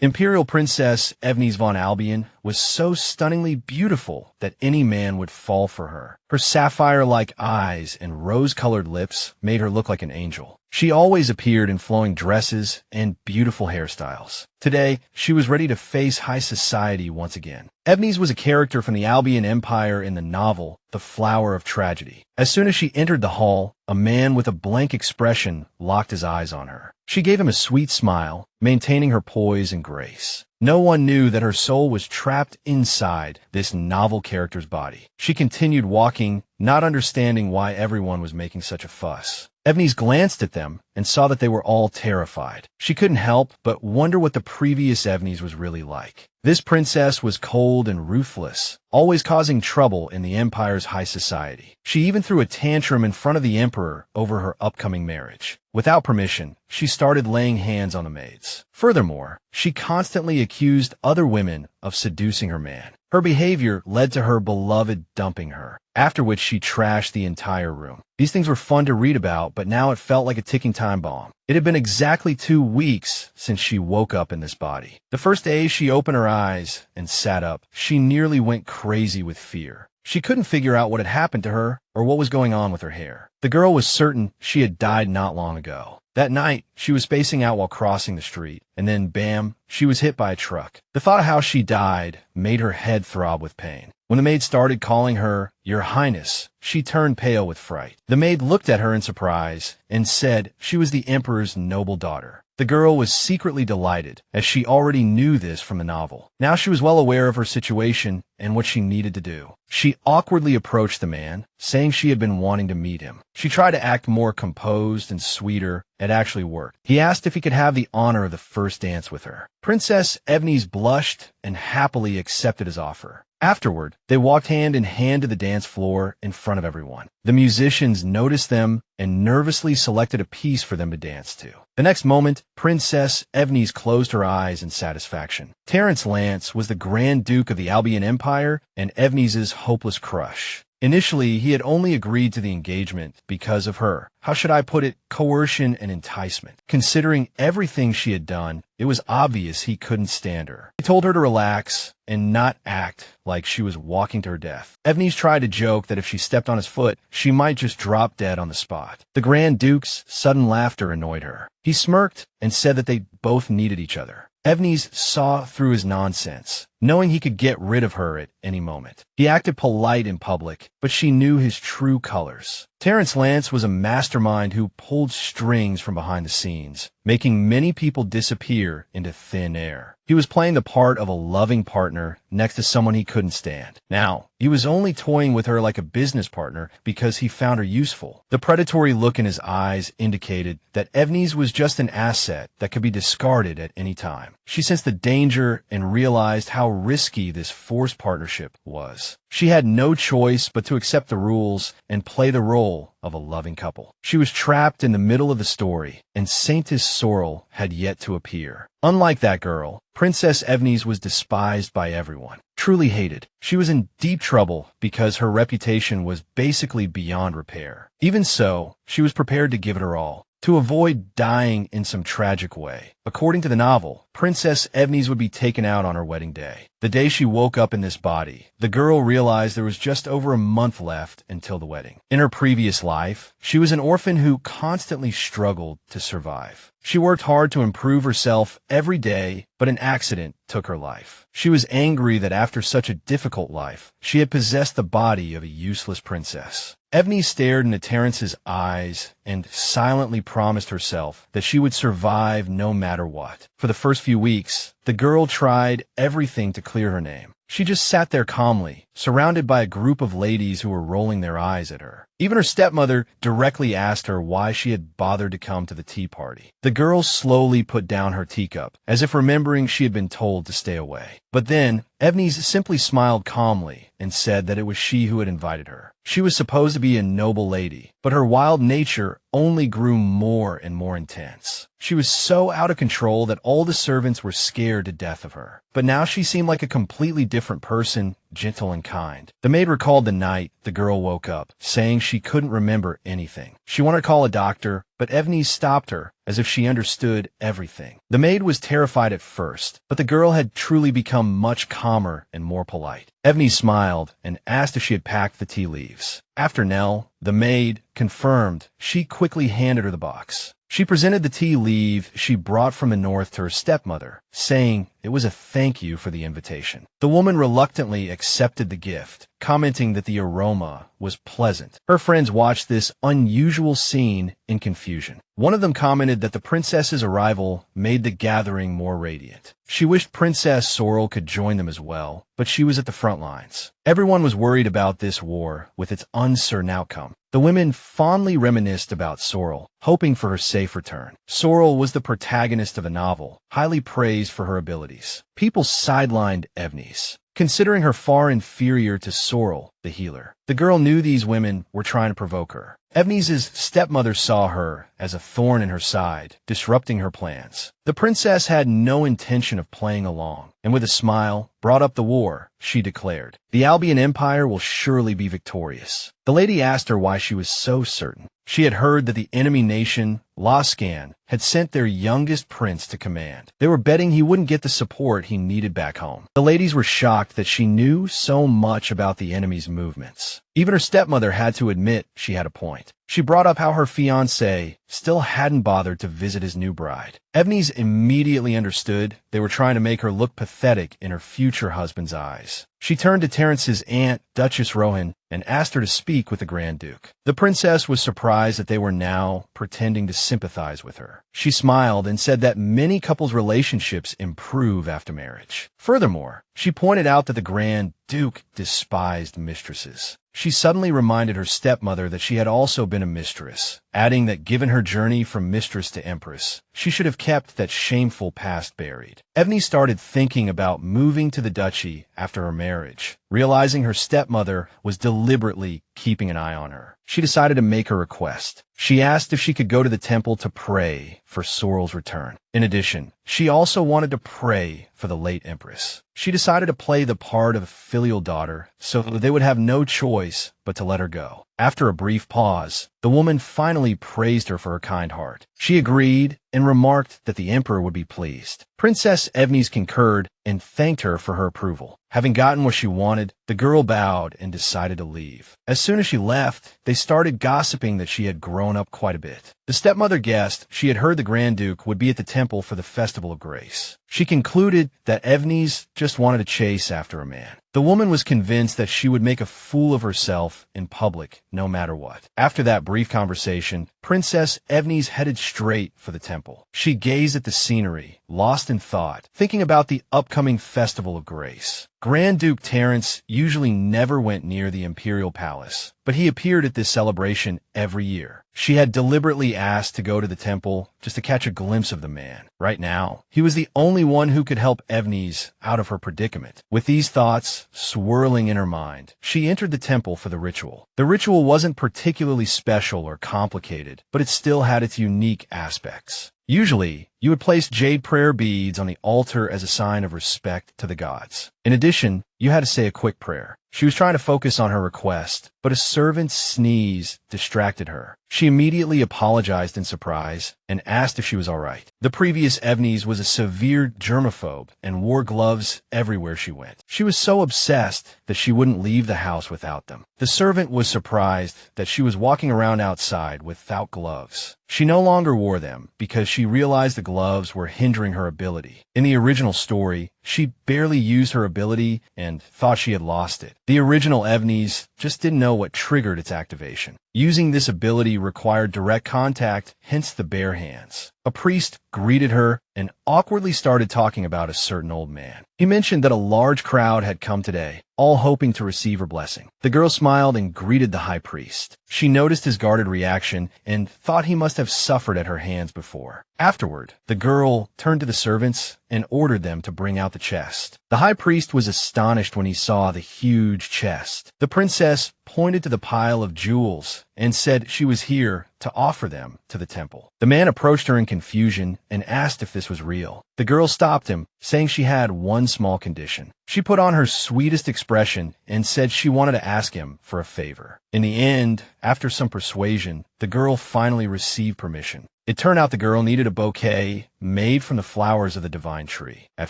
Imperial Princess Evnes von Albion was so stunningly beautiful that any man would fall for her. Her sapphire-like eyes and rose-colored lips made her look like an angel. She always appeared in flowing dresses and beautiful hairstyles. Today, she was ready to face high society once again. Evnes was a character from the Albion Empire in the novel The Flower of Tragedy. As soon as she entered the hall, a man with a blank expression locked his eyes on her. She gave him a sweet smile, maintaining her poise and grace. No one knew that her soul was trapped inside this novel character's body. She continued walking, not understanding why everyone was making such a fuss. Evnes glanced at them and saw that they were all terrified. She couldn't help but wonder what the previous Evnes was really like. This princess was cold and ruthless, always causing trouble in the Empire's high society. She even threw a tantrum in front of the Emperor over her upcoming marriage. Without permission, she started laying hands on the maids. Furthermore, she constantly accused other women of seducing her man. Her behavior led to her beloved dumping her, after which she trashed the entire room. These things were fun to read about, but now it felt like a ticking time bomb. It had been exactly 2 weeks since she woke up in this body. The first day she opened her eyes and sat up, she nearly went crazy with fear. She couldn't figure out what had happened to her or what was going on with her hair. The girl was certain she had died not long ago. That night, she was spacing out while crossing the street, and then, bam, she was hit by a truck. The thought of how she died made her head throb with pain. When the maid started calling her, "Your Highness," she turned pale with fright. The maid looked at her in surprise and said she was the Emperor's noble daughter. The girl was secretly delighted, as she already knew this from the novel. Now she was well aware of her situation and what she needed to do. She awkwardly approached the man, saying she had been wanting to meet him. She tried to act more composed and sweeter. It actually worked. He asked if he could have the honor of the first dance with her. Princess Evnes blushed and happily accepted his offer. Afterward, they walked hand in hand to the dance floor in front of everyone. The musicians noticed them and nervously selected a piece for them to dance to. The next moment, Princess Evnes closed her eyes in satisfaction. Terence Lance was the Grand Duke of the Albion Empire and Evnes's hopeless crush. Initially, he had only agreed to the engagement because of her, how should I put it, coercion and enticement. Considering everything she had done, it was obvious he couldn't stand her. He told her to relax and not act like she was walking to her death. Evnes tried to joke that if she stepped on his foot, she might just drop dead on the spot. The Grand Duke's sudden laughter annoyed her. He smirked and said that they both needed each other. Evnes saw through his nonsense, knowing he could get rid of her at any moment. He acted polite in public, but she knew his true colors. Terence Lance was a mastermind who pulled strings from behind the scenes, making many people disappear into thin air. He was playing the part of a loving partner next to someone he couldn't stand. Now, he was only toying with her like a business partner because he found her useful. The predatory look in his eyes indicated that Evnes was just an asset that could be discarded at any time. She sensed the danger and realized how risky this forced partnership was. She had no choice but to accept the rules and play the role of a loving couple. She was trapped in the middle of the story, and Saintess Sorrel had yet to appear. Unlike that girl, Princess Evnes was despised by everyone, truly hated. She was in deep trouble because her reputation was basically beyond repair. Even so, she was prepared to give it her all, to avoid dying in some tragic way. According to the novel, Princess Evnes would be taken out on her wedding day. The day she woke up in this body, the girl realized there was just over a month left until the wedding. In her previous life, she was an orphan who constantly struggled to survive. She worked hard to improve herself every day, but an accident took her life. She was angry that after such a difficult life, she had possessed the body of a useless princess. Evnes stared into Terence's eyes and silently promised herself that she would survive no matter what. For the first few weeks, the girl tried everything to clear her name. She just sat there calmly, surrounded by a group of ladies who were rolling their eyes at her. Even her stepmother directly asked her why she had bothered to come to the tea party. The girl slowly put down her teacup, as if remembering she had been told to stay away. But then, Evnes simply smiled calmly and said that it was she who had invited her. She was supposed to be a noble lady, but her wild nature only grew more and more intense. She was so out of control that all the servants were scared to death of her. But now she seemed like a completely different person gentle and kind. The maid recalled the night the girl woke up, saying she couldn't remember anything. She wanted to call a doctor, but Evnes stopped her, as if she understood everything. The maid was terrified at first, but the girl had truly become much calmer and more polite. Evnes smiled and asked if she had packed the tea leaves. After Nell, the maid, confirmed, she quickly handed her the box. She presented the tea leaf she brought from the north to her stepmother, saying it was a thank you for the invitation. The woman reluctantly accepted the gift, commenting that the aroma was pleasant. Her friends watched this unusual scene in confusion. One of them commented that the princess's arrival made the gathering more radiant. She wished Princess Sorrel could join them as well, but she was at the front lines. Everyone was worried about this war with its uncertain outcome. The women fondly reminisced about Sorrel, hoping for her safe return. Sorrel was the protagonist of a novel, highly praised for her abilities. People sidelined Evnes, considering her far inferior to Sorrel, the healer. The girl knew these women were trying to provoke her. Evnes's stepmother saw her as a thorn in her side, disrupting her plans. The princess had no intention of playing along, and with a smile, brought up the war, she declared. The Albion Empire will surely be victorious. The lady asked her why she was so certain. She had heard that the enemy nation, Lascan, had sent their youngest prince to command. They were betting he wouldn't get the support he needed back home. The ladies were shocked that she knew so much about the enemy's movements. Even her stepmother had to admit she had a point. She brought up how her fiancé still hadn't bothered to visit his new bride. Evnes immediately understood they were trying to make her look pathetic in her future husband's eyes. She turned to Terence's aunt, Duchess Rohan, and asked her to speak with the Grand Duke. The princess was surprised that they were now pretending to sympathize with her. She smiled and said that many couples' relationships improve after marriage. Furthermore, she pointed out that the Grand Duke despised mistresses. She suddenly reminded her stepmother that she had also been a mistress, adding that given her journey from mistress to empress, she should have kept that shameful past buried. Evnes started thinking about moving to the duchy after her marriage, realizing her stepmother was deliberately keeping an eye on her. She decided to make a request. She asked if she could go to the temple to pray for Sorrel's return. In addition, she also wanted to pray for the late empress. She decided to play the part of a filial daughter so that they would have no choice but to let her go. After a brief pause, the woman finally praised her for her kind heart. She agreed and remarked that the emperor would be pleased. Princess Evnes concurred and thanked her for her approval. Having gotten what she wanted, the girl bowed and decided to leave. As soon as she left, they started gossiping that she had grown up quite a bit. The stepmother guessed she had heard the Grand Duke would be at the temple for the Festival of Grace. She concluded that Evnes just wanted to chase after a man. The woman was convinced that she would make a fool of herself in public, no matter what. After that brief conversation, Princess Evnes headed straight for the temple. She gazed at the scenery, lost in thought, thinking about the upcoming Festival of Grace. Grand Duke Terence usually never went near the imperial palace, but he appeared at this celebration every year. She had deliberately asked to go to the temple just to catch a glimpse of the man. Right now, he was the only one who could help Evnes out of her predicament. With these thoughts swirling in her mind, she entered the temple for the ritual. The ritual wasn't particularly special or complicated, but it still had its unique aspects. Usually, you would place jade prayer beads on the altar as a sign of respect to the gods. In addition, you had to say a quick prayer. She was trying to focus on her request, but a servant's sneeze distracted her. She immediately apologized in surprise and asked if she was all right. The previous Evnes was a severe germaphobe and wore gloves everywhere she went. She was so obsessed that she wouldn't leave the house without them. The servant was surprised that she was walking around outside without gloves. She no longer wore them because she realized the gloves were hindering her ability. In the original story, she barely used her ability and thought she had lost it. The original Evnes just didn't know what triggered its activation. Using this ability required direct contact, hence the bare hands. A priest greeted her and awkwardly started talking about a certain old man. He mentioned that a large crowd had come today, all hoping to receive her blessing. The girl smiled and greeted the high priest. She noticed his guarded reaction and thought he must have suffered at her hands before. Afterward, the girl turned to the servants and ordered them to bring out the chest. The high priest was astonished when he saw the huge chest. The princess pointed to the pile of jewels flowers and said she was here to offer them to the temple. The man approached her in confusion and asked if this was real. The girl stopped him, saying she had one small condition. She put on her sweetest expression and said she wanted to ask him for a favor. In the end, after some persuasion, the girl finally received permission. It turned out the girl needed a bouquet made from the flowers of the divine tree. At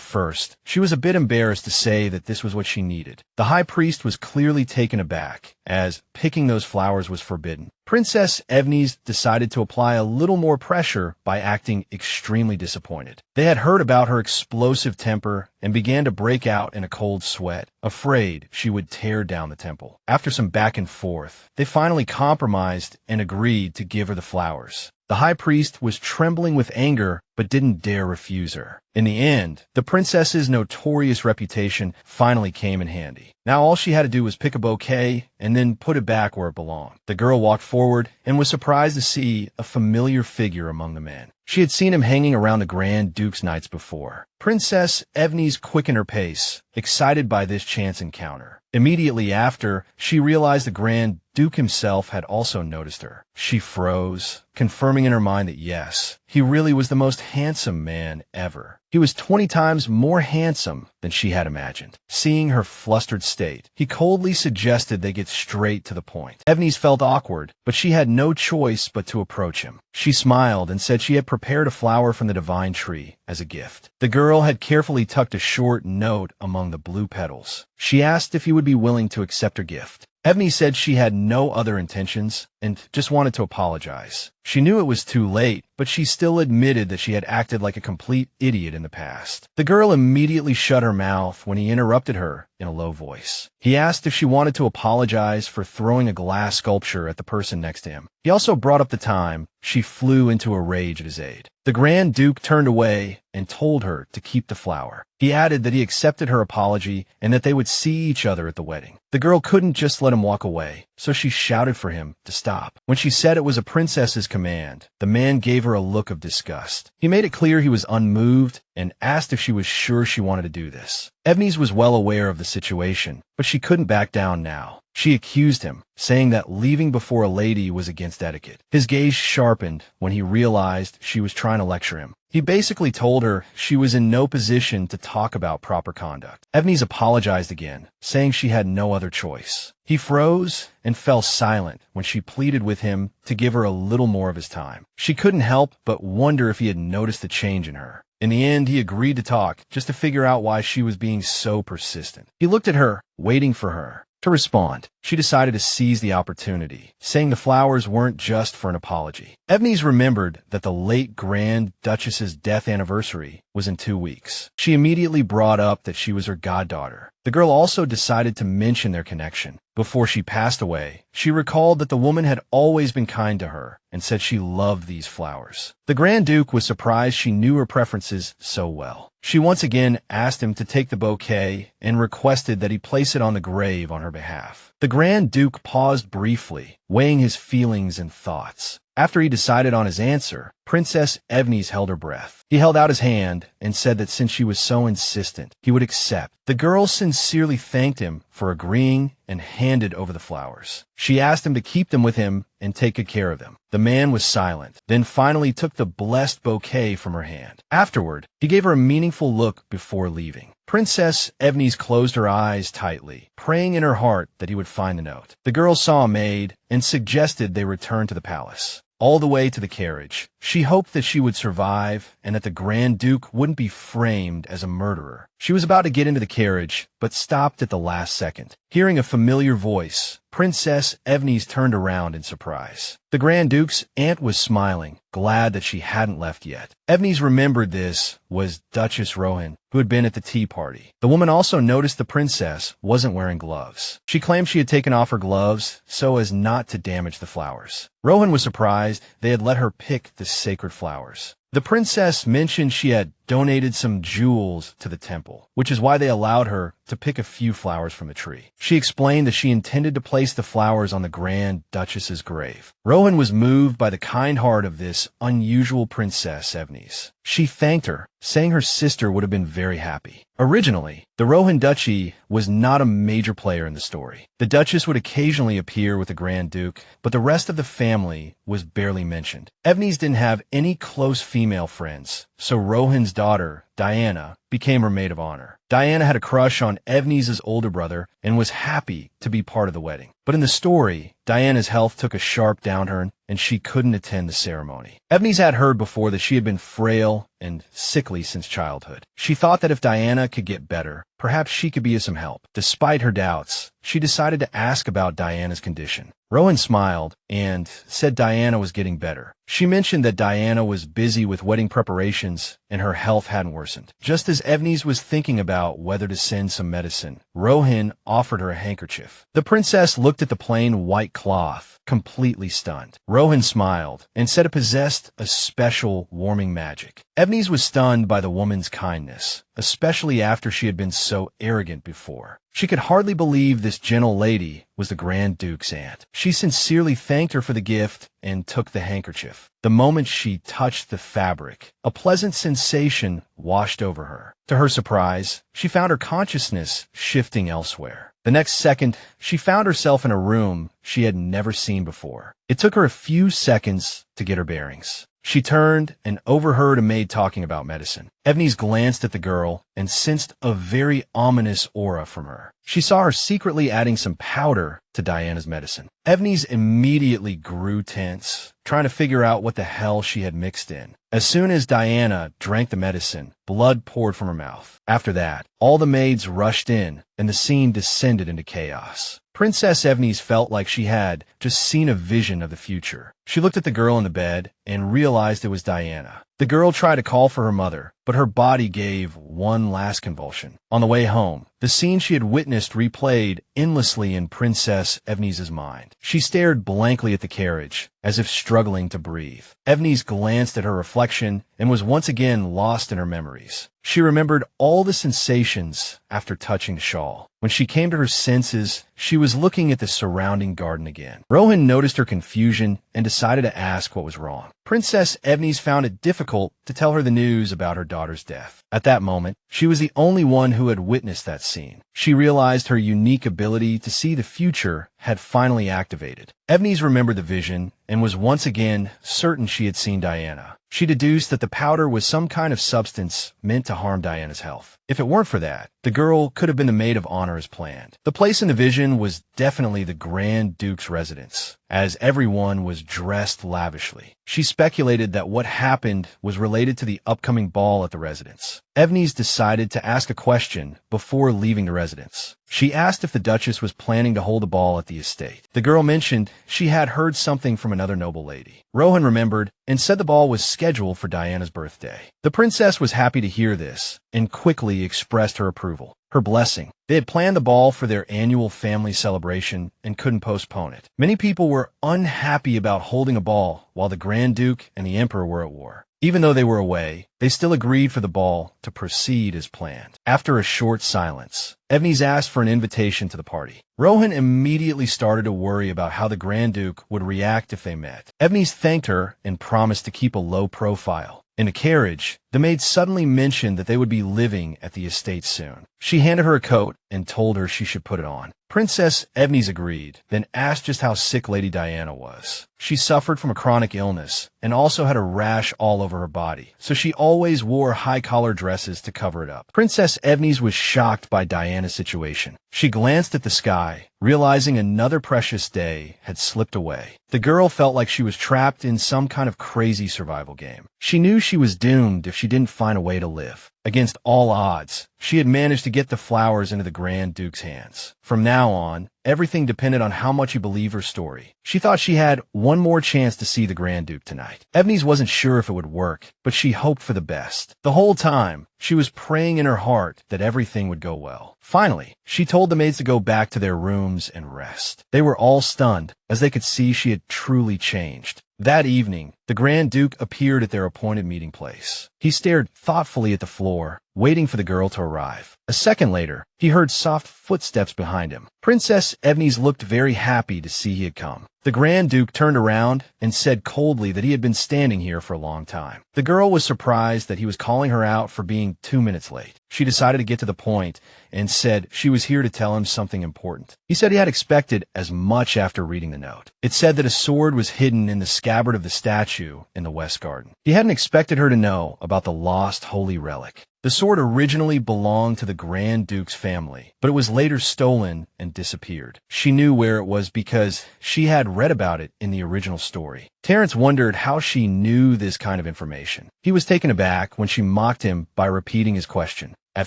first, she was a bit embarrassed to say that this was what she needed. The high priest was clearly taken aback, as picking those flowers was forbidden. Princess Evnes decided to apply a little more pressure by acting extremely disappointed. They had heard about her explosive temper and began to break out in a cold sweat, afraid she would tear down the temple. After some back and forth, they finally compromised and agreed to give her the flowers. The high priest was trembling with anger, but didn't dare refuse her. In the end, the princess's notorious reputation finally came in handy. Now all she had to do was pick a bouquet and then put it back where it belonged. The girl walked forward and was surprised to see a familiar figure among the men. She had seen him hanging around the Grand Duke's nights before. Princess Evnes quickened her pace, excited by this chance encounter. Immediately after, she realized the Grand Duke himself had also noticed her. She froze, confirming in her mind that yes, he really was the most handsome man ever. He was 20 times more handsome than she had imagined. Seeing her flustered state, he coldly suggested they get straight to the point. Evnes felt awkward, but she had no choice but to approach him. She smiled and said she had prepared a flower from the divine tree as a gift. The girl had carefully tucked a short note among the blue petals. She asked if he would be willing to accept her gift. Evnes said she had no other intentions and just wanted to apologize. She knew it was too late, but she still admitted that she had acted like a complete idiot in the past. The girl immediately shut her mouth when he interrupted her in a low voice. He asked if she wanted to apologize for throwing a glass sculpture at the person next to him. He also brought up the time she flew into a rage at his aid. The Grand Duke turned away and told her to keep the flower. He added that he accepted her apology and that they would see each other at the wedding. The girl couldn't just let him walk away, so she shouted for him to stop. When she said it was a princess's command, the man gave her a look of disgust. He made it clear he was unmoved and asked if she was sure she wanted to do this. Evnes was well aware of the situation, but she couldn't back down now. She accused him, saying that leaving before a lady was against etiquette. His gaze sharpened when he realized she was trying to lecture him. He basically told her she was in no position to talk about proper conduct. Evnes apologized again, saying she had no other choice. He froze and fell silent when she pleaded with him to give her a little more of his time. She couldn't help but wonder if he had noticed the change in her. In the end, he agreed to talk, just to figure out why she was being so persistent. He looked at her, waiting for her to respond. She decided to seize the opportunity, saying the flowers weren't just for an apology. Evnes remembered that the late Grand Duchess's death anniversary was in 2 weeks. She immediately brought up that she was her goddaughter. The girl also decided to mention their connection. Before she passed away, she recalled that the woman had always been kind to her and said she loved these flowers. The Grand Duke was surprised she knew her preferences so well. She once again asked him to take the bouquet and requested that he place it on the grave on her behalf. The Grand Duke paused briefly, weighing his feelings and thoughts. After he decided on his answer, Princess Evnes held her breath. He held out his hand and said that since she was so insistent, he would accept. The girl sincerely thanked him for agreeing and handed over the flowers. She asked him to keep them with him and take good care of them. The man was silent, then finally took the blessed bouquet from her hand. Afterward, he gave her a meaningful look before leaving. Princess Evnes closed her eyes tightly, praying in her heart that he would find the note. The girl saw a maid and suggested they return to the palace. All the way to the carriage, she hoped that she would survive and that the Grand Duke wouldn't be framed as a murderer. She was about to get into the carriage, but stopped at the last second. Hearing a familiar voice, Princess Evnes turned around in surprise. The Grand Duke's aunt was smiling, glad that she hadn't left yet. Evnes remembered this was Duchess Rohan, who had been at the tea party. The woman also noticed the princess wasn't wearing gloves. She claimed she had taken off her gloves so as not to damage the flowers. Rohan was surprised they had let her pick the sacred flowers. The princess mentioned she had donated some jewels to the temple, which is why they allowed her to pick a few flowers from the tree. She explained that she intended to place the flowers on the Grand Duchess's grave. Rohan was moved by the kind heart of this unusual Princess Evnes. She thanked her, saying her sister would have been very happy. Originally, the Rohan Duchy was not a major player in the story. The Duchess would occasionally appear with the Grand Duke, but the rest of the family was barely mentioned. Evnes didn't have any close female friends, so Rohan's daughter, Diana, became her maid of honor. Diana had a crush on Evnes' older brother and was happy to be part of the wedding. But in the story, Diana's health took a sharp downturn and she couldn't attend the ceremony. Evnes had heard before that she had been frail and sickly since childhood. She thought that if Diana could get better, perhaps she could be of some help. Despite her doubts, she decided to ask about Diana's condition. Rohan smiled and said Diana was getting better. She mentioned that Diana was busy with wedding preparations and her health hadn't worsened. Just as Evnes was thinking about whether to send some medicine, Rohan offered her a handkerchief. The princess looked at the plain white cloth, completely stunned. Rohan smiled and said it possessed a special warming magic. Evnes was stunned by the woman's kindness, especially after she had been so arrogant before. She could hardly believe this gentle lady was the Grand Duke's aunt. She sincerely thanked her for the gift and took the handkerchief. The moment she touched the fabric, a pleasant sensation washed over her. To her surprise, she found her consciousness shifting elsewhere. The next second, she found herself in a room she had never seen before. It took her a few seconds to get her bearings. She turned and overheard a maid talking about medicine. Evnes glanced at the girl and sensed a very ominous aura from her. She saw her secretly adding some powder to Diana's medicine. Evnes immediately grew tense, trying to figure out what the hell she had mixed in. As soon as Diana drank the medicine, blood poured from her mouth. After that, all the maids rushed in, and the scene descended into chaos. Princess Evnes felt like she had just seen a vision of the future. She looked at the girl in the bed and realized it was Diana. The girl tried to call for her mother, but her body gave one last convulsion. On the way home, the scene she had witnessed replayed endlessly in Princess Evnes' mind. She stared blankly at the carriage, as if struggling to breathe. Evnes glanced at her reflection and was once again lost in her memories. She remembered all the sensations after touching the shawl. When she came to her senses, she was looking at the surrounding garden again. Rohan noticed her confusion and decided to ask what was wrong. Princess Evnes found it difficult to tell her the news about her daughter's death. At that moment, she was the only one who had witnessed that scene. She realized her unique ability to see the future had finally activated. Evnes remembered the vision and was once again certain she had seen Diana. She deduced that the powder was some kind of substance meant to harm Diana's health. If it weren't for that, the girl could have been the maid of honor as planned. The place in the vision was definitely the Grand Duke's residence, as everyone was dressed lavishly. She speculated that what happened was related to the upcoming ball at the residence. Evnes decided to ask a question before leaving the residence. She asked if the Duchess was planning to hold a ball at the estate. The girl mentioned she had heard something from another noble lady. Rohan remembered and said the ball was scheduled for Diana's birthday. The princess was happy to hear this and quickly expressed her approval. Her blessing. They had planned the ball for their annual family celebration and couldn't postpone it. Many people were unhappy about holding a ball while the Grand Duke and the Emperor were at war. Even though they were away, they still agreed for the ball to proceed as planned. After a short silence, Evnes asked for an invitation to the party. Rohan immediately started to worry about how the Grand Duke would react if they met. Evnes thanked her and promised to keep a low profile. In a carriage, the maid suddenly mentioned that they would be living at the estate soon. She handed her a coat and told her she should put it on. Princess Evnes agreed, then asked just how sick Lady Diana was. She suffered from a chronic illness and also had a rash all over her body, so she always wore high-collar dresses to cover it up. Princess Evnes was shocked by Diana's situation. She glanced at the sky, realizing another precious day had slipped away. The girl felt like she was trapped in some kind of crazy survival game. She knew she was doomed if she didn't find a way to live. Against all odds, she had managed to get the flowers into the Grand Duke's hands. From now on, everything depended on how much he believed her story. She thought she had one more chance to see the Grand Duke tonight. Evnes wasn't sure if it would work, but she hoped for the best. The whole time, she was praying in her heart that everything would go well. Finally, she told the maids to go back to their rooms and rest. They were all stunned, as they could see she had truly changed. That evening, the Grand Duke appeared at their appointed meeting place. He stared thoughtfully at the floor waiting for the girl to arrive. A second later, he heard soft footsteps behind him. Princess Evnes looked very happy to see he had come. The Grand Duke turned around and said coldly that he had been standing here for a long time. The girl was surprised that he was calling her out for being 2 minutes late. She decided to get to the point and said she was here to tell him something important. He said he had expected as much after reading the note. It said that a sword was hidden in the scabbard of the statue in the West Garden. He hadn't expected her to know about the lost holy relic. The sword originally belonged to the Grand Duke's family, but it was later stolen and disappeared. She knew where it was because she had read about it in the original story. Terence wondered how she knew this kind of information. He was taken aback when she mocked him by repeating his question. At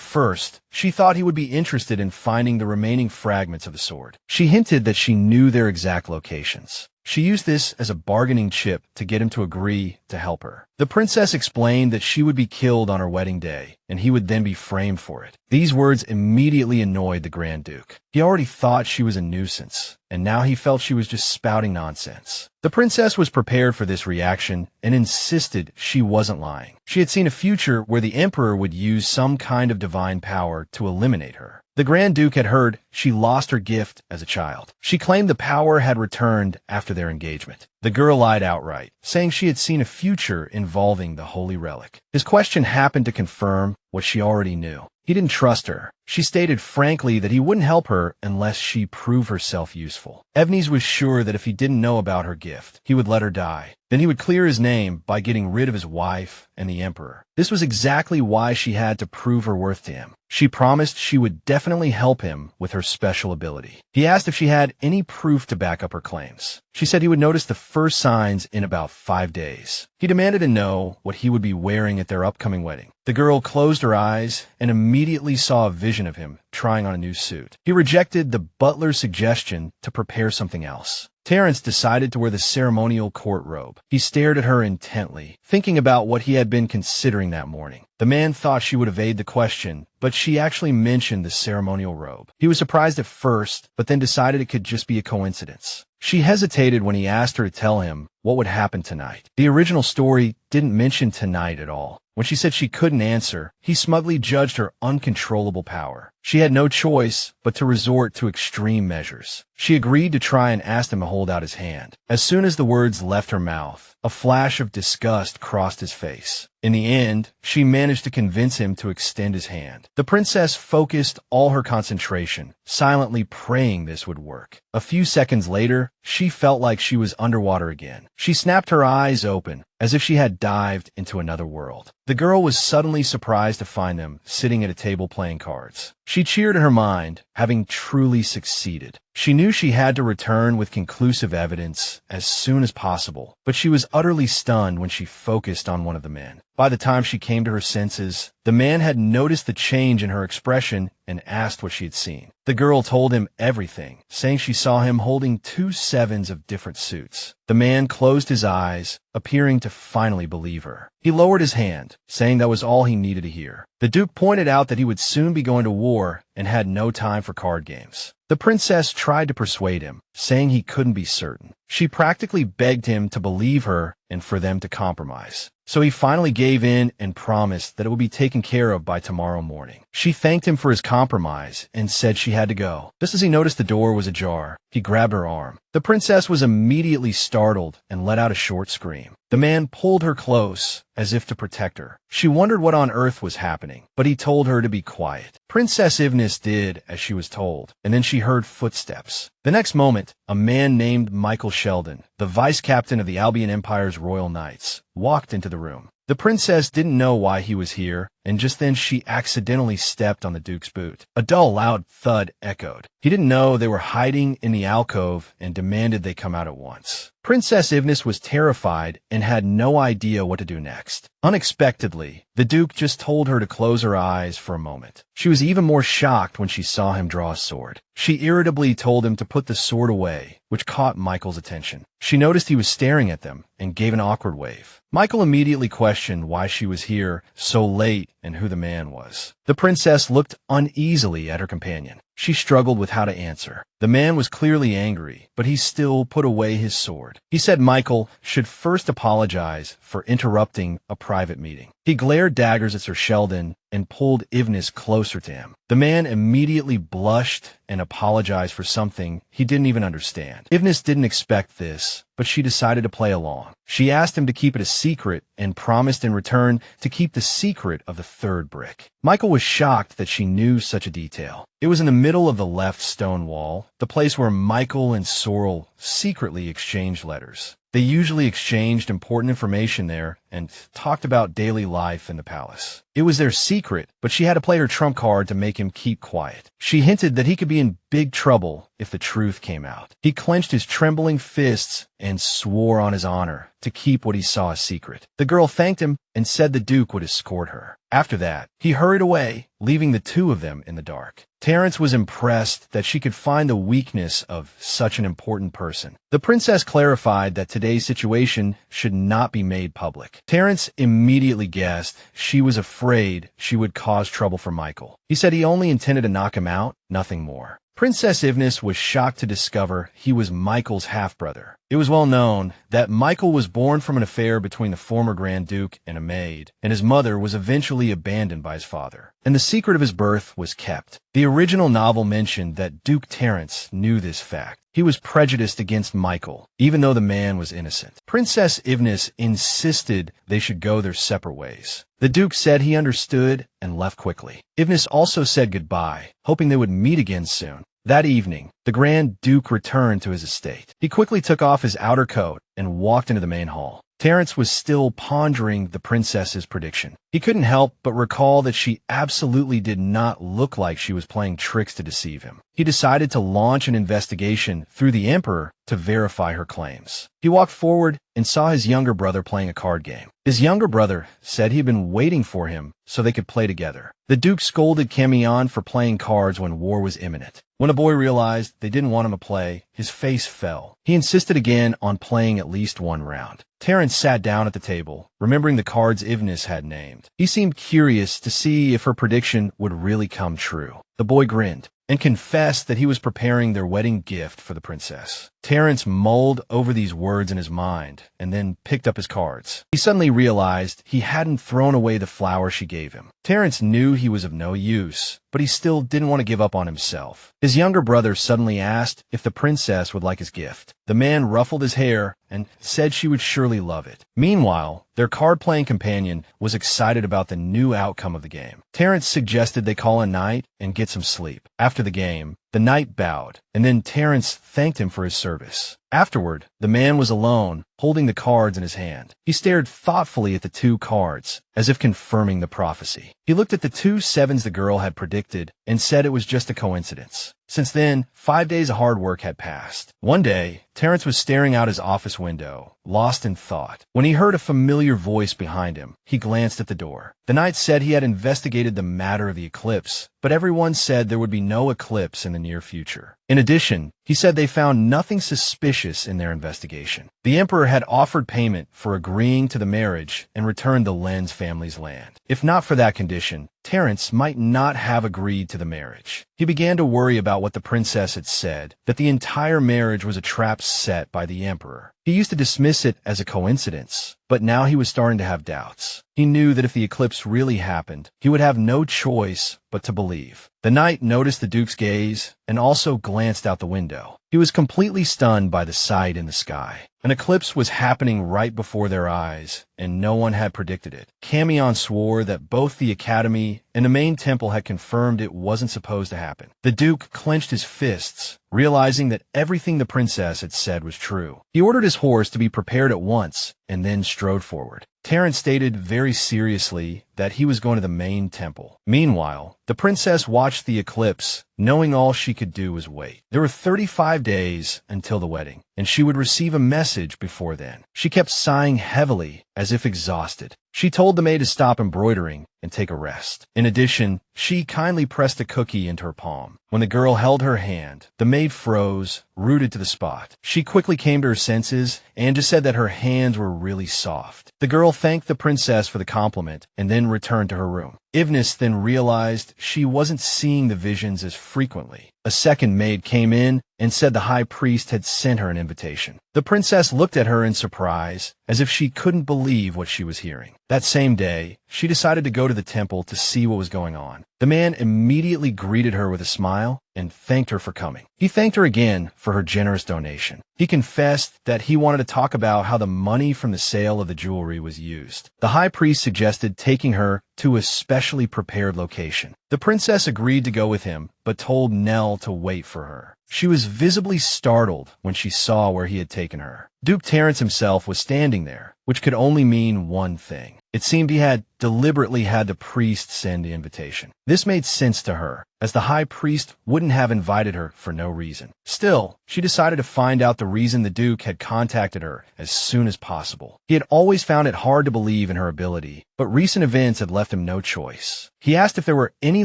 first, she thought he would be interested in finding the remaining fragments of the sword. She hinted that she knew their exact locations. She used this as a bargaining chip to get him to agree to help her. The princess explained that she would be killed on her wedding day, and he would then be framed for it. These words immediately annoyed the Grand Duke. He already thought she was a nuisance, and now he felt she was just spouting nonsense. The princess was prepared for this reaction and insisted she wasn't lying. She had seen a future where the emperor would use some kind of divine power to eliminate her. The Grand Duke had heard she lost her gift as a child. She claimed the power had returned after their engagement. The girl lied outright, saying she had seen a future involving the holy relic. His question happened to confirm what she already knew. He didn't trust her. She stated frankly that he wouldn't help her unless she proved herself useful. Evnes was sure that if he didn't know about her gift, he would let her die. Then he would clear his name by getting rid of his wife and the emperor. This was exactly why she had to prove her worth to him. She promised she would definitely help him with her special ability. He asked if she had any proof to back up her claims. She said he would notice the first signs in about 5 days. He demanded to know what he would be wearing at their upcoming wedding. The girl closed her eyes and immediately saw a vision of him trying on a new suit. He rejected the butler's suggestion to prepare something else. Terence decided to wear the ceremonial court robe. He stared at her intently, thinking about what he had been considering that morning. The man thought she would evade the question, but she actually mentioned the ceremonial robe. He was surprised at first, but then decided it could just be a coincidence. She hesitated when he asked her to tell him what would happen tonight. The original story didn't mention tonight at all. When she said she couldn't answer, he smugly judged her uncontrollable power. She had no choice but to resort to extreme measures. She agreed to try and asked him to hold out his hand. As soon as the words left her mouth, a flash of disgust crossed his face. In the end, she managed to convince him to extend his hand. The princess focused all her concentration, silently praying this would work. A few seconds later, she felt like she was underwater again. She snapped her eyes open, as if she had dived into another world. The girl was suddenly surprised to find them sitting at a table playing cards. She cheered in her mind, having truly succeeded. She knew she had to return with conclusive evidence as soon as possible, but she was utterly stunned when she focused on one of the men. By the time she came to her senses, the man had noticed the change in her expression and asked what she had seen. The girl told him everything, saying she saw him holding 2 sevens of different suits. The man closed his eyes, appearing to finally believe her. He lowered his hand, saying that was all he needed to hear. The Duke pointed out that he would soon be going to war and had no time for card games. The princess tried to persuade him, saying he couldn't be certain. She practically begged him to believe her and for them to compromise. So he finally gave in and promised that it would be taken care of by tomorrow morning. She thanked him for his compromise and said she had to go. Just as he noticed the door was ajar, he grabbed her arm. The princess was immediately startled and let out a short scream. The man pulled her close, as if to protect her. She wondered what on earth was happening, but he told her to be quiet. Princess Evnes did as she was told, and then she heard footsteps. The next moment, a man named Michael Sheldon, the vice captain of the Albion Empire's Royal Knights, walked into the room. The princess didn't know why he was here, and just then she accidentally stepped on the Duke's boot. A dull, loud thud echoed. He didn't know they were hiding in the alcove and demanded they come out at once. Princess Evnes was terrified and had no idea what to do next. Unexpectedly, the Duke just told her to close her eyes for a moment. She was even more shocked when she saw him draw a sword. She irritably told him to put the sword away, which caught Michael's attention. She noticed he was staring at them and gave an awkward wave. Michael immediately questioned why she was here so late and who the man was. The princess looked uneasily at her companion. She struggled with how to answer. The man was clearly angry, but he still put away his sword. He said Michael should first apologize for interrupting a private meeting. He glared daggers at Sir Sheldon and pulled Evnes closer to him. The man immediately blushed and apologized for something he didn't even understand. Evnes didn't expect this, but she decided to play along. She asked him to keep it a secret and promised in return to keep the secret of the third brick. Michael was shocked that she knew such a detail. It was in the middle of the left stone wall, the place where Michael and Sorrel secretly exchanged letters. They usually exchanged important information there and talked about daily life in the palace. It was their secret, but she had to play her trump card to make him keep quiet. She hinted that he could be in big trouble if the truth came out. He clenched his trembling fists and swore on his honor to keep what he saw a secret. The girl thanked him and said the Duke would escort her. After that, he hurried away, leaving the two of them in the dark. Terence was impressed that she could find the weakness of such an important person. The princess clarified that today's situation should not be made public. Terence immediately guessed she was afraid she would cause trouble for Michael. He said he only intended to knock him out, nothing more. Princess Evnes was shocked to discover he was Michael's half-brother. It was well known that Michael was born from an affair between the former Grand Duke and a maid, and his mother was eventually abandoned by his father. And the secret of his birth was kept. The original novel mentioned that Duke Terence knew this fact. He was prejudiced against Michael, even though the man was innocent. Princess Evnes insisted they should go their separate ways. The Duke said he understood and left quickly. Evnes also said goodbye, hoping they would meet again soon. That evening, the Grand Duke returned to his estate. He quickly took off his outer coat and walked into the main hall. Terence was still pondering the princess's prediction. He couldn't help but recall that she absolutely did not look like she was playing tricks to deceive him. He decided to launch an investigation through the Emperor to verify her claims. He walked forward and saw his younger brother playing a card game. His younger brother said he'd been waiting for him so they could play together. The Duke scolded Camion for playing cards when war was imminent. When the boy realized they didn't want him to play, his face fell. He insisted again on playing at least one round. Terence sat down at the table, remembering the cards Evnes had named. He seemed curious to see if her prediction would really come true. The boy grinned and confessed that he was preparing their wedding gift for the princess. Terence mulled over these words in his mind and then picked up his cards. He suddenly realized he hadn't thrown away the flower she gave him. Terence knew he was of no use, but he still didn't want to give up on himself. His younger brother suddenly asked if the princess would like his gift. The man ruffled his hair and said she would surely love it. Meanwhile, their card-playing companion was excited about the new outcome of the game. Terence suggested they call a night and get some sleep. After the game, the knight bowed, and then Terence thanked him for his service. Afterward, the man was alone, holding the cards in his hand. He stared thoughtfully at the two cards, as if confirming the prophecy. He looked at the 2 sevens the girl had predicted and said it was just a coincidence. Since then, 5 days of hard work had passed. One day, Terence was staring out his office window, lost in thought, when he heard a familiar voice behind him. He glanced at the door. The knight said he had investigated the matter of the eclipse, but everyone said there would be no eclipse in the near future. In addition, he said they found nothing suspicious in their investigation. The Emperor had offered payment for agreeing to the marriage and returned the Lenz family's land. If not for that condition, Terence might not have agreed to the marriage. He began to worry about what the princess had said, that the entire marriage was a trap set by the Emperor. He used to dismiss it as a coincidence, but now he was starting to have doubts. He knew that if the eclipse really happened, he would have no choice but to believe. The knight noticed the Duke's gaze and also glanced out the window. He was completely stunned by the sight in the sky. An eclipse was happening right before their eyes, and no one had predicted it. Camion swore that both the Academy and the main temple had confirmed it wasn't supposed to happen. The Duke clenched his fists, realizing that everything the princess had said was true. He ordered his horse to be prepared at once and then strode forward. Terence stated very seriously that he was going to the main temple. Meanwhile, the princess watched the eclipse, knowing all she could do was wait. There were 35 days until the wedding, and she would receive a message before then. She kept sighing heavily, as if exhausted. She told the maid to stop embroidering and take a rest. In addition, She kindly pressed a cookie into her palm. When the girl held her hand, the maid froze, rooted to the spot. She quickly came to her senses and just said that her hands were really soft. The girl thanked the princess for the compliment and then returned to her room. Evnes then realized she wasn't seeing the visions as frequently. A second maid came in and said the high priest had sent her an invitation. The princess looked at her in surprise, as if she couldn't believe what she was hearing. That same day, she decided to go to the temple to see what was going on. The man immediately greeted her with a smile and thanked her for coming. He thanked her again for her generous donation. He confessed that he wanted to talk about how the money from the sale of the jewelry was used. The high priest suggested taking her to a specially prepared location. The princess agreed to go with him, but told Nell to wait for her. She was visibly startled when she saw where he had taken her. Duke Terence himself was standing there, which could only mean one thing. It seemed he had deliberately had the priest send the invitation. This made sense to her, as the high priest wouldn't have invited her for no reason. Still, she decided to find out the reason the Duke had contacted her as soon as possible. He had always found it hard to believe in her ability, but recent events had left him no choice. He asked if there were any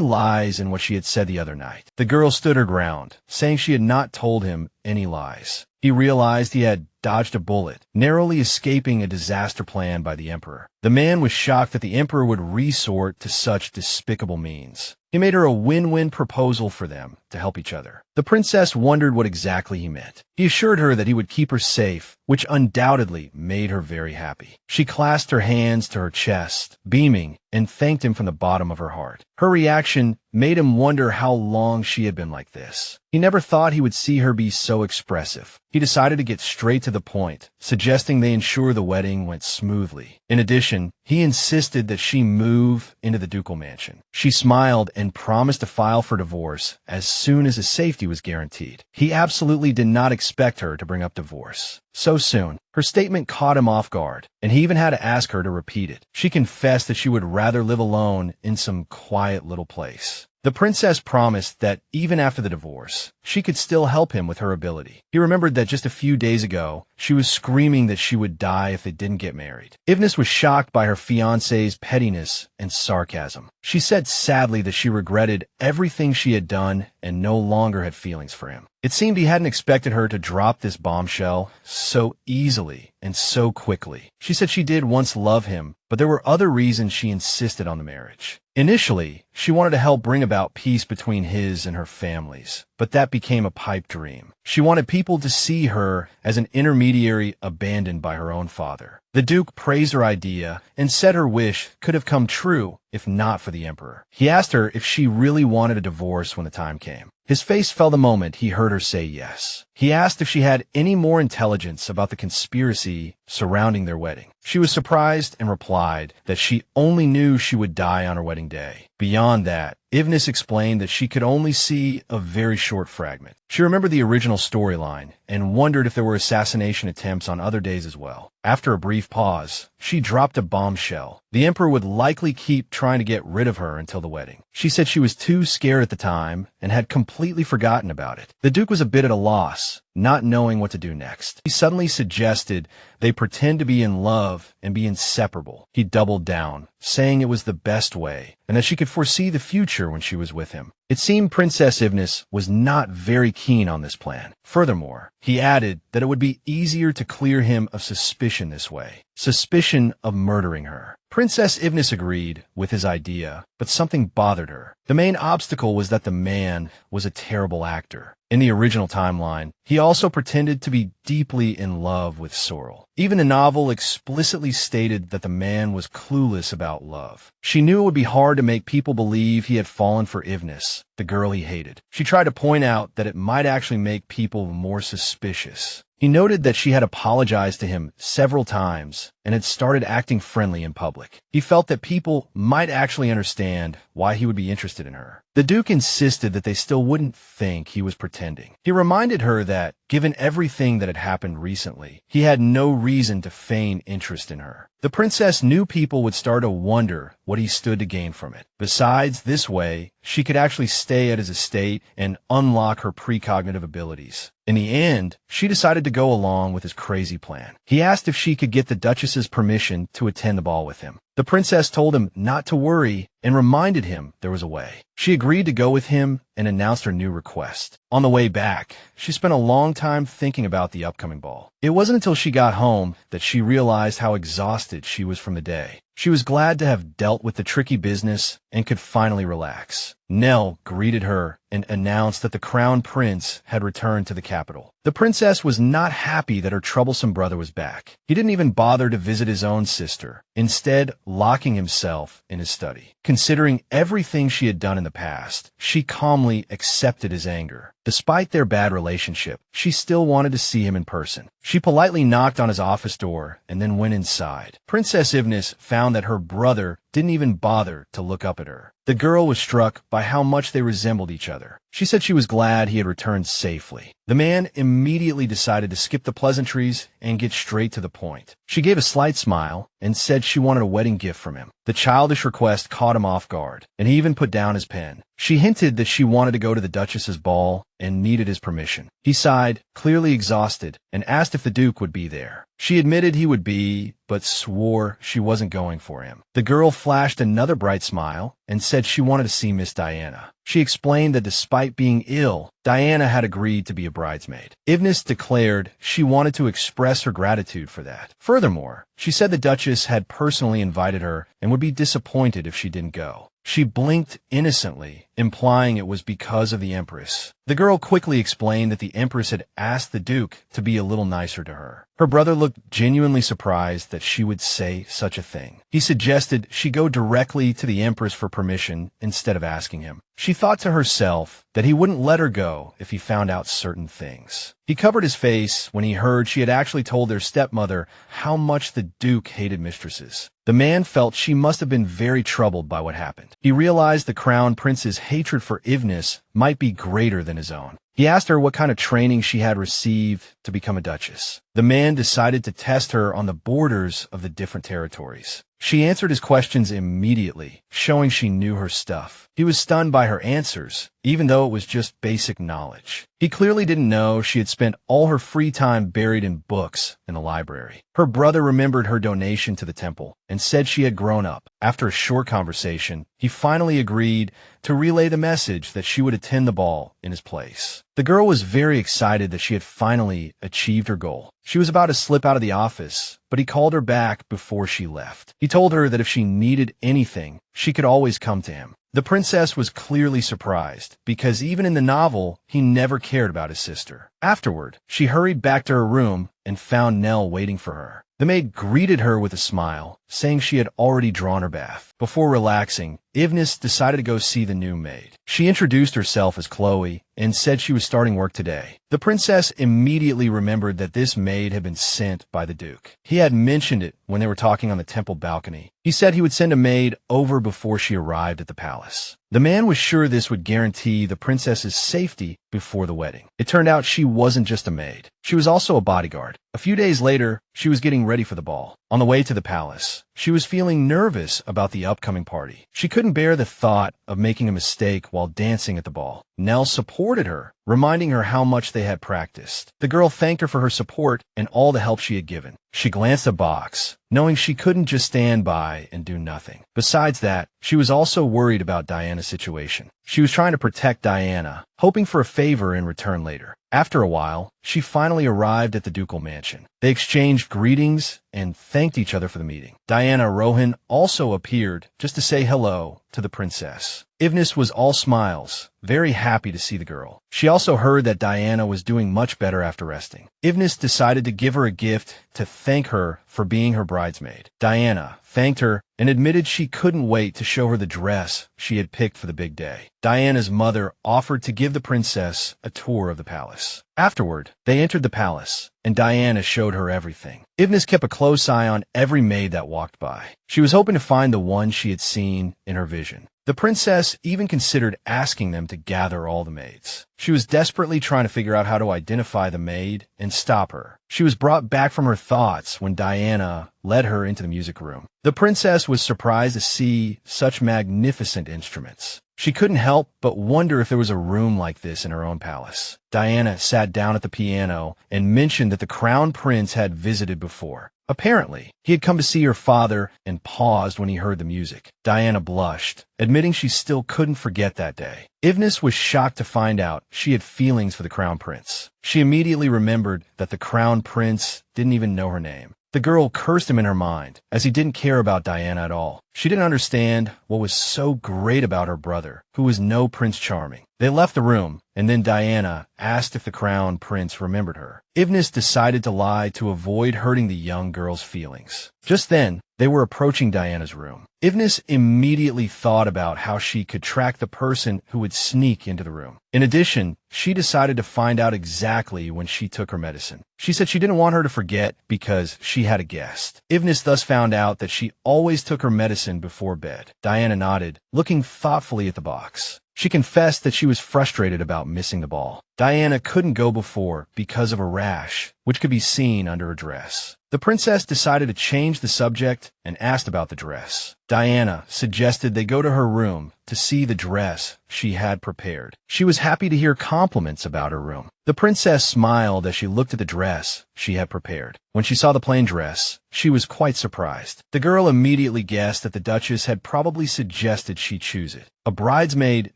lies in what she had said the other night. The girl stood her ground, saying she had not told him any lies. He realized he had dodged a bullet, narrowly escaping a disaster planned by the emperor. The man was shocked that the emperor would resort to such despicable means. He made her a win-win proposal for them to help each other. The princess wondered what exactly he meant. He assured her that he would keep her safe, which undoubtedly made her very happy. She clasped her hands to her chest, beaming, and thanked him from the bottom of her heart. Her reaction made him wonder how long she had been like this. He never thought he would see her be so expressive. He decided to get straight to the point, suggesting they ensure the wedding went smoothly. In addition, he insisted that she move into the ducal mansion. She smiled and promised to file for divorce as soon as his safety was guaranteed. He absolutely did not expect her to bring up divorce so soon. Her statement caught him off guard, and he even had to ask her to repeat it. She confessed that she would rather live alone in some quiet little place. The princess promised that even after the divorce, she could still help him with her ability. He remembered that just a few days ago, she was screaming that she would die if they didn't get married. Evnes was shocked by her fiancé's pettiness and sarcasm. She said sadly that she regretted everything she had done and no longer had feelings for him. It seemed he hadn't expected her to drop this bombshell so easily and so quickly. She said she did once love him, but there were other reasons she insisted on the marriage. Initially, she wanted to help bring about peace between his and her families, but that became a pipe dream. She wanted people to see her as an intermediary abandoned by her own father. The Duke praised her idea and said her wish could have come true if not for the emperor. He asked her if she really wanted a divorce when the time came. His face fell the moment he heard her say yes. He asked if she had any more intelligence about the conspiracy surrounding their wedding. She was surprised and replied that she only knew she would die on her wedding day. Beyond that, Evnes explained that she could only see a very short fragment. She remembered the original storyline and wondered if there were assassination attempts on other days as well. After a brief pause, she dropped a bombshell. The emperor would likely keep trying to get rid of her until the wedding. She said she was too scared at the time and had completely forgotten about it. The Duke was a bit at a loss, not knowing what to do next. He suddenly suggested they pretend to be in love and be inseparable. He doubled down, saying it was the best way, and that she could foresee the future when she was with him. It seemed Princess Evnes was not very keen on this plan. Furthermore, he added that it would be easier to clear him of suspicion this way. Suspicion of murdering her. Princess Evnes agreed with his idea, but something bothered her. The main obstacle was that the man was a terrible actor. In the original timeline, he also pretended to be deeply in love with Sorrel. Even the novel explicitly stated that the man was clueless about love. She knew it would be hard to make people believe he had fallen for Evnes, the girl he hated. She tried to point out that it might actually make people more suspicious. He noted that she had apologized to him several times and had started acting friendly in public. He felt that people might actually understand why he would be interested in her. The Duke insisted that they still wouldn't think he was pretending. He reminded her that Given everything that had happened recently, he had no reason to feign interest in her. The princess knew people would start to wonder what he stood to gain from it. Besides, this way, she could actually stay at his estate and unlock her precognitive abilities. In the end, she decided to go along with his crazy plan. He asked if she could get the duchess's permission to attend the ball with him. The princess told him not to worry and reminded him there was a way. She agreed to go with him and announced her new request. On the way back, she spent a long time thinking about the upcoming ball. It wasn't until she got home that she realized how exhausted she was from the day. She was glad to have dealt with the tricky business and could finally relax. Nell greeted her and announced that the crown prince had returned to the capital. The princess was not happy that her troublesome brother was back. He didn't even bother to visit his own sister, instead locking himself in his study. Considering everything she had done in the past, she calmly accepted his anger. Despite their bad relationship, she still wanted to see him in person. She politely knocked on his office door and then went inside. Princess Evnes found that her brother didn't even bother to look up at her. The girl was struck by how much they resembled each other. She said she was glad he had returned safely. The man immediately decided to skip the pleasantries and get straight to the point. She gave a slight smile and said she wanted a wedding gift from him. The childish request caught him off guard, and he even put down his pen. She hinted that she wanted to go to the duchess's ball and needed his permission. He sighed, clearly exhausted, and asked if the duke would be there. She admitted he would be, but swore she wasn't going for him. The girl flashed another bright smile and said she wanted to see Miss Diana. She explained that despite being ill, Diana had agreed to be a bridesmaid. Evnes declared she wanted to express her gratitude for that. Furthermore, she said the duchess had personally invited her and would be disappointed if she didn't go. She blinked innocently, implying it was because of the empress. The girl quickly explained that the empress had asked the duke to be a little nicer to her. Her brother looked genuinely surprised that she would say such a thing. He suggested she go directly to the empress for permission instead of asking him. She thought to herself that he wouldn't let her go if he found out certain things. He covered his face when he heard she had actually told their stepmother how much the duke hated mistresses. The man felt she must have been very troubled by what happened. He realized the crown prince's hatred for Evnes might be greater than his own. He asked her what kind of training she had received to become a duchess. The man decided to test her on the borders of the different territories. She answered his questions immediately, showing she knew her stuff. He was stunned by her answers, even though it was just basic knowledge. He clearly didn't know she had spent all her free time buried in books in the library. Her brother remembered her donation to the temple and said she had grown up. After a short conversation, he finally agreed to relay the message that she would attend the ball in his place. The girl was very excited that she had finally achieved her goal. She was about to slip out of the office, but he called her back before she left. He told her that if she needed anything, she could always come to him. The princess was clearly surprised, because even in the novel, he never cared about his sister. Afterward, she hurried back to her room and found Nell waiting for her. The maid greeted her with a smile, saying she had already drawn her bath. Before relaxing, Evnes decided to go see the new maid. She introduced herself as Chloe and said she was starting work today. The princess immediately remembered that this maid had been sent by the duke. He had mentioned it when they were talking on the temple balcony. He said he would send a maid over before she arrived at the palace. The man was sure this would guarantee the princess's safety before the wedding. It turned out she wasn't just a maid. She was also a bodyguard. A few days later, she was getting ready for the ball. On the way to the palace, she was feeling nervous about the upcoming party. She couldn't bear the thought of making a mistake while dancing at the ball. Nell supported her, reminding her how much they had practiced. The girl thanked her for her support and all the help she had given. She glanced at the box, knowing she couldn't just stand by and do nothing. Besides that, she was also worried about Diana's situation. She was trying to protect Diana, hoping for a favor in return later. After a while, she finally arrived at the ducal mansion. They exchanged greetings and thanked each other for the meeting. Diana Rohan also appeared just to say hello to the princess. Evnes was all smiles, very happy to see the girl. She also heard that Diana was doing much better after resting. Evnes decided to give her a gift to thank her for being her bridesmaid. Diana thanked her and admitted she couldn't wait to show her the dress she had picked for the big day. Diana's mother offered to give the princess a tour of the palace. Afterward, they entered the palace, and Diana showed her everything. Evnes kept a close eye on every maid that walked by. She was hoping to find the one she had seen in her vision. The The princess even considered asking them to gather all the maids. She was desperately trying to figure out how to identify the maid and stop her. She was brought back from her thoughts when Diana led her into the music room. The princess was surprised to see such magnificent instruments. She couldn't help but wonder if there was a room like this in her own palace. Diana sat down at the piano and mentioned that the crown prince had visited before. Apparently, he had come to see her father and paused when he heard the music. Diana blushed, admitting she still couldn't forget that day. Evnes was shocked to find out she had feelings for the crown prince. She immediately remembered that the crown prince didn't even know her name. The girl cursed him in her mind, as he didn't care about Diana at all. She didn't understand what was so great about her brother, who was no Prince Charming. They left the room, and then Diana asked if the crown prince remembered her. Evnes decided to lie to avoid hurting the young girl's feelings. Just then, they were approaching Diana's room. Evnes immediately thought about how she could track the person who would sneak into the room. In addition, she decided to find out exactly when she took her medicine. She said she didn't want her to forget because she had a guest. Evnes thus found out that she always took her medicine before bed. Diana nodded, looking thoughtfully at the box. She confessed that she was frustrated about missing the ball. Diana couldn't go before because of a rash, which could be seen under her dress. The princess decided to change the subject and asked about the dress. Diana suggested they go to her room to see the dress she had prepared. She was happy to hear compliments about her room. The princess smiled as she looked at the dress she had prepared. When she saw the plain dress, she was quite surprised. The girl immediately guessed that the duchess had probably suggested she choose it. A bridesmaid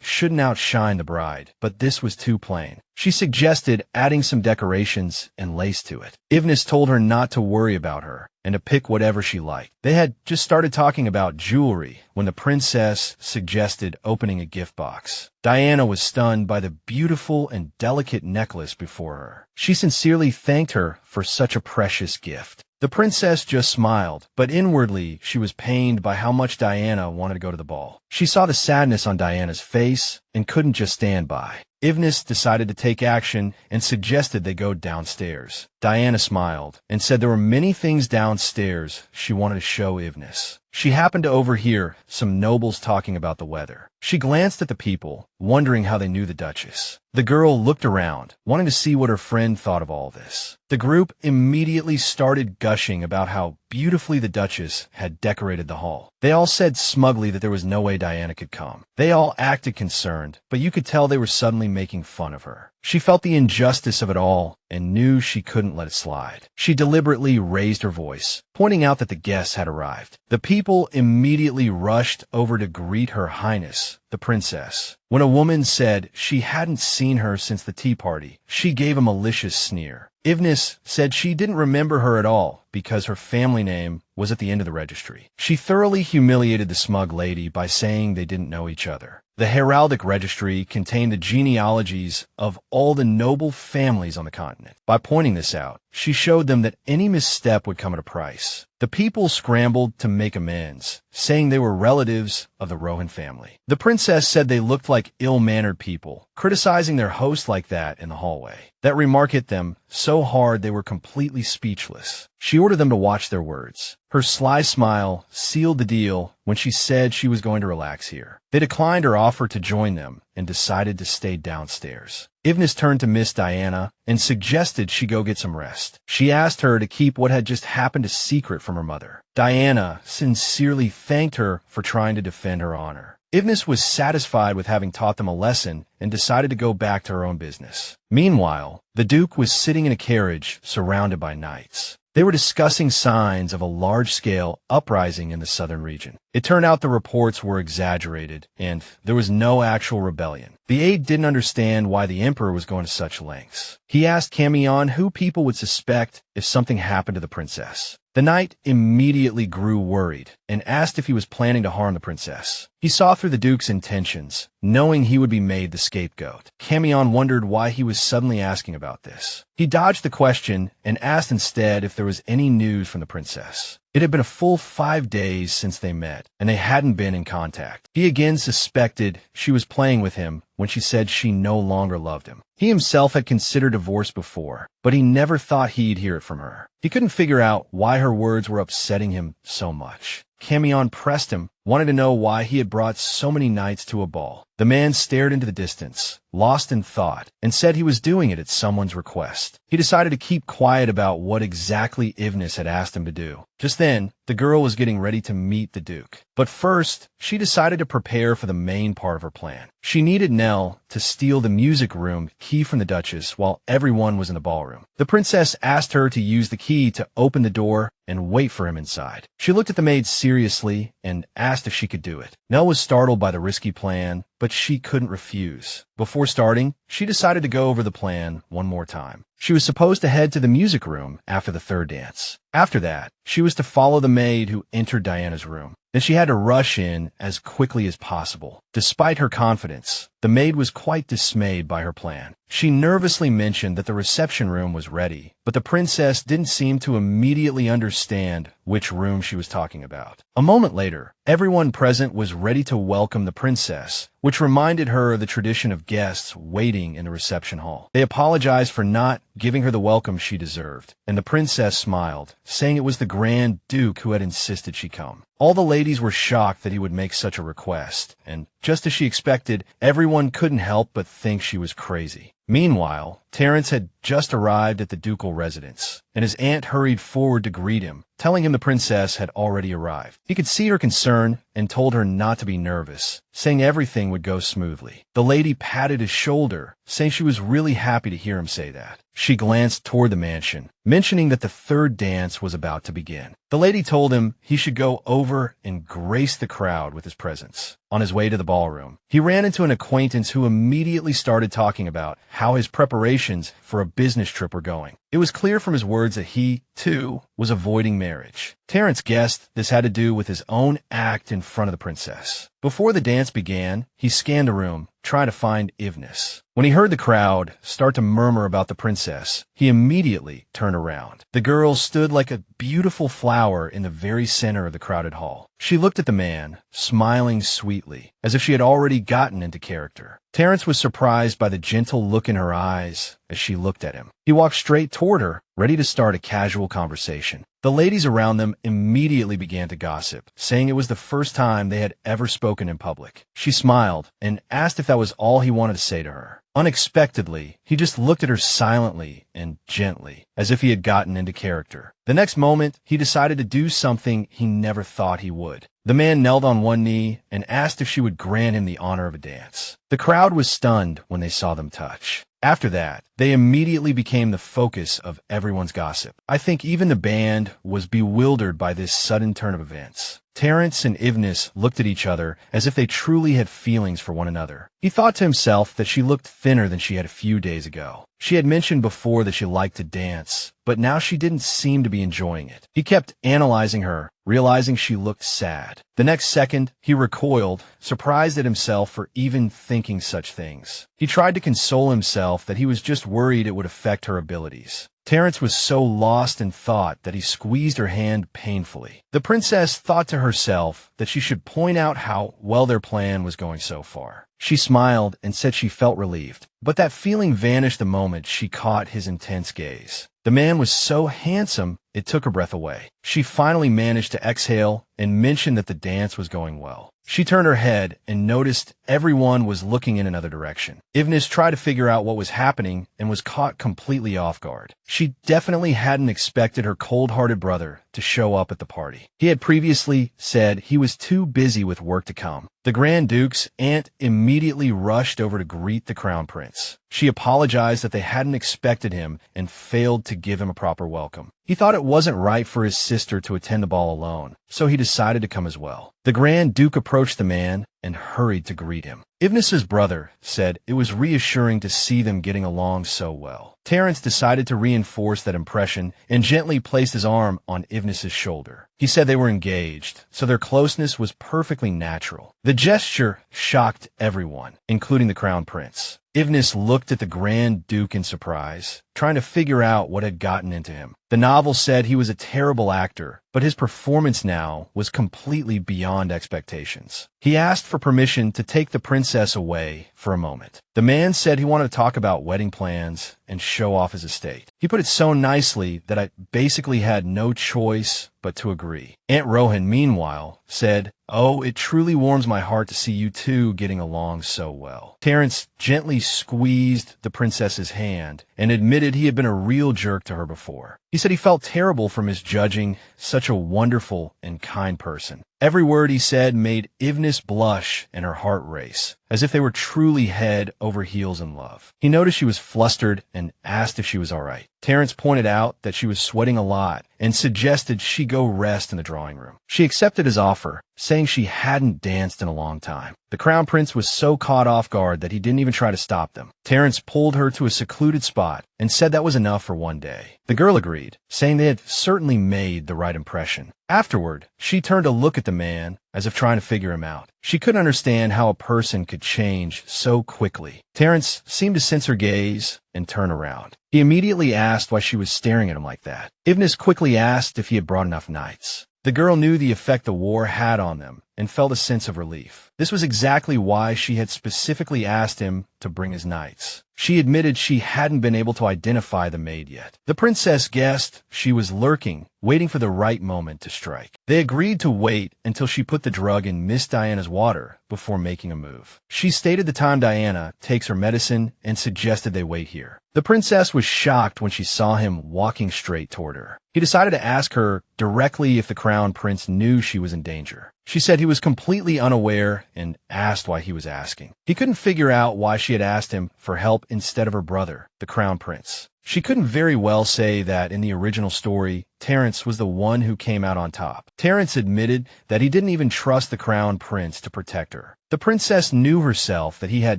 shouldn't outshine the bride, but this was too plain. She suggested adding some decorations and lace to it. Evnes told her not to worry about her and to pick whatever she liked. They had just started talking about jewelry when the princess suggested opening a gift box. Diana was stunned by the beautiful and delicate necklace before her. She sincerely thanked her for such a precious gift. The princess just smiled, but inwardly she was pained by how much Diana wanted to go to the ball. She saw the sadness on Diana's face and couldn't just stand by. Evnes decided to take action and suggested they go downstairs. Diana smiled and said there were many things downstairs she wanted to show Evnes. She happened to overhear some nobles talking about the weather. She glanced at the people, wondering how they knew the duchess. The girl looked around, wanting to see what her friend thought of all this. The group immediately started gushing about how beautifully the duchess had decorated the hall. They all said smugly that there was no way Diana could come. They all acted concerned, but you could tell they were suddenly making fun of her. She felt the injustice of it all and knew she couldn't let it slide. She deliberately raised her voice, pointing out that the guests had arrived. The people immediately rushed over to greet Her Highness, the princess. When a woman said she hadn't seen her since the tea party, she gave a malicious sneer. Evnes said she didn't remember her at all because her family name was at the end of the registry. She thoroughly humiliated the smug lady by saying they didn't know each other. The heraldic registry contained the genealogies of all the noble families on the continent. By pointing this out, she showed them that any misstep would come at a price. The people scrambled to make amends, saying they were relatives of the Rohan family. The princess said they looked like ill-mannered people, criticizing their host like that in the hallway. That remark hit them so hard they were completely speechless. She ordered them to watch their words. Her sly smile sealed the deal when she said she was going to relax here. They declined her offer to join them and decided to stay downstairs. Evnes turned to Miss Diana and suggested she go get some rest. She asked her to keep what had just happened a secret from her mother. Diana sincerely thanked her for trying to defend her honor. Evnes was satisfied with having taught them a lesson and decided to go back to her own business. Meanwhile, the Duke was sitting in a carriage surrounded by knights. They were discussing signs of a large-scale uprising in the southern region. It turned out the reports were exaggerated, and there was no actual rebellion. The aide didn't understand why the emperor was going to such lengths. He asked Camion who people would suspect if something happened to the princess. The knight immediately grew worried and asked if he was planning to harm the princess. He saw through the Duke's intentions, knowing he would be made the scapegoat. Camion wondered why he was suddenly asking about this. He dodged the question and asked instead if there was any news from the princess. It had been a full 5 days since they met, and they hadn't been in contact. He again suspected she was playing with him when she said she no longer loved him. He himself had considered divorce before, but he never thought he'd hear it from her. He couldn't figure out why her words were upsetting him so much. Camion pressed him wanted to know why he had brought so many knights to a ball. The man stared into the distance, lost in thought, and said he was doing it at someone's request. He decided to keep quiet about what exactly Evnes had asked him to do. Just then, the girl was getting ready to meet the Duke. But first, she decided to prepare for the main part of her plan. She needed Nell to steal the music room key from the Duchess while everyone was in the ballroom. The princess asked her to use the key to open the door and wait for him inside. She looked at the maid seriously and asked if she could do it. Nell was startled by the risky plan, but she couldn't refuse. Before starting, she decided to go over the plan one more time. She was supposed to head to the music room after the third dance. After that, she was to follow the maid who entered Diana's room. Then she had to rush in as quickly as possible. Despite her confidence, the maid was quite dismayed by her plan. She nervously mentioned that the reception room was ready, but the princess didn't seem to immediately understand which room she was talking about. A moment later, everyone present was ready to welcome the princess, which reminded her of the tradition of guests waiting in the reception hall. They apologized for not giving her the welcome she deserved, and the princess smiled, saying it was the Grand Duke who had insisted she come. All the ladies were shocked that he would make such a request, and just as she expected, everyone couldn't help but think she was crazy. Meanwhile, Terence had just arrived at the ducal residence, and his aunt hurried forward to greet him, telling him the princess had already arrived. He could see her concern and told her not to be nervous, saying everything would go smoothly. The lady patted his shoulder, saying she was really happy to hear him say that. She glanced toward the mansion, mentioning that the third dance was about to begin. The lady told him he should go over and grace the crowd with his presence. On his way to the ballroom, he ran into an acquaintance who immediately started talking about how his preparations for a business trip were going. It was clear from his words that he, too, was avoiding marriage. Terence guessed this had to do with his own act in front of the princess. Before the dance began, he scanned the room, trying to find Evnes. When he heard the crowd start to murmur about the princess, he immediately turned around. The girl stood like a beautiful flower in the very center of the crowded hall. She looked at the man, smiling sweetly, as if she had already gotten into character. Terence was surprised by the gentle look in her eyes as she looked at him. He walked straight toward her, ready to start a casual conversation. The ladies around them immediately began to gossip, saying it was the first time they had ever spoken in public. She smiled and asked if that was all he wanted to say to her. Unexpectedly, he just looked at her silently and gently, as if he had gotten into character. The next moment, he decided to do something he never thought he would. The man knelt on one knee and asked if she would grant him the honor of a dance. The crowd was stunned when they saw them touch. After that, they immediately became the focus of everyone's gossip. I think even the band was bewildered by this sudden turn of events. Terence and Evnes looked at each other as if they truly had feelings for one another. He thought to himself that she looked thinner than she had a few days ago. She had mentioned before that she liked to dance, but now she didn't seem to be enjoying it. He kept analyzing her, realizing she looked sad. The next second, he recoiled, surprised at himself for even thinking such things. He tried to console himself that he was just worried it would affect her abilities. Terence was so lost in thought that he squeezed her hand painfully. The princess thought to herself that she should point out how well their plan was going so far. She smiled and said she felt relieved, but that feeling vanished the moment she caught his intense gaze. The man was so handsome, it took her breath away. She finally managed to exhale and mentioned that the dance was going well. She turned her head and noticed everyone was looking in another direction. Evnes tried to figure out what was happening and was caught completely off guard. She definitely hadn't expected her cold-hearted brother to show up at the party. He had previously said he was too busy with work to come. The Grand Duke's aunt immediately rushed over to greet the Crown Prince. She apologized that they hadn't expected him and failed to give him a proper welcome. He thought it wasn't right for his sister to attend the ball alone, so he decided to come as well. The Grand Duke approached the man and hurried to greet him. Evnes's brother said it was reassuring to see them getting along so well. Terence decided to reinforce that impression and gently placed his arm on Evnes's shoulder. He said they were engaged, so their closeness was perfectly natural. The gesture shocked everyone, including the Crown Prince. Evnes looked at the Grand Duke in surprise, trying to figure out what had gotten into him. The novel said he was a terrible actor, but his performance now was completely beyond expectations. He asked for permission to take the princess away for a moment. The man said he wanted to talk about wedding plans and show off his estate. He put it so nicely that I basically had no choice but to agree. Aunt Rohan, meanwhile, said "Oh, it truly warms my heart to see you two getting along so well." Terence gently squeezed the princess's hand and admitted he had been a real jerk to her before. He said he felt terrible for misjudging such a wonderful and kind person. Every word he said made Evnes blush and her heart race, as if they were truly head over heels in love. He noticed she was flustered and asked if she was all right. Terence pointed out that she was sweating a lot and suggested she go rest in the drawing room. She accepted his offer, saying she hadn't danced in a long time. The crown prince was so caught off guard that he didn't even try to stop them. Terence pulled her to a secluded spot and said that was enough for one day. The girl agreed, saying they had certainly made the right impression. Afterward, she turned to look at the man, as if trying to figure him out. She couldn't understand how a person could change so quickly. Terence seemed to sense her gaze and turn around. He immediately asked why she was staring at him like that. Evnes quickly asked if he had brought enough knights. The girl knew the effect the war had on them and felt a sense of relief. This was exactly why she had specifically asked him to bring his knights. She admitted she hadn't been able to identify the maid yet. The princess guessed she was lurking, waiting for the right moment to strike. They agreed to wait until she put the drug in Miss Diana's water before making a move. She stated the time Diana takes her medicine and suggested they wait here. The princess was shocked when she saw him walking straight toward her. He decided to ask her directly if the crown prince knew she was in danger. She said he was completely unaware and asked why he was asking. He couldn't figure out why she had asked him for help instead of her brother, the crown prince. She couldn't very well say that in the original story, Terence was the one who came out on top. Terence admitted that he didn't even trust the crown prince to protect her. The princess knew herself that he had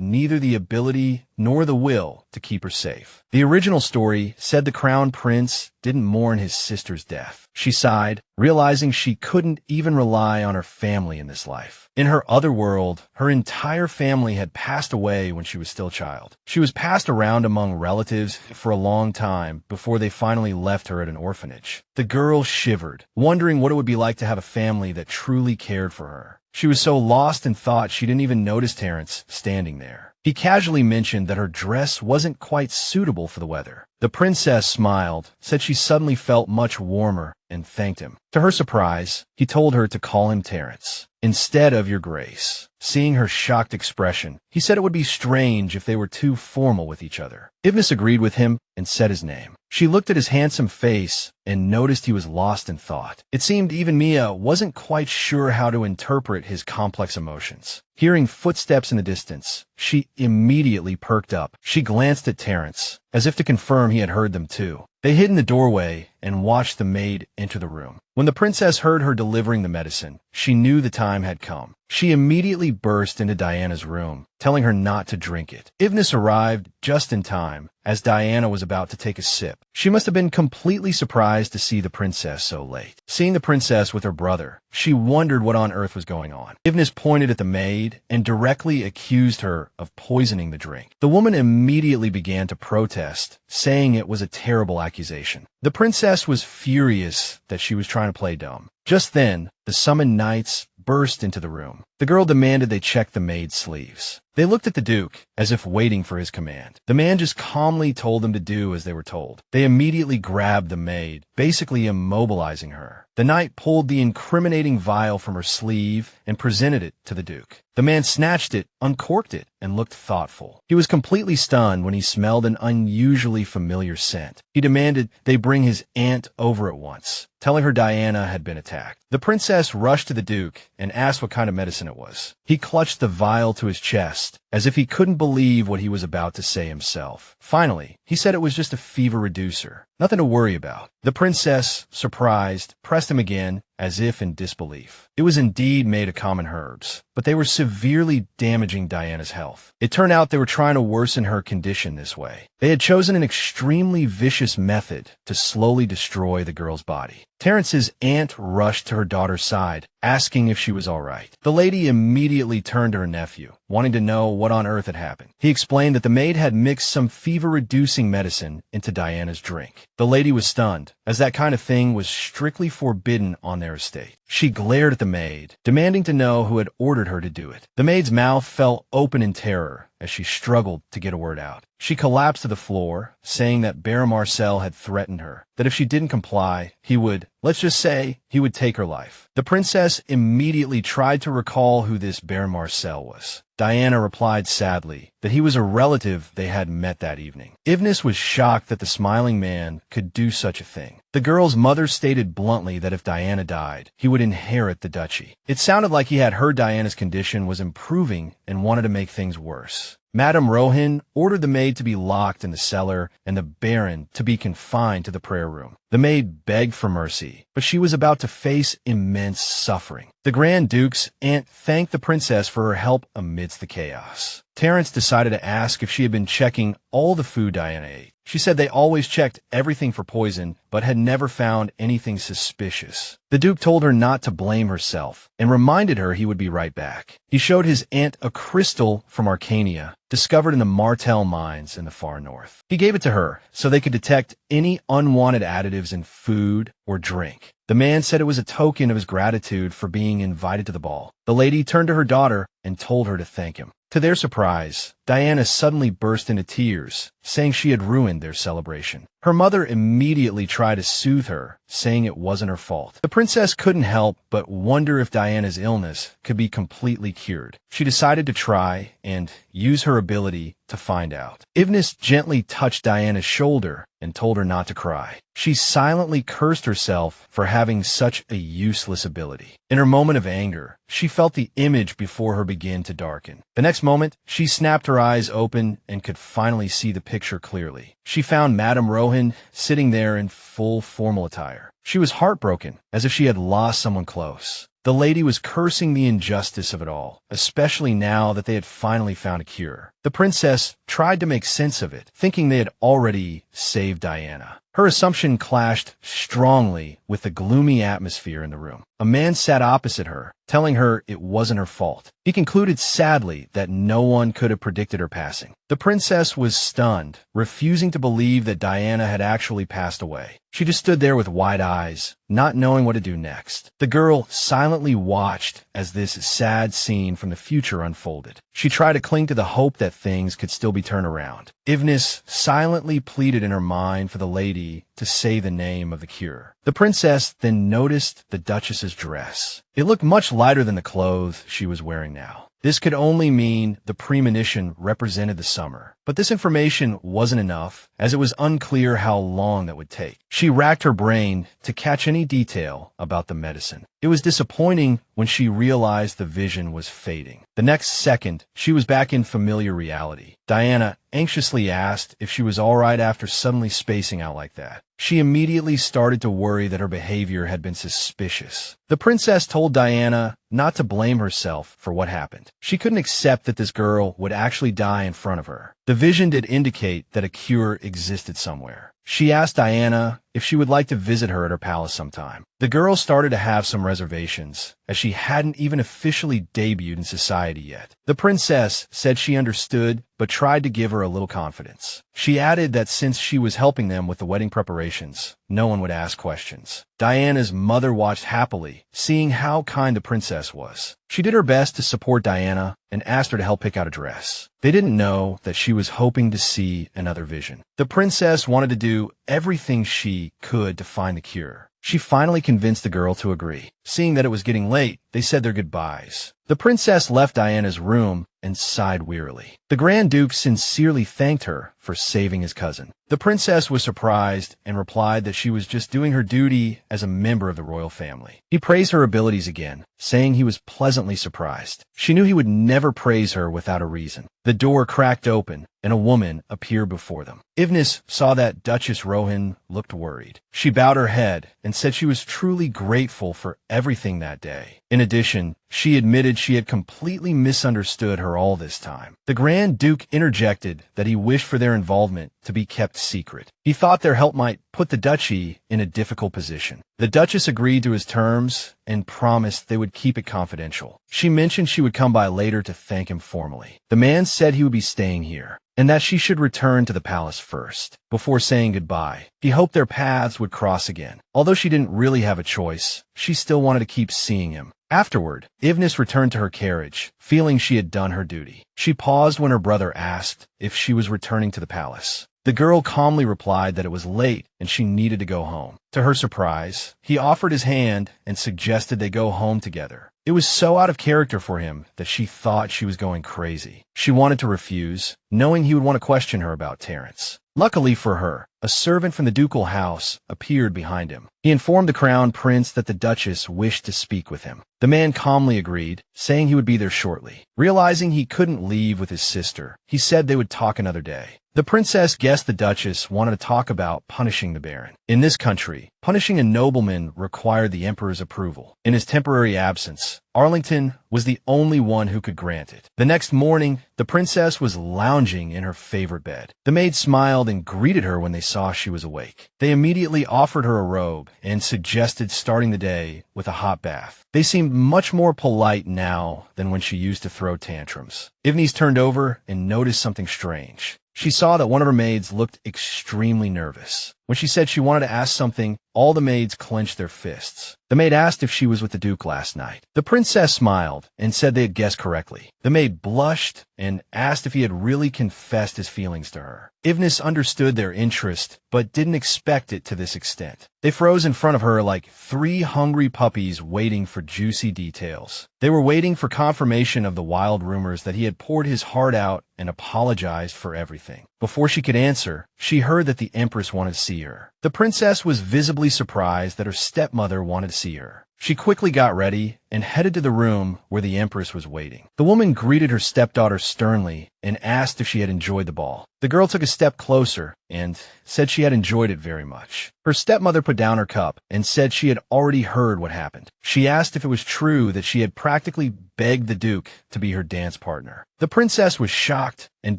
neither the ability nor the will to keep her safe. The original story said the crown prince didn't mourn his sister's death. She sighed, realizing she couldn't even rely on her family in this life. In her other world, her entire family had passed away when she was still a child. She was passed around among relatives for a long time before they finally left her at an orphanage. The girl shivered, wondering what it would be like to have a family that truly cared for her. She was so lost in thought she didn't even notice Terence standing there. He casually mentioned that her dress wasn't quite suitable for the weather. The princess smiled, said she suddenly felt much warmer, and thanked him. To her surprise, he told her to call him Terence, instead of Your Grace. Seeing her shocked expression, he said it would be strange if they were too formal with each other. Evnes agreed with him and said his name. She looked at his handsome face and noticed he was lost in thought. It seemed even Mia wasn't quite sure how to interpret his complex emotions. Hearing footsteps in the distance, she immediately perked up. She glanced at Terence, as if to confirm he had heard them too. They hid in the doorway and watched the maid enter the room. When the princess heard her delivering the medicine, she knew the time had come. She immediately burst into Diana's room, telling her not to drink it. Evnes arrived just in time, as Diana was about to take a sip. She must have been completely surprised to see the princess so late. Seeing the princess with her brother, she wondered what on earth was going on. Evnes pointed at the maid and directly accused her of poisoning the drink. The woman immediately began to protest, saying it was a terrible accusation. The princess was furious that she was trying to play dumb. Just then, the summoned knights burst into the room. The girl demanded they check the maid's sleeves. They looked at the Duke, as if waiting for his command. The man just calmly told them to do as they were told. They immediately grabbed the maid, basically immobilizing her. The knight pulled the incriminating vial from her sleeve and presented it to the Duke. The man snatched it, uncorked it, and looked thoughtful. He was completely stunned when he smelled an unusually familiar scent. He demanded they bring his aunt over at once, telling her Diana had been attacked. The princess rushed to the Duke and asked what kind of medicine it was. He clutched the vial to his chest, as if he couldn't believe what he was about to say himself. Finally, he said it was just a fever reducer. Nothing to worry about. The princess, surprised, pressed him again, as if in disbelief. It was indeed made of common herbs, but they were severely damaging Diana's health. It turned out they were trying to worsen her condition this way. They had chosen an extremely vicious method to slowly destroy the girl's body. Terence's aunt rushed to her daughter's side, asking if she was all right. The lady immediately turned to her nephew, wanting to know what on earth had happened. He explained that the maid had mixed some fever-reducing medicine into Diana's drink. The lady was stunned, as that kind of thing was strictly forbidden on their estate. She glared at the maid, demanding to know who had ordered her to do it. The maid's mouth fell open in terror, as she struggled to get a word out. She collapsed to the floor, saying that Baron Marcel had threatened her, that if she didn't comply, he would, let's just say, he would take her life. The princess immediately tried to recall who this Baron Marcel was. Diana replied sadly that he was a relative they had met that evening. Evnes was shocked that the smiling man could do such a thing. The girl's mother stated bluntly that if Diana died, he would inherit the duchy. It sounded like he had heard Diana's condition was improving and wanted to make things worse. Madame Rohan ordered the maid to be locked in the cellar and the Baron to be confined to the prayer room. The maid begged for mercy, but she was about to face immense suffering. The Grand Duke's aunt thanked the princess for her help amidst the chaos. Terence decided to ask if she had been checking all the food Diana ate. She said they always checked everything for poison, but had never found anything suspicious. The Duke told her not to blame herself and reminded her he would be right back. He showed his aunt a crystal from Arcania, discovered in the Martel mines in the far north. He gave it to her so they could detect any unwanted additives in food or drink. The man said it was a token of his gratitude for being invited to the ball. The lady turned to her daughter and told her to thank him. To their surprise, Diana suddenly burst into tears, saying she had ruined their celebration. Her mother immediately tried to soothe her, saying it wasn't her fault. The princess couldn't help but wonder if Diana's illness could be completely cured. She decided to try and use her ability to find out. Evnes gently touched Diana's shoulder and told her not to cry. She silently cursed herself for having such a useless ability. In her moment of anger, she felt the image before her begin to darken. The next moment, she snapped her eyes open and could finally see the picture clearly. She found Madame Rohan sitting there in full formal attire. She was heartbroken, as if she had lost someone close. The lady was cursing the injustice of it all, especially now that they had finally found a cure. The princess tried to make sense of it, thinking they had already saved Diana. Her assumption clashed strongly with the gloomy atmosphere in the room. A man sat opposite her, telling her it wasn't her fault. He concluded sadly that no one could have predicted her passing. The princess was stunned, refusing to believe that Diana had actually passed away. She just stood there with wide eyes, not knowing what to do next. The girl silently watched as this sad scene from the future unfolded. She tried to cling to the hope that things could still be turned around. Evnes silently pleaded in her mind for the lady to say the name of the cure. The princess then noticed the duchess's dress. It looked much lighter than the clothes she was wearing now. This could only mean the premonition represented the summer. But this information wasn't enough, as it was unclear how long that would take. She racked her brain to catch any detail about the medicine. It was disappointing when she realized the vision was fading. The next second, she was back in familiar reality. Diana anxiously asked if she was all right after suddenly spacing out like that. She immediately started to worry that her behavior had been suspicious. The princess told Diana not to blame herself for what happened. She couldn't accept that this girl would actually die in front of her. The vision did indicate that a cure existed somewhere. She asked Diana if she would like to visit her at her palace sometime. The girl started to have some reservations, as she hadn't even officially debuted in society yet. The princess said she understood, but tried to give her a little confidence. She added that since she was helping them with the wedding preparations, no one would ask questions. Diana's mother watched happily, seeing how kind the princess was. She did her best to support Diana and asked her to help pick out a dress. They didn't know that she was hoping to see another vision. The princess wanted to do everything she could to find the cure. She finally convinced the girl to agree. Seeing that it was getting late, they said their goodbyes. The princess left Diana's room and sighed wearily. The Grand Duke sincerely thanked her for saving his cousin. The princess was surprised and replied that she was just doing her duty as a member of the royal family. He praised her abilities again, saying he was pleasantly surprised. She knew he would never praise her without a reason. The door cracked open, and a woman appeared before them. Evnes saw that Duchess Rohan looked worried. She bowed her head and said she was truly grateful for everything that day. In addition, she admitted she had completely misunderstood her all this time. The Grand Duke interjected that he wished for their involvement to be kept secret. He thought their help might put the duchy in a difficult position. The Duchess agreed to his terms and promised they would keep it confidential. She mentioned she would come by later to thank him formally. The man said he would be staying here, and that she should return to the palace first, before saying goodbye. He hoped their paths would cross again. Although she didn't really have a choice, she still wanted to keep seeing him. Afterward, Evnes returned to her carriage, feeling she had done her duty. She paused when her brother asked if she was returning to the palace. The girl calmly replied that it was late and she needed to go home. To her surprise, he offered his hand and suggested they go home together. It was so out of character for him that she thought she was going crazy. She wanted to refuse, knowing he would want to question her about Terence. Luckily for her, a servant from the ducal house appeared behind him. He informed the crown prince that the duchess wished to speak with him. The man calmly agreed, saying he would be there shortly. Realizing he couldn't leave with his sister, he said they would talk another day. The princess guessed the duchess wanted to talk about punishing the baron. In this country, punishing a nobleman required the emperor's approval. In his temporary absence, Arlington was the only one who could grant it. The next morning, the princess was lounging in her favorite bed. The maid smiled and greeted her when they saw she was awake. They immediately offered her a robe and suggested starting the day with a hot bath. They seemed much more polite now than when she used to throw tantrums. Evnes turned over and noticed something strange. She saw that one of her maids looked extremely nervous. When she said she wanted to ask something, all the maids clenched their fists. The maid asked if she was with the Duke last night. The princess smiled and said they had guessed correctly. The maid blushed and asked if he had really confessed his feelings to her. Evnes understood their interest, but didn't expect it to this extent. They froze in front of her like three hungry puppies waiting for juicy details. They were waiting for confirmation of the wild rumors that he had poured his heart out and apologized for everything. Before she could answer, she heard that the empress wanted to see her. The princess was visibly surprised that her stepmother wanted to see her. She quickly got ready and headed to the room where the empress was waiting. The woman greeted her stepdaughter sternly and asked if she had enjoyed the ball. The girl took a step closer and said she had enjoyed it very much. Her stepmother put down her cup and said she had already heard what happened. She asked if it was true that she had practically begged the Duke to be her dance partner. The princess was shocked and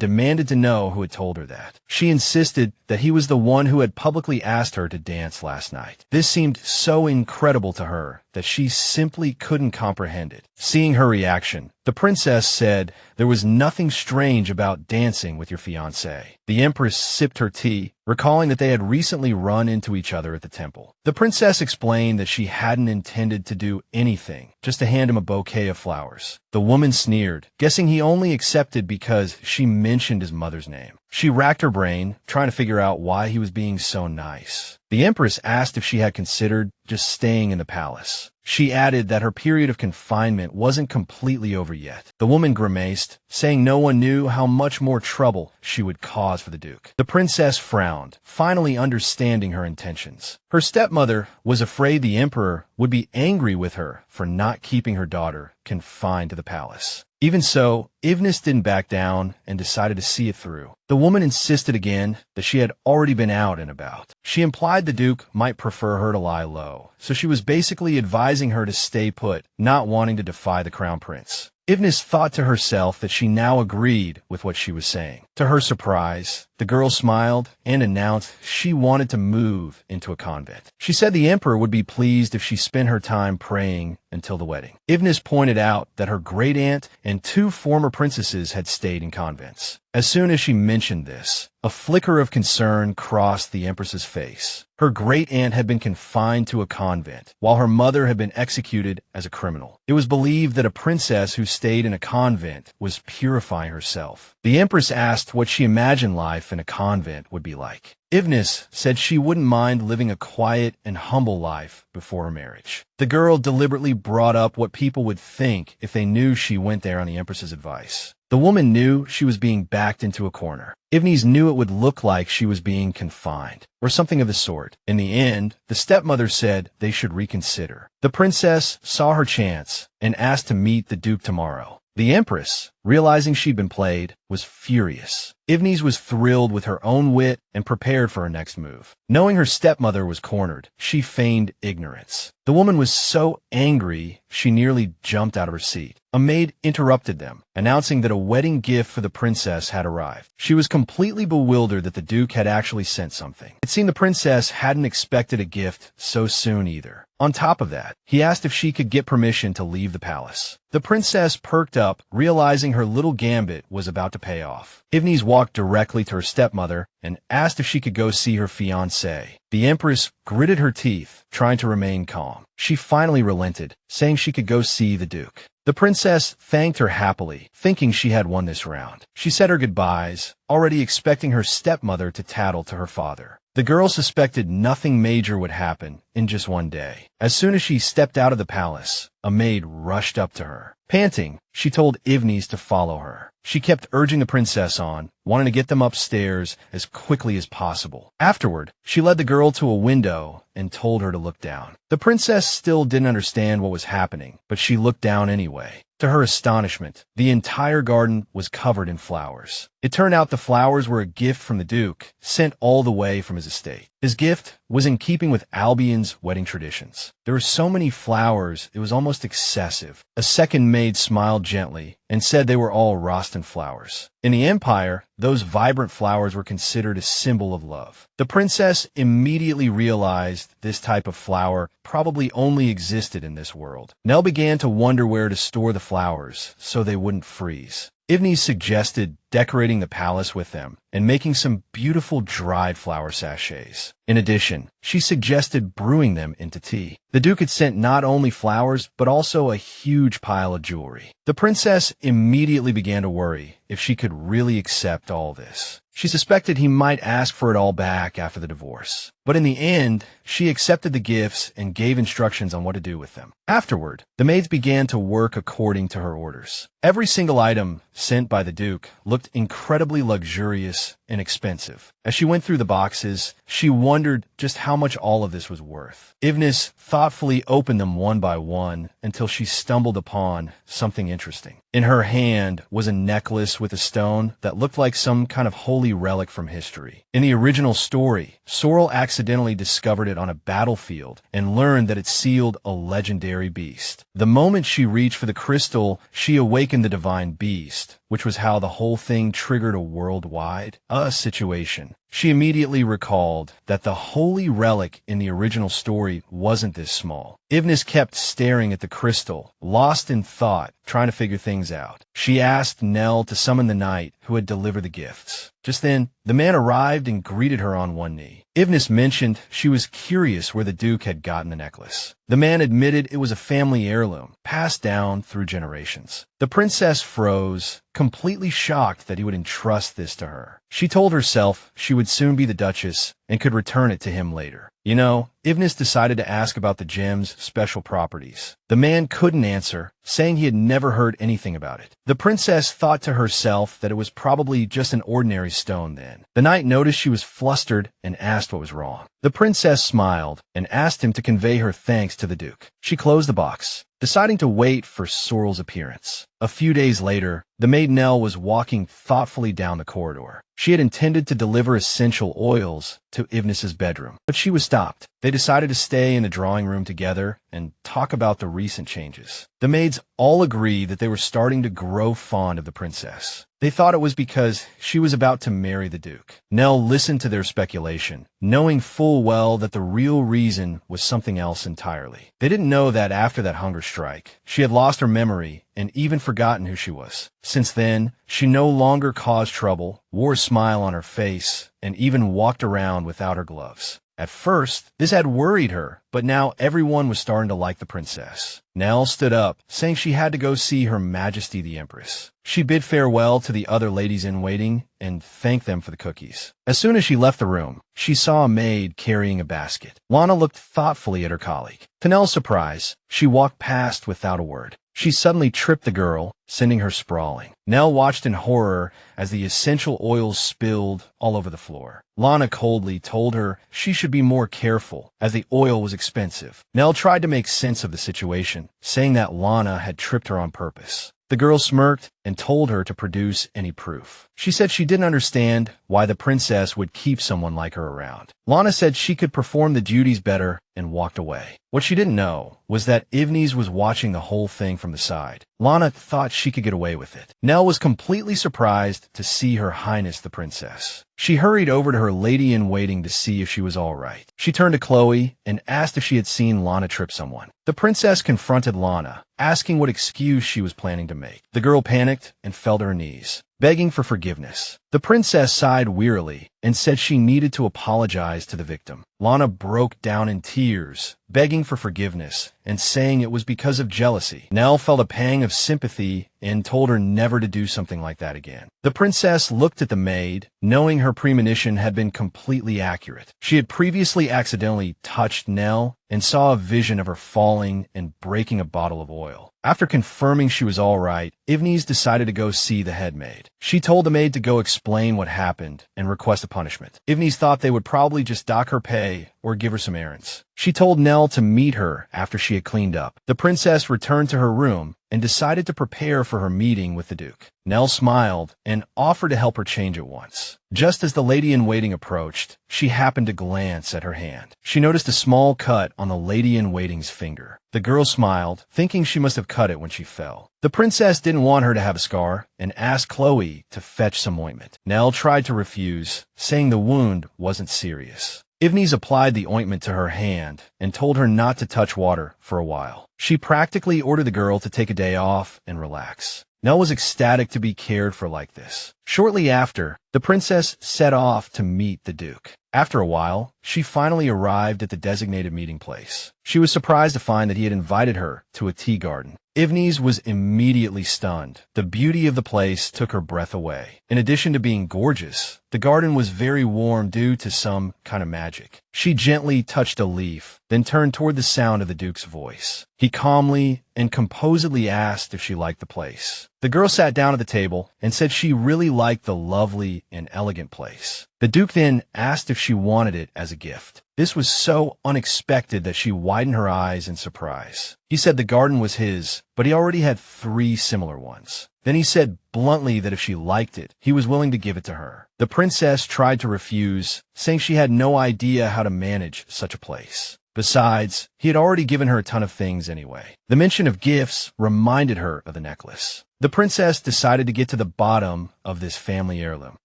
demanded to know who had told her that. She insisted that he was the one who had publicly asked her to dance last night. This seemed so incredible to her that she simply couldn't comprehend it. Seeing her reaction, the princess said there was nothing strange about dancing with your fiancé. The empress sipped her tea, recalling that they had recently run into each other at the temple. The princess explained that she hadn't intended to do anything, just to hand him a bouquet of flowers. The woman sneered, guessing he only accepted because she mentioned his mother's name. She racked her brain, trying to figure out why he was being so nice. The empress asked if she had considered just staying in the palace. She added that her period of confinement wasn't completely over yet. The woman grimaced, saying no one knew how much more trouble she would cause for the Duke. The princess frowned, finally understanding her intentions. Her stepmother was afraid the emperor would be angry with her for not keeping her daughter confined to the palace. Even so, Evnes didn't back down and decided to see it through. The woman insisted again that she had already been out and about. She implied the Duke might prefer her to lie low, so she was basically advising her to stay put, not wanting to defy the crown prince. Evnes thought to herself that she now agreed with what she was saying. To her surprise, the girl smiled and announced she wanted to move into a convent. She said the emperor would be pleased if she spent her time praying until the wedding. Evnes pointed out that her great-aunt and two former princesses had stayed in convents. As soon as she mentioned this, a flicker of concern crossed the empress's face. Her great-aunt had been confined to a convent, while her mother had been executed as a criminal. It was believed that a princess who stayed in a convent was purifying herself. The empress asked what she imagined life in a convent would be like. Evnes said she wouldn't mind living a quiet and humble life before her marriage. The girl deliberately brought up what people would think if they knew she went there on the empress's advice. The woman knew she was being backed into a corner. Evnes knew it would look like she was being confined, or something of the sort. In the end, the stepmother said they should reconsider. The princess saw her chance and asked to meet the Duke tomorrow. The empress, realizing she'd been played, was furious. Evnes was thrilled with her own wit and prepared for her next move. Knowing her stepmother was cornered, she feigned ignorance. The woman was so angry, she nearly jumped out of her seat. A maid interrupted them, announcing that a wedding gift for the princess had arrived. She was completely bewildered that the Duke had actually sent something. It seemed the princess hadn't expected a gift so soon either. On top of that, he asked if she could get permission to leave the palace. The princess perked up, realizing her little gambit was about to to pay off. Evnes walked directly to her stepmother and asked if she could go see her fiancé. The empress gritted her teeth, trying to remain calm. She finally relented, saying she could go see the duke. The princess thanked her happily, thinking she had won this round. She said her goodbyes, already expecting her stepmother to tattle to her father. The girl suspected nothing major would happen in just one day. As soon as she stepped out of the palace, a maid rushed up to her. Panting, she told Evnes to follow her. She kept urging the princess on, wanting to get them upstairs as quickly as possible. Afterward, she led the girl to a window and told her to look down. The princess still didn't understand what was happening, but she looked down anyway. To her astonishment, the entire garden was covered in flowers. It turned out the flowers were a gift from the Duke, sent all the way from his estate. His gift was in keeping with Albion's wedding traditions. There were so many flowers, it was almost excessive. A second maid smiled gently and said they were all Rostan flowers. In the Empire, those vibrant flowers were considered a symbol of love. The princess immediately realized this type of flower probably only existed in this world. Nell began to wonder where to store the flowers so they wouldn't freeze. Evnes suggested decorating the palace with them and making some beautiful dried flower sachets. In addition, she suggested brewing them into tea. The Duke had sent not only flowers, but also a huge pile of jewelry. The princess immediately began to worry if she could really accept all this. She suspected he might ask for it all back after the divorce. But in the end, she accepted the gifts and gave instructions on what to do with them. Afterward, the maids began to work according to her orders. Every single item sent by the Duke looked incredibly luxurious and expensive. As she went through the boxes, she wondered just how much all of this was worth. Evnes thoughtfully opened them one by one until she stumbled upon something interesting. In her hand was a necklace with a stone that looked like some kind of holy relic from history. In the original story, Sorrel accidentally discovered it on a battlefield and learned that it sealed a legendary beast. The moment she reached for the crystal, she awakened the divine beast, which was how the whole thing triggered a worldwide situation. She immediately recalled that the holy relic in the original story wasn't this small. Evnes kept staring at the crystal, lost in thought, trying to figure things out. She asked Nell to summon the knight who had delivered the gifts. Just then, the man arrived and greeted her on one knee. Evnes mentioned she was curious where the Duke had gotten the necklace. The man admitted it was a family heirloom, passed down through generations. The princess froze, completely shocked that he would entrust this to her. She told herself she would soon be the duchess and could return it to him later. You know, Evnes decided to ask about the gem's special properties. The man couldn't answer, saying he had never heard anything about it. The princess thought to herself that it was probably just an ordinary stone then. The knight noticed she was flustered and asked what was wrong. The princess smiled and asked him to convey her thanks to the Duke. She closed the box, deciding to wait for Sorrel's appearance. A few days later, the maid Nell was walking thoughtfully down the corridor. She had intended to deliver essential oils to Evnes's bedroom, but she was stopped. They decided to stay in the drawing room together and talk about the recent changes. The maids all agreed that they were starting to grow fond of the princess. They thought it was because she was about to marry the Duke. Nell listened to their speculation, knowing full well that the real reason was something else entirely. They didn't know that after that hunger strike, she had lost her memory and even forgotten who she was. Since then, she no longer caused trouble, wore a smile on her face, and even walked around without her gloves. At first, this had worried her, but now everyone was starting to like the princess. Nell stood up, saying she had to go see Her Majesty the Empress. She bid farewell to the other ladies in waiting and thanked them for the cookies. As soon as she left the room, she saw a maid carrying a basket. Lana looked thoughtfully at her colleague. To Nell's surprise, she walked past without a word. She suddenly tripped the girl, sending her sprawling. Nell watched in horror as the essential oils spilled all over the floor. Lana coldly told her she should be more careful, as the oil was expensive. Nell tried to make sense of the situation, saying that Lana had tripped her on purpose. The girl smirked and told her to produce any proof. She said she didn't understand why the princess would keep someone like her around. Lana said she could perform the duties better and walked away. What she didn't know was that Evnes was watching the whole thing from the side. Lana thought she could get away with it. Nell was completely surprised to see Her Highness the Princess. She hurried over to her lady-in-waiting to see if she was all right. She turned to Chloe and asked if she had seen Lana trip someone. The princess confronted Lana, asking what excuse she was planning to make. The girl panicked and fell to her knees. begging for forgiveness. The princess sighed wearily and said she needed to apologize to the victim. Lana broke down in tears, begging for forgiveness and saying it was because of jealousy. Nell felt a pang of sympathy and told her never to do something like that again. The princess looked at the maid, knowing her premonition had been completely accurate. She had previously accidentally touched Nell and saw a vision of her falling and breaking a bottle of oil. After confirming she was all right, Evnes decided to go see the head maid. She told the maid to go explain what happened and request a punishment. Evnes thought they would probably just dock her pay or give her some errands. She told Nell to meet her after she had cleaned up. The princess returned to her room and decided to prepare for her meeting with the Duke. Nell smiled and offered to help her change at once. Just as the lady-in-waiting approached, she happened to glance at her hand. She noticed a small cut on the lady-in-waiting's finger. The girl smiled, thinking she must have cut it when she fell. The princess didn't want her to have a scar and asked Chloe to fetch some ointment. Nell tried to refuse, saying the wound wasn't serious. Evnes applied the ointment to her hand and told her not to touch water for a while. She practically ordered the girl to take a day off and relax. Nell was ecstatic to be cared for like this. Shortly after, the princess set off to meet the Duke. After a while, she finally arrived at the designated meeting place. She was surprised to find that he had invited her to a tea garden. Evnes was immediately stunned. The beauty of the place took her breath away. In addition to being gorgeous, the garden was very warm due to some kind of magic. She gently touched a leaf, then turned toward the sound of the Duke's voice. He calmly and composedly asked if she liked the place. The girl sat down at the table and said she really liked the lovely and elegant place. The Duke then asked if she wanted it as a gift. This was so unexpected that she widened her eyes in surprise. He said the garden was his, but he already had 3 similar ones. Then he said bluntly that if she liked it, he was willing to give it to her. The princess tried to refuse, saying she had no idea how to manage such a place. Besides, he had already given her a ton of things anyway. The mention of gifts reminded her of the necklace. The princess decided to get to the bottom of this family heirloom.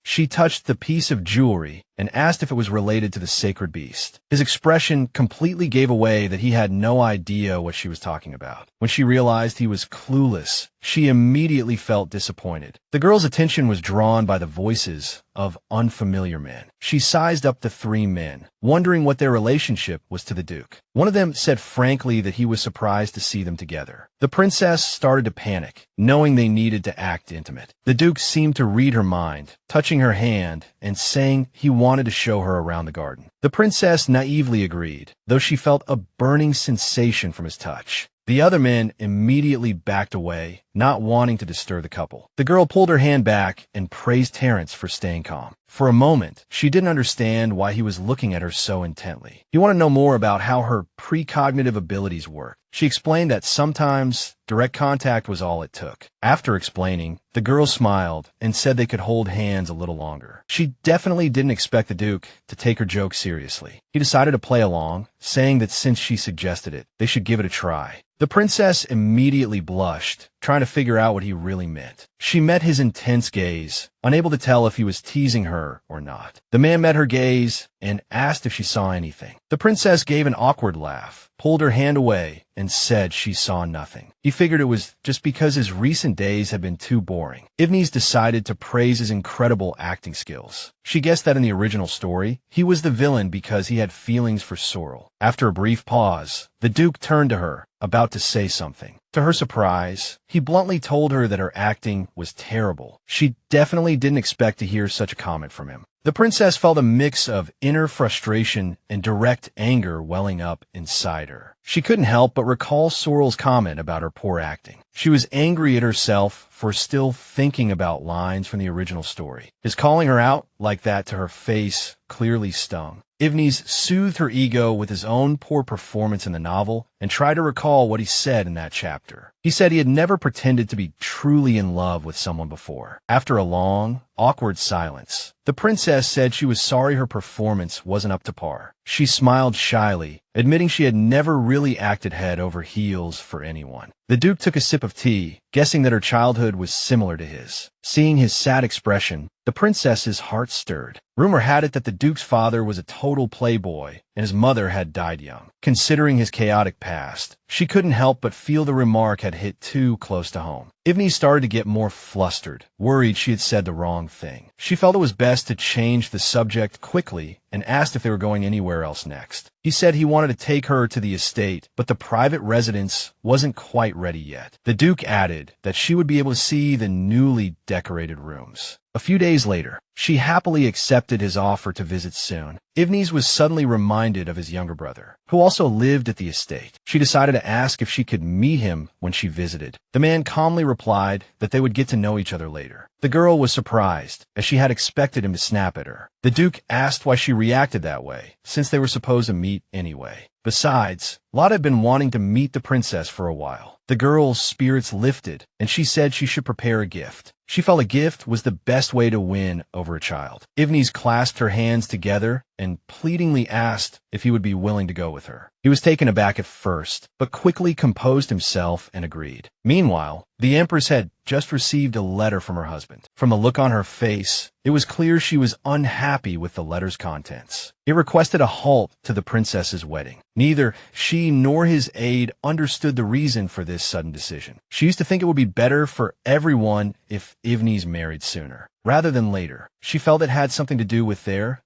She touched the piece of jewelry and asked if it was related to the sacred beast. His expression completely gave away that he had no idea what she was talking about. When she realized he was clueless, she immediately felt disappointed. The girl's attention was drawn by the voices of unfamiliar men. She sized up the 3 men, wondering what their relationship was to the Duke. One of them said frankly that he was surprised to see them together. The princess started to panic, knowing they needed to act intimate. The Duke seemed to read her mind, touching her hand and saying he wanted to show her around the garden. The princess naively agreed, though she felt a burning sensation from his touch. The other men immediately backed away, not wanting to disturb the couple. The girl pulled her hand back and praised Terence for staying calm. For a moment, she didn't understand why he was looking at her so intently. He wanted to know more about how her precognitive abilities worked. She explained that sometimes direct contact was all it took. After explaining, the girl smiled and said they could hold hands a little longer. She definitely didn't expect the Duke to take her joke seriously. He decided to play along, saying that since she suggested it, they should give it a try. The princess immediately blushed, trying to figure out what he really meant. She met his intense gaze, unable to tell if he was teasing her or not. The man met her gaze and asked if she saw anything. The princess gave an awkward laugh, pulled her hand away, and said she saw nothing. He figured it was just because his recent days had been too boring. Evnes decided to praise his incredible acting skills. She guessed that in the original story, he was the villain because he had feelings for Sorrel. After a brief pause, the Duke turned to her, about to say something. To her surprise, he bluntly told her that her acting was terrible. She definitely didn't expect to hear such a comment from him. The princess felt a mix of inner frustration and direct anger welling up inside her. She couldn't help but recall Sorrel's comment about her poor acting. She was angry at herself for still thinking about lines from the original story. His calling her out like that to her face clearly stung. Evnes soothed her ego with his own poor performance in the novel and tried to recall what he said in that chapter. He said he had never pretended to be truly in love with someone before. After a long, awkward silence, the princess said she was sorry her performance wasn't up to par. She smiled shyly, admitting she had never really acted head over heels for anyone. The Duke took a sip of tea, guessing that her childhood was similar to his. Seeing his sad expression, the princess's heart stirred. Rumor had it that the Duke's father was a total playboy, and his mother had died young. Considering his chaotic past, she couldn't help but feel the remark had hit too close to home. Evnes started to get more flustered, worried she had said the wrong thing. She felt it was best to change the subject quickly and asked if they were going anywhere else next. He said he wanted to take her to the estate, but the private residence wasn't quite ready yet. The Duke added that she would be able to see the newly decorated rooms. A few days later, she happily accepted his offer to visit soon. Evnes was suddenly reminded of his younger brother, who also lived at the estate. She decided to ask if she could meet him when she visited. The man calmly replied that they would get to know each other later. The girl was surprised, as she had expected him to snap at her. The Duke asked why she reacted that way, since they were supposed to meet anyway. Besides, Lotte had been wanting to meet the princess for a while. The girl's spirits lifted, and she said she should prepare a gift. She felt a gift was the best way to win over a child. Evnes clasped her hands together and pleadingly asked if he would be willing to go with her. He was taken aback at first, but quickly composed himself and agreed. Meanwhile, the empress had just received a letter from her husband. From the look on her face, it was clear she was unhappy with the letter's contents. It requested a halt to the princess's wedding. Neither she nor his aide understood the reason for this sudden decision. She used to think it would be better for everyone if Evnes married sooner, rather than later. She felt it had something to do with their,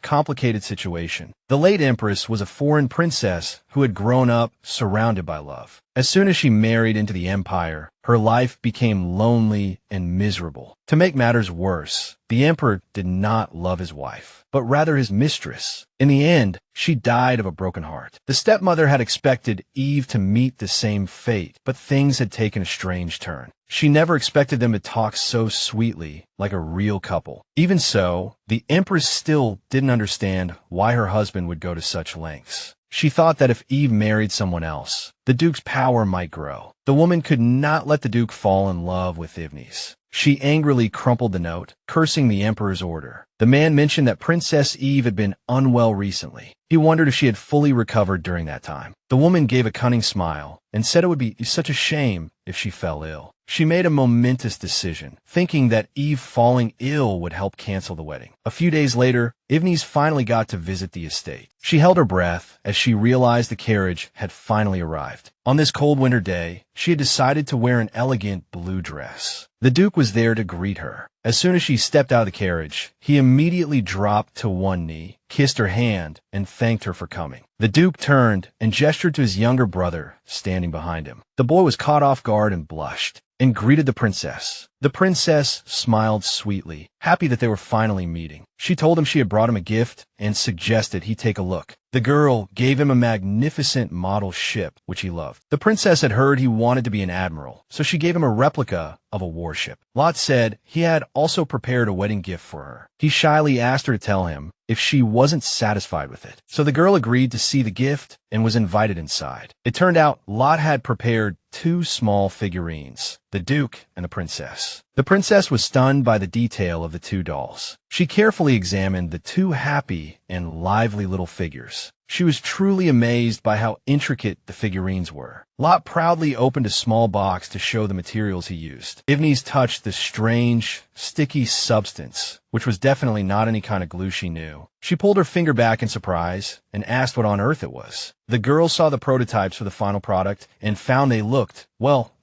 complicated situation. The late empress was a foreign princess who had grown up surrounded by love. As soon as she married into the empire, her life became lonely and miserable. To make matters worse, the emperor did not love his wife, but rather his mistress. In the end, she died of a broken heart. The stepmother had expected Eve to meet the same fate, but things had taken a strange turn. She never expected them to talk so sweetly, like a real couple. Even so, the empress still didn't understand why her husband would go to such lengths. She thought that if Eve married someone else, the Duke's power might grow. The woman could not let the Duke fall in love with Evnes. She angrily crumpled the note, cursing the emperor's order. The man mentioned that Princess Eve had been unwell recently. He wondered if she had fully recovered during that time. The woman gave a cunning smile and said it would be such a shame if she fell ill. She made a momentous decision, thinking that Eve falling ill would help cancel the wedding. A few days later, Evnes finally got to visit the estate. She held her breath as she realized the carriage had finally arrived. On this cold winter day, she had decided to wear an elegant blue dress. The Duke was there to greet her. As soon as she stepped out of the carriage, he immediately dropped to one knee, kissed her hand, and thanked her for coming. The Duke turned and gestured to his younger brother, standing behind him. The boy was caught off guard and blushed, and greeted the princess. The princess smiled sweetly, happy that they were finally meeting. She told him she had brought him a gift and suggested he take a look. The girl gave him a magnificent model ship, which he loved. The princess had heard he wanted to be an admiral, so she gave him a replica of a warship. Lotte said he had also prepared a wedding gift for her. He shyly asked her to tell him if she wasn't satisfied with it. So the girl agreed to see the gift and was invited inside. It turned out Lotte had prepared two small figurines, the Duke and the princess. The princess was stunned by the detail of the two dolls. She carefully examined the two happy and lively little figures. She was truly amazed by how intricate the figurines were. Lotte proudly opened a small box to show the materials he used. Evnes touched the strange, sticky substance, which was definitely not any kind of glue she knew. She pulled her finger back in surprise and asked what on earth it was. The girl saw the prototypes for the final product and found they looked,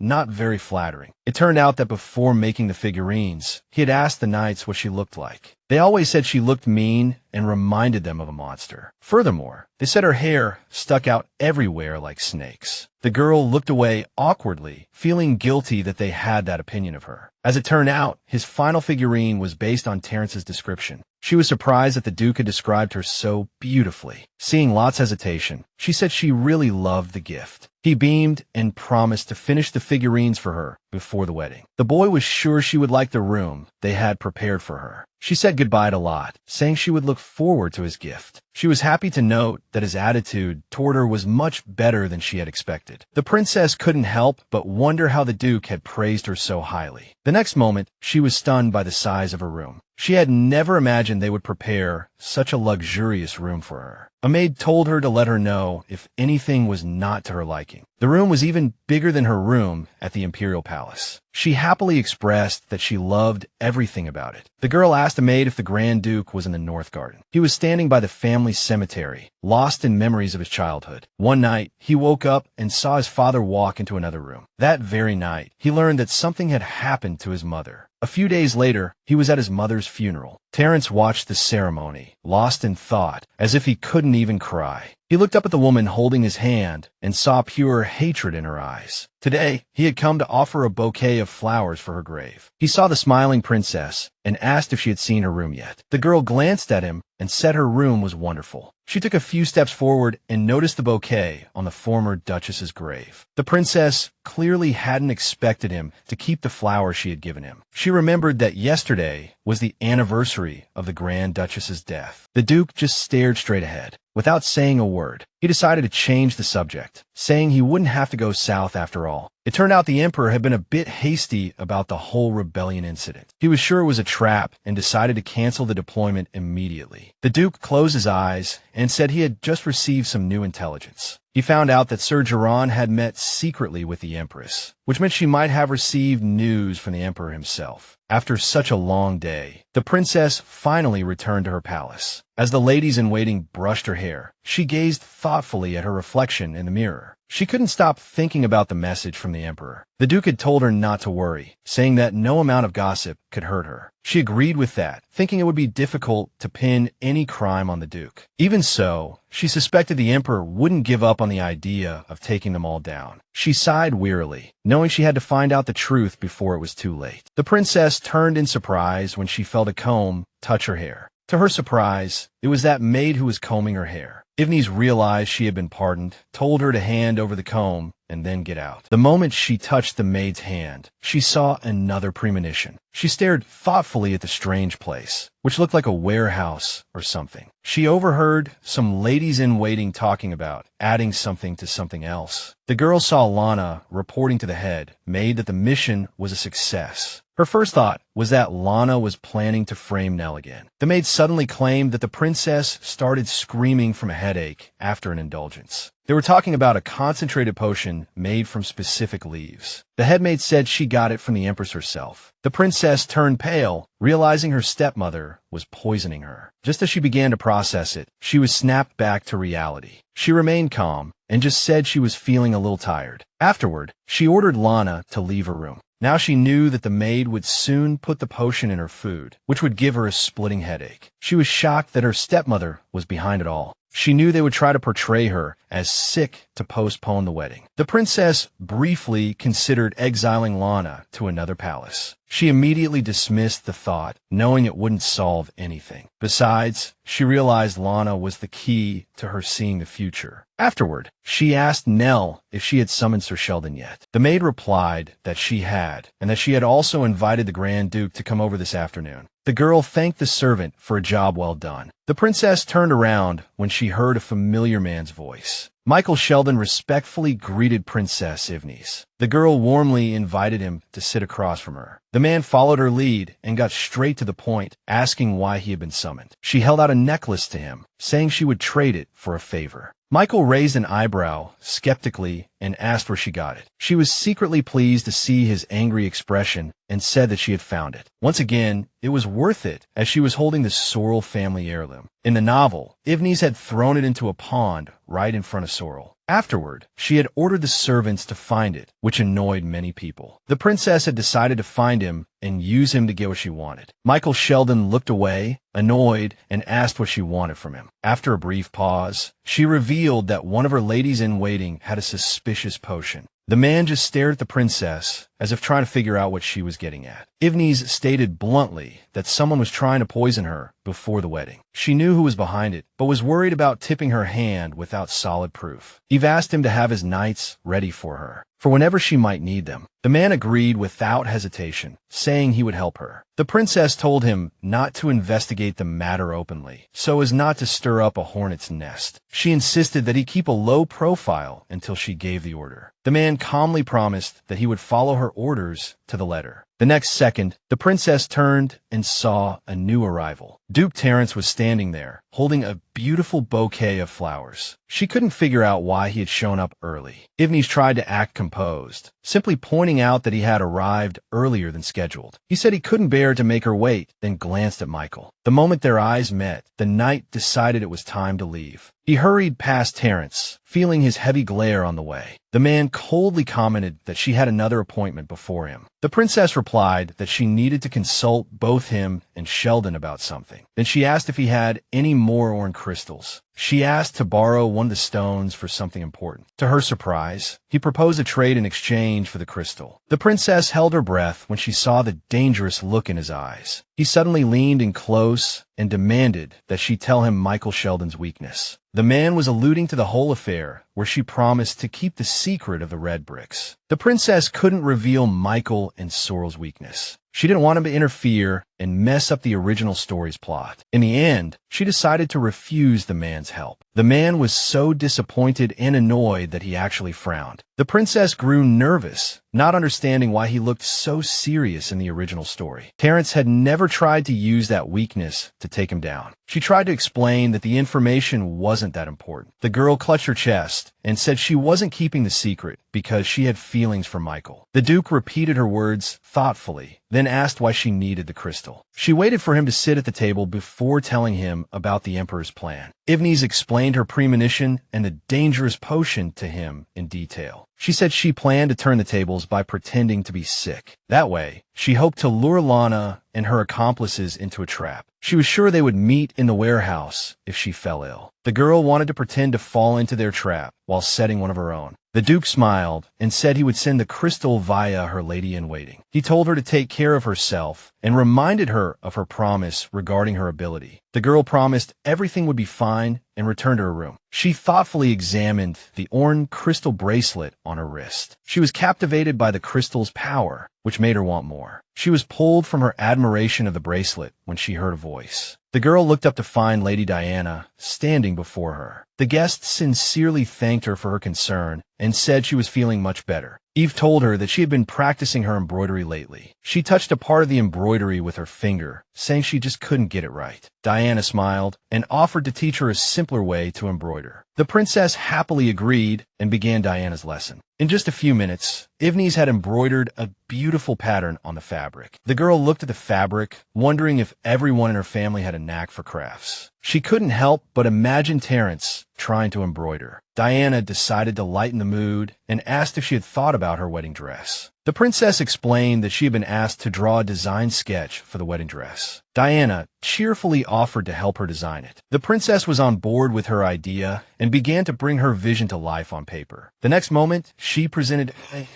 not very flattering. It turned out that before making the figurines, he had asked the knights what she looked like. They always said she looked mean and reminded them of a monster. Furthermore, they said her hair stuck out everywhere like snakes. The girl looked away awkwardly, feeling guilty that they had that opinion of her. As it turned out, his final figurine was based on Terence's description. She was surprised that the Duke had described her so beautifully. Seeing Lotte's hesitation, she said she really loved the gift. He beamed and promised to finish the figurines for her before the wedding. The boy was sure she would like the room they had prepared for her. She said goodbye to Lotte, saying she would look forward to his gift. She was happy to note that his attitude toward her was much better than she had expected. The princess couldn't help but wonder how the Duke had praised her so highly. The next moment, she was stunned by the size of her room. She had never imagined they would prepare such a luxurious room for her. A maid told her to let her know if anything was not to her liking. The room was even bigger than her room at the imperial palace. She happily expressed that she loved everything about it. The girl asked a maid if the Grand Duke was in the North Garden. He was standing by the family cemetery, lost in memories of his childhood. One night, he woke up and saw his father walk into another room. That very night, he learned that something had happened to his mother. A few days later, he was at his mother's funeral. Terence watched the ceremony, lost in thought, as if he couldn't even cry. He looked up at the woman holding his hand and saw pure hatred in her eyes. Today, he had come to offer a bouquet of flowers for her grave. He saw the smiling princess and asked if she had seen her room yet. The girl glanced at him and said her room was wonderful. She took a few steps forward and noticed the bouquet on the former duchess's grave. The princess clearly hadn't expected him to keep the flowers she had given him. She remembered that yesterday was the anniversary of the Grand Duchess's death. The Duke just stared straight ahead. Without saying a word, he decided to change the subject, saying he wouldn't have to go south after all. It turned out the emperor had been a bit hasty about the whole rebellion incident. He was sure it was a trap and decided to cancel the deployment immediately. The Duke closed his eyes and said he had just received some new intelligence. He found out that Sir Geron had met secretly with the empress, which meant she might have received news from the emperor himself. After such a long day, the princess finally returned to her palace. As the ladies-in-waiting brushed her hair, she gazed thoughtfully at her reflection in the mirror. She couldn't stop thinking about the message from the emperor. The Duke had told her not to worry, saying that no amount of gossip could hurt her. She agreed with that, thinking it would be difficult to pin any crime on the Duke. Even so, she suspected the emperor wouldn't give up on the idea of taking them all down. She sighed wearily, knowing she had to find out the truth before it was too late. The princess turned in surprise when she felt a comb touch her hair. To her surprise, it was that maid who was combing her hair. Evnes realized she had been pardoned, told her to hand over the comb, and then get out. The moment she touched the maid's hand, she saw another premonition. She stared thoughtfully at the strange place, which looked like a warehouse or something. She overheard some ladies-in-waiting talking about adding something to something else. The girl saw Lana reporting to the head maid that the mission was a success. Her first thought was that Lana was planning to frame Nell again. The maid suddenly claimed that the princess started screaming from a headache after an indulgence. They were talking about a concentrated potion made from specific leaves. The headmaid said she got it from the empress herself. The princess turned pale, realizing her stepmother was poisoning her. Just as she began to process it, she was snapped back to reality. She remained calm and just said she was feeling a little tired. Afterward, she ordered Lana to leave her room. Now she knew that the maid would soon put the potion in her food, which would give her a splitting headache. She was shocked that her stepmother was behind it all. She knew they would try to portray her as sick to postpone the wedding. The princess briefly considered exiling Lana to another palace. She immediately dismissed the thought, knowing it wouldn't solve anything. Besides, she realized Lana was the key to her seeing the future. Afterward, she asked Nell if she had summoned Sir Sheldon yet. The maid replied that she had, and that she had also invited the Grand Duke to come over this afternoon. The girl thanked the servant for a job well done. The princess turned around when she heard a familiar man's voice. Michael Sheldon respectfully greeted Princess Evnes. The girl warmly invited him to sit across from her. The man followed her lead and got straight to the point, asking why he had been summoned. She held out a necklace to him, saying she would trade it for a favor. Michael raised an eyebrow skeptically and asked where she got it. She was secretly pleased to see his angry expression and said that she had found it. Once again, it was worth it, as she was holding the Sorrel family heirloom. In the novel, Evnes had thrown it into a pond right in front of Sorrel. Afterward, she had ordered the servants to find it, which annoyed many people. The princess had decided to find him and use him to get what she wanted. Michael Sheldon looked away, annoyed, and asked what she wanted from him. After a brief pause, she revealed that one of her ladies-in-waiting had a suspicious potion. The man just stared at the princess, as if trying to figure out what she was getting at. Evnes stated bluntly that someone was trying to poison her before the wedding. She knew who was behind it, but was worried about tipping her hand without solid proof. Eve asked him to have his knights ready for her, for whenever she might need them. The man agreed without hesitation, saying he would help her. The princess told him not to investigate the matter openly, so as not to stir up a hornet's nest. She insisted that he keep a low profile until she gave the order. The man calmly promised that he would follow her orders to the letter. The next second, the princess turned and saw a new arrival. Duke Terence was standing there, holding a beautiful bouquet of flowers. She couldn't figure out why he had shown up early. Evnes tried to act composed, simply pointing out that he had arrived earlier than scheduled. He said he couldn't bear to make her wait, then glanced at Michael. The moment their eyes met, the knight decided it was time to leave. He hurried past Terence, feeling his heavy glare on the way. The man coldly commented that she had another appointment before him. The princess replied that she needed to consult both him and Sheldon about something. Then she asked if he had any more ornate crystals. She asked to borrow one of the stones for something important. To her surprise, he proposed a trade in exchange for the crystal. The princess held her breath when she saw the dangerous look in his eyes. He suddenly leaned in close and demanded that she tell him Michael Sheldon's weakness. The man was alluding to the whole affair, where she promised to keep the secret of the red bricks. The princess couldn't reveal Michael and Sorrel's weakness. She didn't want him to interfere and mess up the original story's plot. In the end, she decided to refuse the man's help. The man was so disappointed and annoyed that he actually frowned. The princess grew nervous, not understanding why he looked so serious in the original story. Terence had never tried to use that weakness to take him down. She tried to explain that the information wasn't that important. The girl clutched her chest and said she wasn't keeping the secret because she had feelings for Michael. The Duke repeated her words thoughtfully, then asked why she needed the crystal. She waited for him to sit at the table before telling him about the Emperor's plan. Evnes explained her premonition and the dangerous potion to him in detail. She said she planned to turn the tables by pretending to be sick. That way, she hoped to lure Lana and her accomplices into a trap. She was sure they would meet in the warehouse if she fell ill. The girl wanted to pretend to fall into their trap while setting one of her own. The Duke smiled and said he would send the crystal via her lady-in-waiting. He told her to take care of herself and reminded her of her promise regarding her ability. The girl promised everything would be fine and returned to her room. She thoughtfully examined the ornate crystal bracelet on her wrist. She was captivated by the crystal's power, which made her want more. She was pulled from her admiration of the bracelet when she heard a voice. The girl looked up to find Lady Diana standing before her. The guest sincerely thanked her for her concern and said she was feeling much better. Eve told her that she had been practicing her embroidery lately. She touched a part of the embroidery with her finger, saying she just couldn't get it right. Diana smiled and offered to teach her a simpler way to embroider. The princess happily agreed and began Diana's lesson. In just a few minutes, Evnes had embroidered a beautiful pattern on the fabric. The girl looked at the fabric, wondering if everyone in her family had a knack for crafts. She couldn't help but imagine Terence trying to embroider. Diana decided to lighten the mood and asked if she had thought about her wedding dress. The princess explained that she had been asked to draw a design sketch for the wedding dress. Diana cheerfully offered to help her design it. The princess was on board with her idea and began to bring her vision to life on paper. The next moment, she presented a,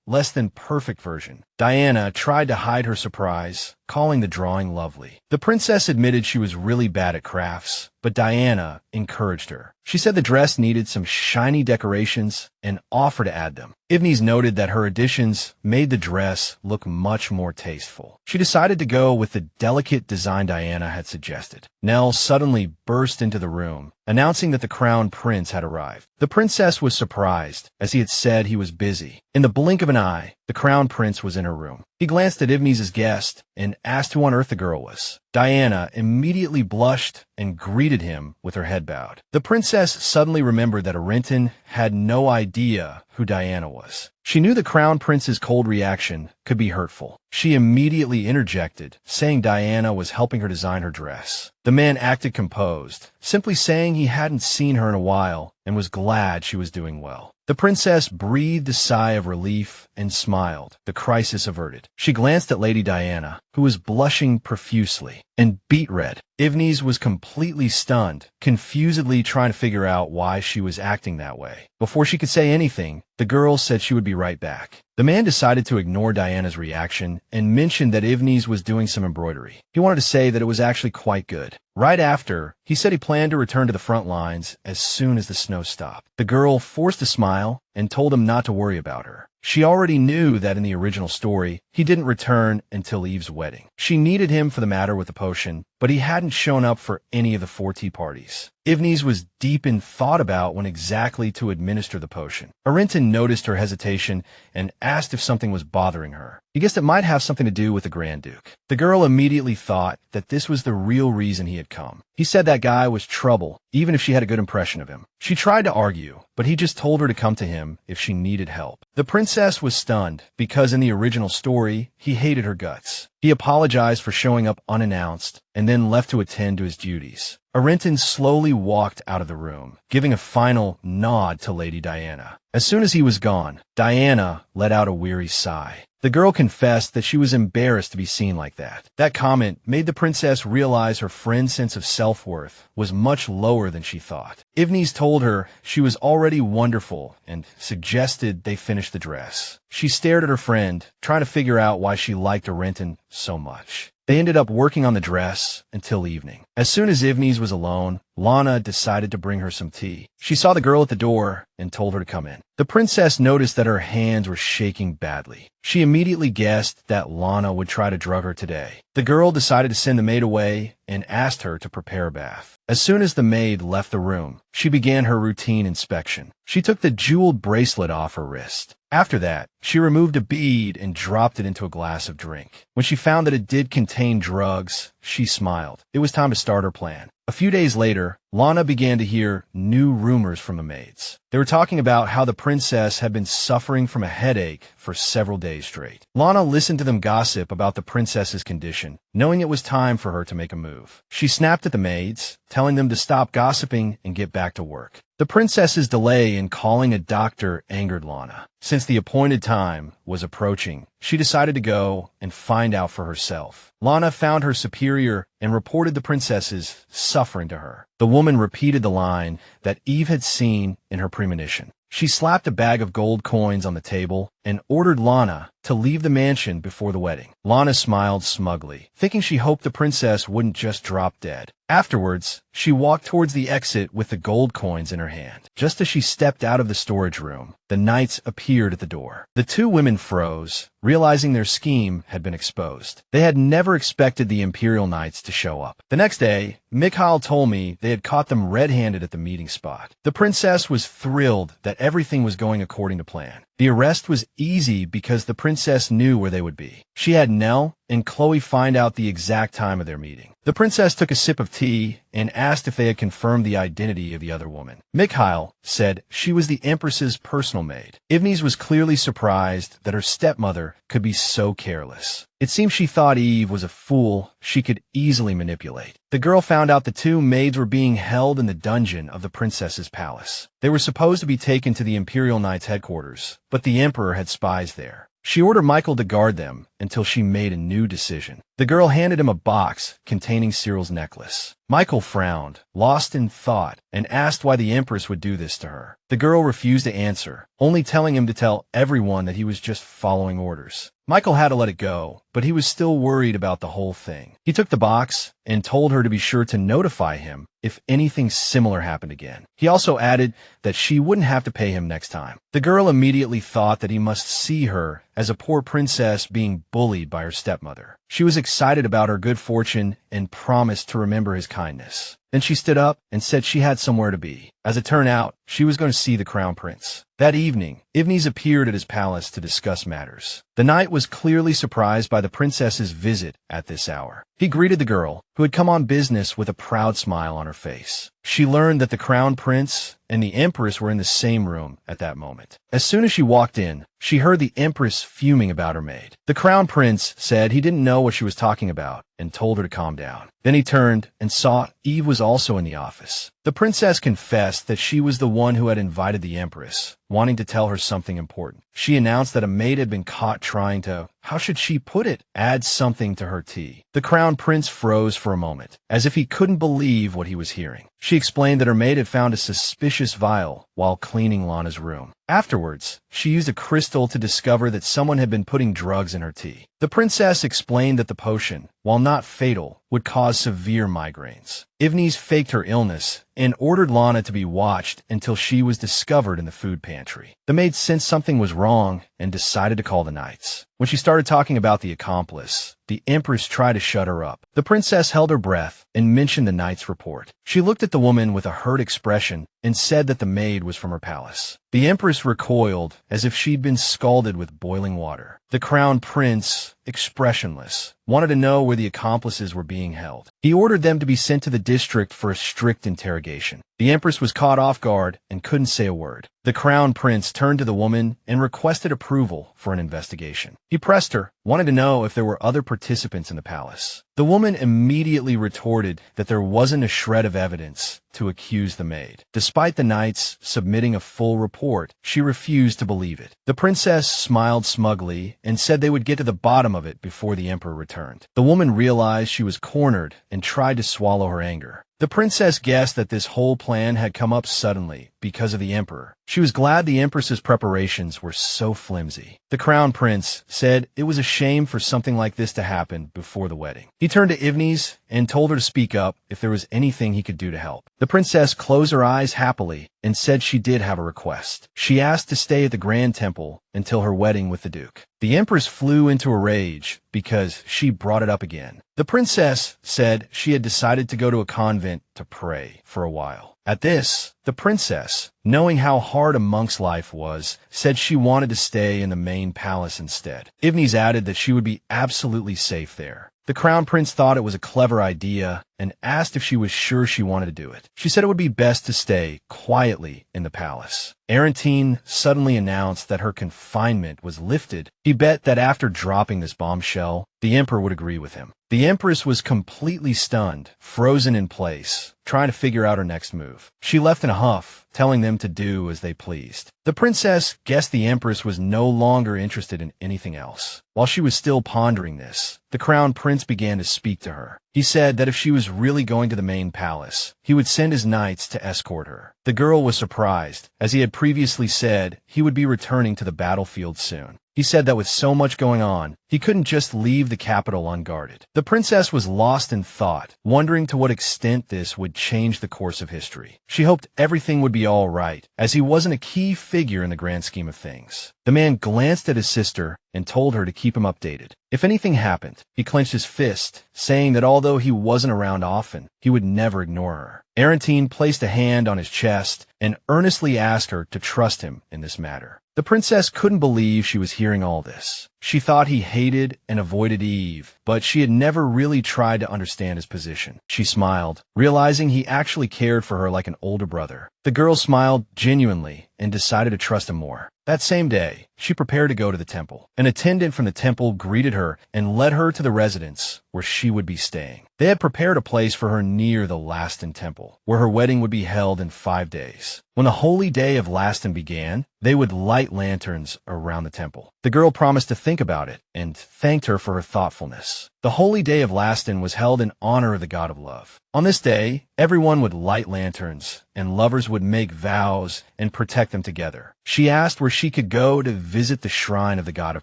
less than perfect version. Diana tried to hide her surprise, calling the drawing lovely. The princess admitted she was really bad at crafts, but Diana encouraged her. She said the dress needed some shiny decorations and offered to add them. Evnes noted that her additions made the dress look much more tasteful. She decided to go with the delicate design Diana had suggested. Nell suddenly burst into the room, announcing that the crown prince had arrived. The princess was surprised, as he had said he was busy. In the blink of an eye, the crown prince was in her room. He glanced at Evnes' guest and asked who on earth the girl was. Diana immediately blushed and greeted him with her head bowed. The princess suddenly remembered that Arinton had no idea who Diana was. She knew the crown prince's cold reaction could be hurtful. She immediately interjected, saying Diana was helping her design her dress. The man acted composed, simply saying he hadn't seen her in a while and was glad she was doing well. The princess breathed a sigh of relief and smiled, the crisis averted. She glanced at Lady Diana, who was blushing profusely, and beet red. Evnes was completely stunned, confusedly trying to figure out why she was acting that way. Before she could say anything, the girl said she would be right back. The man decided to ignore Diana's reaction and mentioned that Evnes was doing some embroidery. He wanted to say that it was actually quite good. Right after, he said he planned to return to the front lines as soon as the snow stopped. The girl forced a smile and told him not to worry about her. She already knew that in the original story, he didn't return until Eve's wedding. She needed him for the matter with the potion, but he hadn't shown up for any of the 4 tea parties. Evnes was deep in thought about when exactly to administer the potion. Arinton noticed her hesitation and asked if something was bothering her. He He guessed it might have something to do with the Grand Duke. The girl immediately thought that this was the real reason he had come. He said that guy was trouble, even if she had a good impression of him. She tried to argue, but he just told her to come to him if she needed help. The princess was stunned because in the original story, he hated her guts. He apologized for showing up unannounced and then left to attend to his duties. Arenton slowly walked out of the room, giving a final nod to Lady Diana. As soon as he was gone, Diana let out a weary sigh. The girl confessed that she was embarrassed to be seen like that. That comment made the princess realize her friend's sense of self-worth was much lower than she thought. Evnes told her she was already wonderful and suggested they finish the dress. She stared at her friend, trying to figure out why she liked Arenton so much. They ended up working on the dress until evening. As soon as Evnes was alone, Lana decided to bring her some tea. She saw the girl at the door and told her to come in. The princess noticed that her hands were shaking badly. She immediately guessed that Lana would try to drug her today. The girl decided to send the maid away and asked her to prepare a bath. As soon as the maid left the room, she began her routine inspection. She took the jeweled bracelet off her wrist. After that, she removed a bead and dropped it into a glass of drink. When she found that it did contain drugs, she smiled. It was time to start her plan. A few days later, Lana began to hear new rumors from the maids. They were talking about how the princess had been suffering from a headache for several days straight. Lana listened to them gossip about the princess's condition, knowing it was time for her to make a move. She snapped at the maids, telling them to stop gossiping and get back to work. The princess's delay in calling a doctor angered Lana. Since the appointed time was approaching, she decided to go and find out for herself. Lana found her superior and reported the princess's suffering to her. The woman repeated the line that Eve had seen in her premonition. She slapped a bag of gold coins on the table and ordered Lana to leave the mansion before the wedding. Lana smiled smugly, thinking she hoped the princess wouldn't just drop dead. Afterwards, she walked towards the exit with the gold coins in her hand. Just as she stepped out of the storage room, the knights appeared at the door. The two women froze, realizing their scheme had been exposed. They had never expected the Imperial Knights to show up. The next day, Mikhail told me they had caught them red-handed at the meeting spot. The princess was thrilled that everything was going according to plan. The arrest was easy because the princess knew where they would be. She had Nell and Chloe find out the exact time of their meeting. The princess took a sip of tea and asked if they had confirmed the identity of the other woman. Mikhail said she was the empress's personal maid. Evnes was clearly surprised that her stepmother could be so careless. It seemed she thought Eve was a fool she could easily manipulate. The girl found out the two maids were being held in the dungeon of the princess's palace. They were supposed to be taken to the Imperial Knights headquarters, but the emperor had spies there. She ordered Michael to guard them until she made a new decision. The girl handed him a box containing Cyril's necklace. Michael frowned, lost in thought, and asked why the empress would do this to her. The girl refused to answer, only telling him to tell everyone that he was just following orders. Michael had to let it go, but he was still worried about the whole thing. He took the box and told her to be sure to notify him if anything similar happened again. He also added that she wouldn't have to pay him next time. The girl immediately thought that he must see her as a poor princess being bullied by her stepmother. She was excited about her good fortune and promised to remember his kindness. Then she stood up and said she had somewhere to be. As it turned out, she was going to see the crown prince. That evening, Evnes appeared at his palace to discuss matters. The knight was clearly surprised by the princess's visit at this hour. He greeted the girl, who had come on business with a proud smile on her face. She learned that the crown prince and the empress were in the same room at that moment. As soon as she walked in, she heard the empress fuming about her maid. The crown prince said he didn't know what she was talking about and told her to calm down. Then he turned and saw Eve was also in the office. The princess confessed that she was the one who had invited the empress, wanting to tell her something important. She announced that a maid had been caught trying to, how should she put it, add something to her tea. The crown prince froze for a moment, as if he couldn't believe what he was hearing. She explained that her maid had found a suspicious vial while cleaning Lana's room. Afterwards, she used a crystal to discover that someone had been putting drugs in her tea. The princess explained that the potion, while not fatal, would cause severe migraines. Evnes faked her illness and ordered Lana to be watched until she was discovered in the food pantry. The maid sensed something was wrong and decided to call the knights. When she started talking about the accomplice, the empress tried to shut her up. The princess held her breath and mentioned the knight's report. She looked at the woman with a hurt expression and said that the maid was from her palace. The empress recoiled as if she'd been scalded with boiling water. The crown prince, expressionless, wanted to know where the accomplices were being held. He ordered them to be sent to the district for a strict interrogation. The empress was caught off guard and couldn't say a word. The crown prince turned to the woman and requested approval for an investigation. He pressed her, wanted to know if there were other participants in the palace. The woman immediately retorted that there wasn't a shred of evidence to accuse the maid. Despite the knights submitting a full report, she refused to believe it. The princess smiled smugly and said they would get to the bottom of it before the emperor returned. The woman realized she was cornered and tried to swallow her anger. The princess guessed that this whole plan had come up suddenly because of the emperor. She was glad the empress's preparations were so flimsy. The crown prince said it was a shame for something like this to happen before the wedding. He turned to Evnes and told her to speak up if there was anything he could do to help. The princess closed her eyes happily and said she did have a request. She asked to stay at the Grand Temple until her wedding with the Duke. The empress flew into a rage because she brought it up again. The princess said she had decided to go to a convent to pray for a while. At this, the princess, knowing how hard a monk's life was, said she wanted to stay in the main palace instead. Evnes added that she would be absolutely safe there. The crown prince thought it was a clever idea and asked if she was sure she wanted to do it. She said it would be best to stay quietly in the palace. Arantine suddenly announced that her confinement was lifted. He bet that after dropping this bombshell, the emperor would agree with him. The empress was completely stunned, frozen in place, trying to figure out her next move. She left in a huff, telling them to do as they pleased. The princess guessed the empress was no longer interested in anything else. While she was still pondering this, the crown prince began to speak to her. He said that if she was really going to the main palace, he would send his knights to escort her. The girl was surprised, as he had previously said he would be returning to the battlefield soon. He said that with so much going on, he couldn't just leave the capital unguarded. The princess was lost in thought, wondering to what extent this would change the course of history. She hoped everything would be all right, as he wasn't a key figure in the grand scheme of things. The man glanced at his sister and told her to keep him updated. If anything happened, he clenched his fist, saying that although he wasn't around often, he would never ignore her. Arantine placed a hand on his chest and earnestly asked her to trust him in this matter. The princess couldn't believe she was hearing all this. She thought he hated and avoided Eve, but she had never really tried to understand his position. She smiled, realizing he actually cared for her like an older brother. The girl smiled genuinely and decided to trust him more. That same day, she prepared to go to the temple. An attendant from the temple greeted her and led her to the residence where she would be staying. They had prepared a place for her near the Laston temple, where her wedding would be held in 5 days. When the holy day of Laston began, they would light lanterns around the temple. The girl promised to think about it and thanked her for her thoughtfulness. The holy day of Laston was held in honor of the god of love. On this day, everyone would light lanterns, and lovers would make vows and protect them together. She asked where she could go to visit the shrine of the god of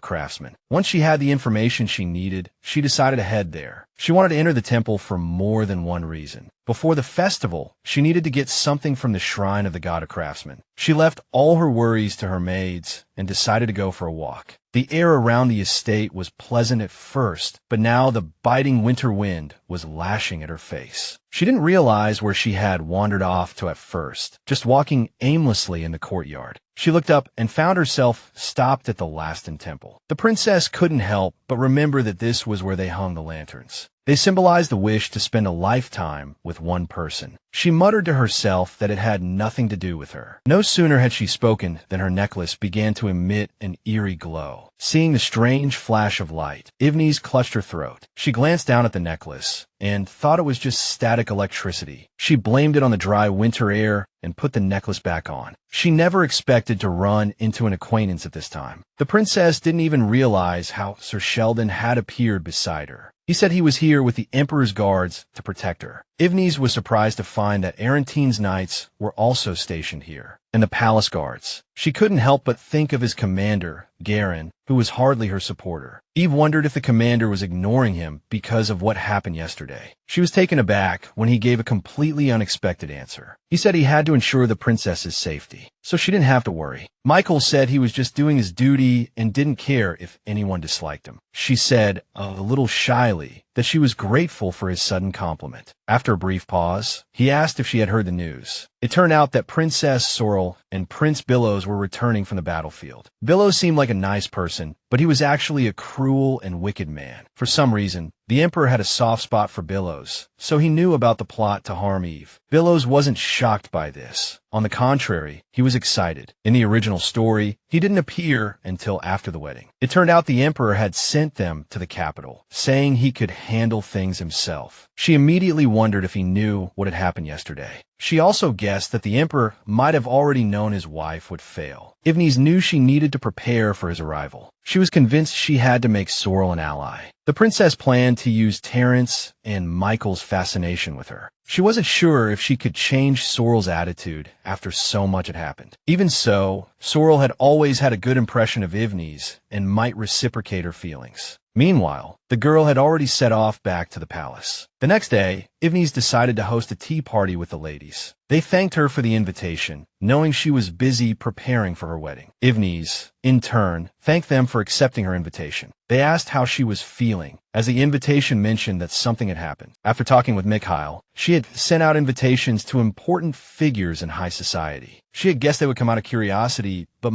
craftsmen. Once she had the information she needed, she decided to head there. She wanted to enter the temple for more than one reason. Before the festival, she needed to get something from the shrine of the god of craftsmen. She left all her worries to her maids and decided to go for a walk. The air around the estate was pleasant at first, but now the biting winter wind was lashing at her face. She didn't realize where she had wandered off to at first, just walking aimlessly in the courtyard. She looked up and found herself stopped at the Laston temple. The princess couldn't help but remember that this was where they hung the lanterns. They symbolized the wish to spend a lifetime with one person. She muttered to herself that it had nothing to do with her. No sooner had she spoken than her necklace began to emit an eerie glow. Seeing the strange flash of light, Evnes clutched her throat. She glanced down at the necklace and thought it was just static electricity. She blamed it on the dry winter air and put the necklace back on. She never expected to run into an acquaintance at this time. The princess didn't even realize how Sir Sheldon had appeared beside her. He said he was here with the Emperor's guards to protect her. Evnes was surprised to find that Arantine's knights were also stationed here. and the palace guards. She couldn't help but think of his commander, Garen, who was hardly her supporter. Eve wondered if the commander was ignoring him because of what happened yesterday. She was taken aback when he gave a completely unexpected answer. He said he had to ensure the princess's safety, so she didn't have to worry. Michael said he was just doing his duty and didn't care if anyone disliked him. She said, a little shyly, that she was grateful for his sudden compliment. After a brief pause, he asked if she had heard the news. It turned out that Princess Sorrel and Prince Billows were returning from the battlefield. Billows seemed like a nice person, but he was actually a cruel and wicked man. For some reason, the Emperor had a soft spot for Billows, so he knew about the plot to harm Eve. Billows wasn't shocked by this. On the contrary, he was excited. In the original story, he didn't appear until after the wedding. It turned out the Emperor had sent them to the capital, saying he could handle things himself. She immediately wondered if he knew what had happened yesterday. She also guessed that the Emperor might have already known his wife would fail. Evnes knew she needed to prepare for his arrival. She was convinced she had to make Sorrel an ally. The princess planned to use Terence and Michael's fascination with her. She wasn't sure if she could change Sorrel's attitude after so much had happened. Even so, Sorrel had always had a good impression of Evnes and might reciprocate her feelings. Meanwhile, the girl had already set off back to the palace. The next day, Evnes decided to host a tea party with the ladies. They thanked her for the invitation, knowing she was busy preparing for her wedding. Evnes, in turn, thanked them for accepting her invitation. They asked how she was feeling, as the invitation mentioned that something had happened. After talking with Mikhail, she had sent out invitations to important figures in high society. She had guessed they would come out of curiosity, but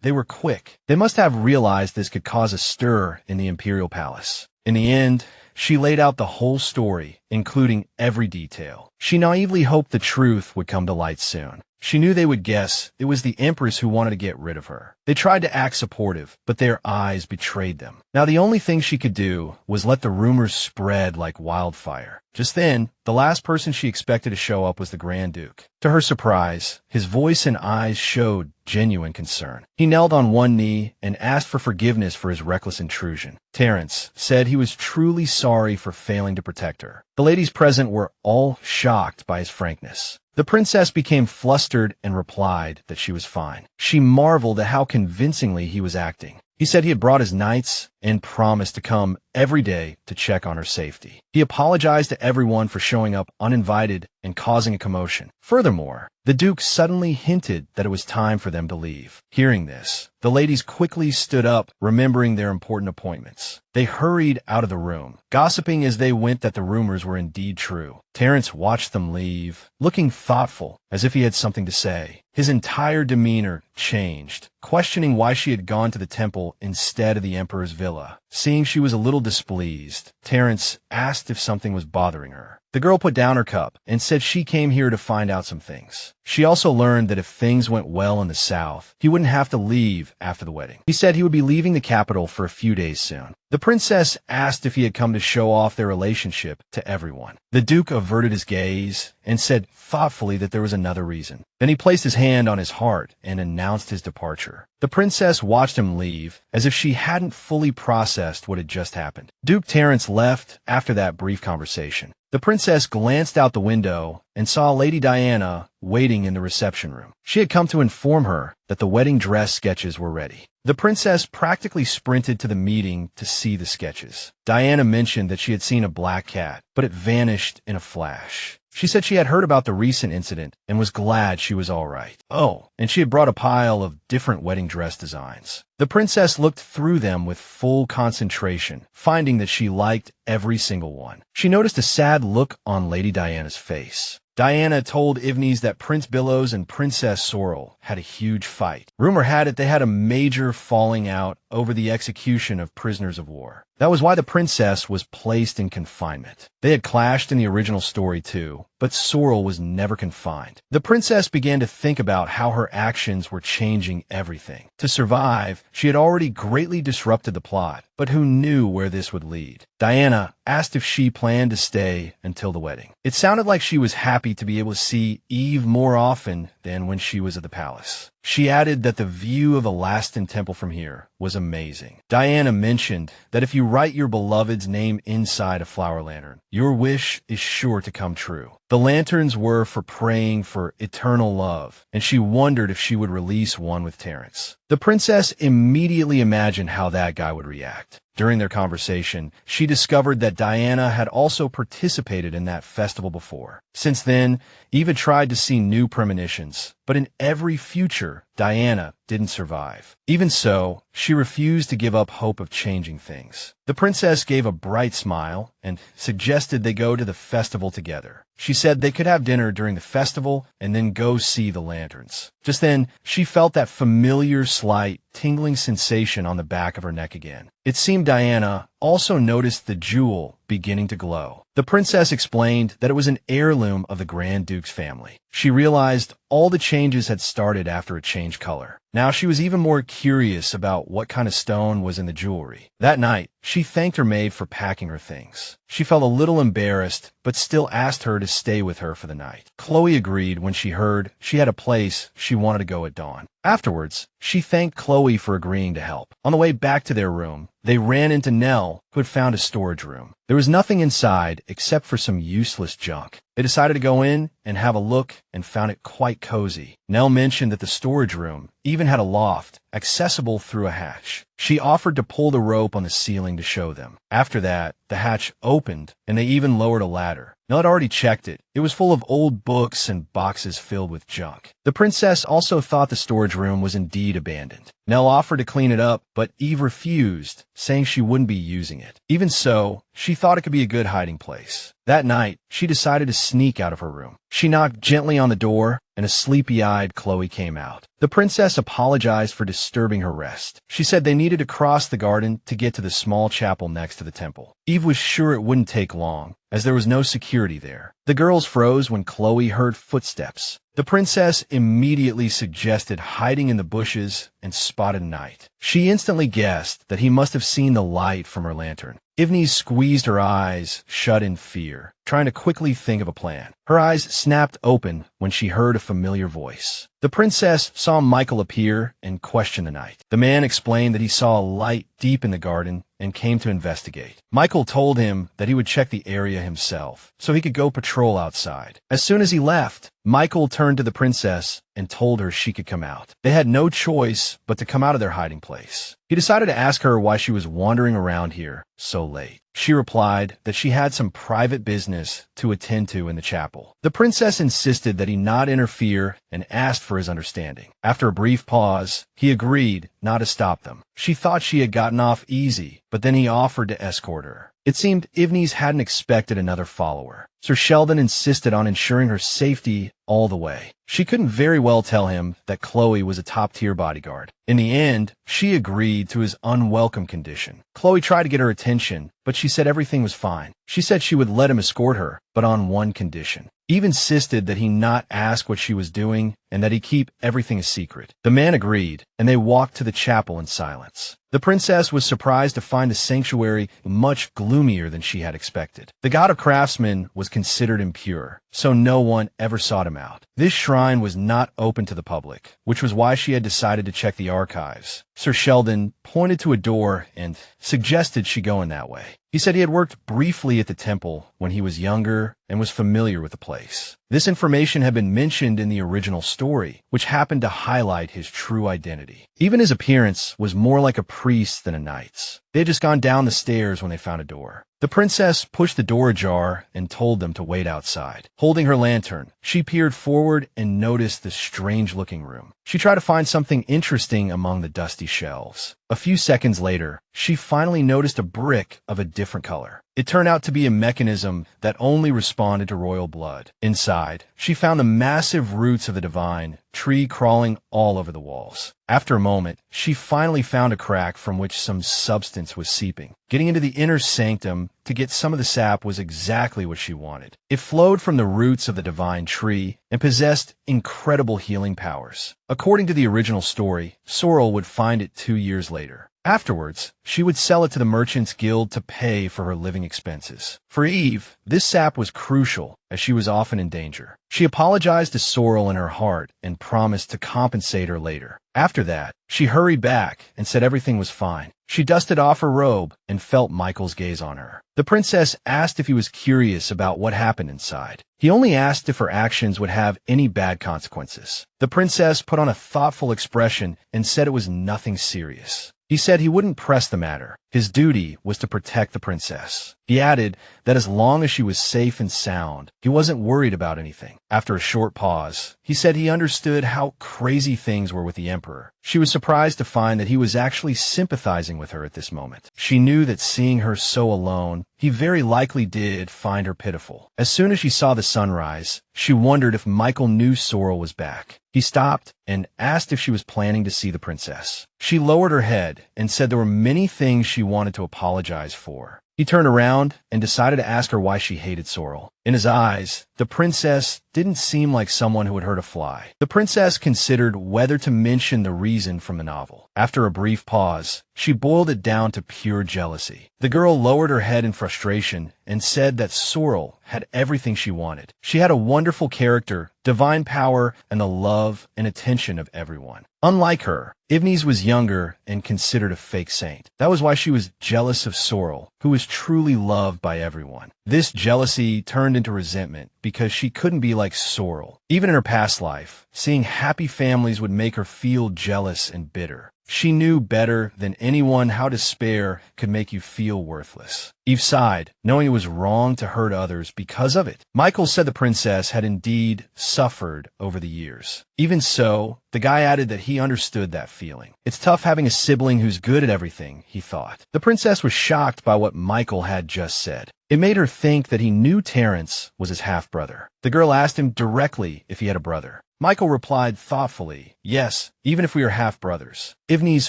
they were quick. They must have realized this could cause a stir in the imperial palace. In the end, she laid out the whole story, including every detail. She naively hoped the truth would come to light soon. She knew they would guess it was the Empress who wanted to get rid of her. They tried to act supportive, but their eyes betrayed them. Now the only thing she could do was let the rumors spread like wildfire. Just then, the last person she expected to show up was the Grand Duke. To her surprise, his voice and eyes showed genuine concern. He knelt on one knee and asked for forgiveness for his reckless intrusion. Terence said he was truly sorry for failing to protect her. The ladies present were all shocked by his frankness. The princess became flustered and replied that she was fine. She marveled at how convincingly he was acting. He said he had brought his knights and promised to come every day to check on her safety. He apologized to everyone for showing up uninvited and causing a commotion. Furthermore, the Duke suddenly hinted that it was time for them to leave. Hearing this, the ladies quickly stood up, remembering their important appointments. They hurried out of the room, gossiping as they went that the rumors were indeed true. Terence watched them leave, looking thoughtful, as if he had something to say. His entire demeanor changed, questioning why she had gone to the temple instead of the Emperor's villa. Seeing she was a little displeased, Terence asked if something was bothering her. The girl put down her cup and said she came here to find out some things. She also learned that if things went well in the south, he wouldn't have to leave after the wedding. He said he would be leaving the capital for a few days soon. The princess asked if he had come to show off their relationship to everyone. The Duke averted his gaze and said thoughtfully that there was another reason. Then he placed his hand on his heart and announced his departure. The princess watched him leave as if she hadn't fully processed what had just happened. Duke Terence left after that brief conversation. The princess glanced out the window and saw Lady Diana waiting in the reception room. She had come to inform her that the wedding dress sketches were ready. The princess practically sprinted to the meeting to see the sketches. Diana mentioned that she had seen a black cat, but it vanished in a flash. She said she had heard about the recent incident and was glad she was all right. Oh, and she had brought a pile of different wedding dress designs. The princess looked through them with full concentration, finding that she liked every single one. She noticed a sad look on Lady Diana's face. Diana told Evnes that Prince Billows and Princess Sorrel had a huge fight. Rumor had it they had a major falling out over the execution of prisoners of war. That was why the princess was placed in confinement. They had clashed in the original story too, but Sorrel was never confined. The princess began to think about how her actions were changing everything. To survive, she had already greatly disrupted the plot, but who knew where this would lead? Diana asked if she planned to stay until the wedding. It sounded like she was happy to be able to see Eve more often than when she was at the palace. She added that the view of the Alastan Temple from here was amazing. Diana mentioned that if you write your beloved's name inside a flower lantern, your wish is sure to come true. The lanterns were for praying for eternal love, and she wondered if she would release one with Terence. The princess immediately imagined how that guy would react. During their conversation, she discovered that Diana had also participated in that festival before. Since then, Eva tried to see new premonitions, but in every future, Diana didn't survive. Even so, she refused to give up hope of changing things. The princess gave a bright smile and suggested they go to the festival together. She said they could have dinner during the festival and then go see the lanterns. Just then, she felt that familiar, slight, tingling sensation on the back of her neck again. It seemed Diana also noticed the jewel beginning to glow. The princess explained that it was an heirloom of the Grand Duke's family. She realized all the changes had started after it changed color. Now she was even more curious about what kind of stone was in the jewelry. That night, she thanked her maid for packing her things. She felt a little embarrassed, but still asked her to stay with her for the night. Chloe agreed when she heard she had a place she wanted to go at dawn. Afterwards, she thanked Chloe for agreeing to help. On the way back to their room, they ran into Nell, who had found a storage room. There was nothing inside except for some useless junk. They decided to go in and have a look and found it quite cozy. Nell mentioned that the storage room even had a loft accessible through a hatch. She offered to pull the rope on the ceiling to show them. After that, the hatch opened and they even lowered a ladder. Nell had already checked it. It was full of old books and boxes filled with junk. The princess also thought the storage room was indeed abandoned. Nell offered to clean it up, but Eve refused, saying she wouldn't be using it. Even so, she thought it could be a good hiding place. That night, she decided to sneak out of her room. She knocked gently on the door, and a sleepy-eyed Chloe came out. The princess apologized for disturbing her rest. She said they needed to cross the garden to get to the small chapel next to the temple. Eve was sure it wouldn't take long, as there was no security there. The girls froze when Chloe heard footsteps. The princess immediately suggested hiding in the bushes and spotted a knight. She instantly guessed that he must have seen the light from her lantern. Evnes squeezed her eyes shut in fear, trying to quickly think of a plan. Her eyes snapped open when she heard a familiar voice. The princess saw Michael appear and question the knight. The man explained that he saw a light deep in the garden and came to investigate. Michael told him that he would check the area himself, so he could go patrol outside. As soon as he left, Michael turned to the princess and told her she could come out. They had no choice but to come out of their hiding place. He decided to ask her why she was wandering around here so late. She replied that she had some private business to attend to in the chapel. The princess insisted that he not interfere and asked for his understanding. After a brief pause, he agreed not to stop them. She thought she had gotten off easy, but then he offered to escort her. It seemed Evnes hadn't expected another follower. Sir Sheldon insisted on ensuring her safety all the way. She couldn't very well tell him that Chloe was a top-tier bodyguard. In the end, she agreed to his unwelcome condition. Chloe tried to get her attention, but she said everything was fine. She said she would let him escort her, but on one condition. Eve insisted that he not ask what she was doing and that he keep everything a secret. The man agreed, and they walked to the chapel in silence. The princess was surprised to find the sanctuary much gloomier than she had expected. The god of craftsmen was considered impure, so no one ever sought him out. This shrine was not open to the public, which was why she had decided to check the archives. Sir Sheldon pointed to a door and suggested she go in that way. He said he had worked briefly at the temple when he was younger and was familiar with the place. This information had been mentioned in the original story, which happened to highlight his true identity. Even his appearance was more like a priest than a knight's. They had just gone down the stairs when they found a door. The princess pushed the door ajar and told them to wait outside. Holding her lantern, she peered forward and noticed the strange-looking room. She tried to find something interesting among the dusty shelves. A few seconds later, she finally noticed a brick of a different color. It turned out to be a mechanism that only responded to royal blood. Inside, she found the massive roots of the divine tree crawling all over the walls. After a moment, she finally found a crack from which some substance was seeping. Getting into the inner sanctum to get some of the sap was exactly what she wanted. It flowed from the roots of the divine tree and possessed incredible healing powers. According to the original story, Sorrel would find it 2 years later. Afterwards, she would sell it to the Merchants Guild to pay for her living expenses. For Eve, this sap was crucial, as she was often in danger. She apologized to Sorrel in her heart and promised to compensate her later. After that, she hurried back and said everything was fine. She dusted off her robe and felt Michael's gaze on her. The princess asked if he was curious about what happened inside. He only asked if her actions would have any bad consequences. The princess put on a thoughtful expression and said it was nothing serious. He said he wouldn't press the matter. His duty was to protect the princess. He added that as long as she was safe and sound, he wasn't worried about anything. After a short pause, he said he understood how crazy things were with the emperor. She was surprised to find that he was actually sympathizing with her at this moment. She knew that seeing her so alone, he very likely did find her pitiful. As soon as she saw the sunrise, she wondered if Michael knew Sorrel was back. He stopped and asked if she was planning to see the princess. She lowered her head and said there were many things she wanted to apologize for. He turned around and decided to ask her why she hated Sorrel. In his eyes, the princess didn't seem like someone who would hurt a fly. The princess considered whether to mention the reason from the novel. After a brief pause, she boiled it down to pure jealousy. The girl lowered her head in frustration and said that Sorrel had everything she wanted. She had a wonderful character, divine power, and the love and attention of everyone. Unlike her, Evnes was younger and considered a fake saint. That was why she was jealous of Sorrel, who was truly loved by everyone. This jealousy turned into resentment because she couldn't be like Sorrel. Even in her past life, seeing happy families would make her feel jealous and bitter. She knew better than anyone how despair could make you feel worthless. Eve sighed, knowing it was wrong to hurt others because of it. Michael said the princess had indeed suffered over the years. Even so, the guy added that he understood that feeling. It's tough having a sibling who's good at everything, he thought. The princess was shocked by what Michael had just said. It made her think that he knew Terence was his half-brother. The girl asked him directly if he had a brother. Michael replied thoughtfully, yes, even if we are half-brothers. Evnes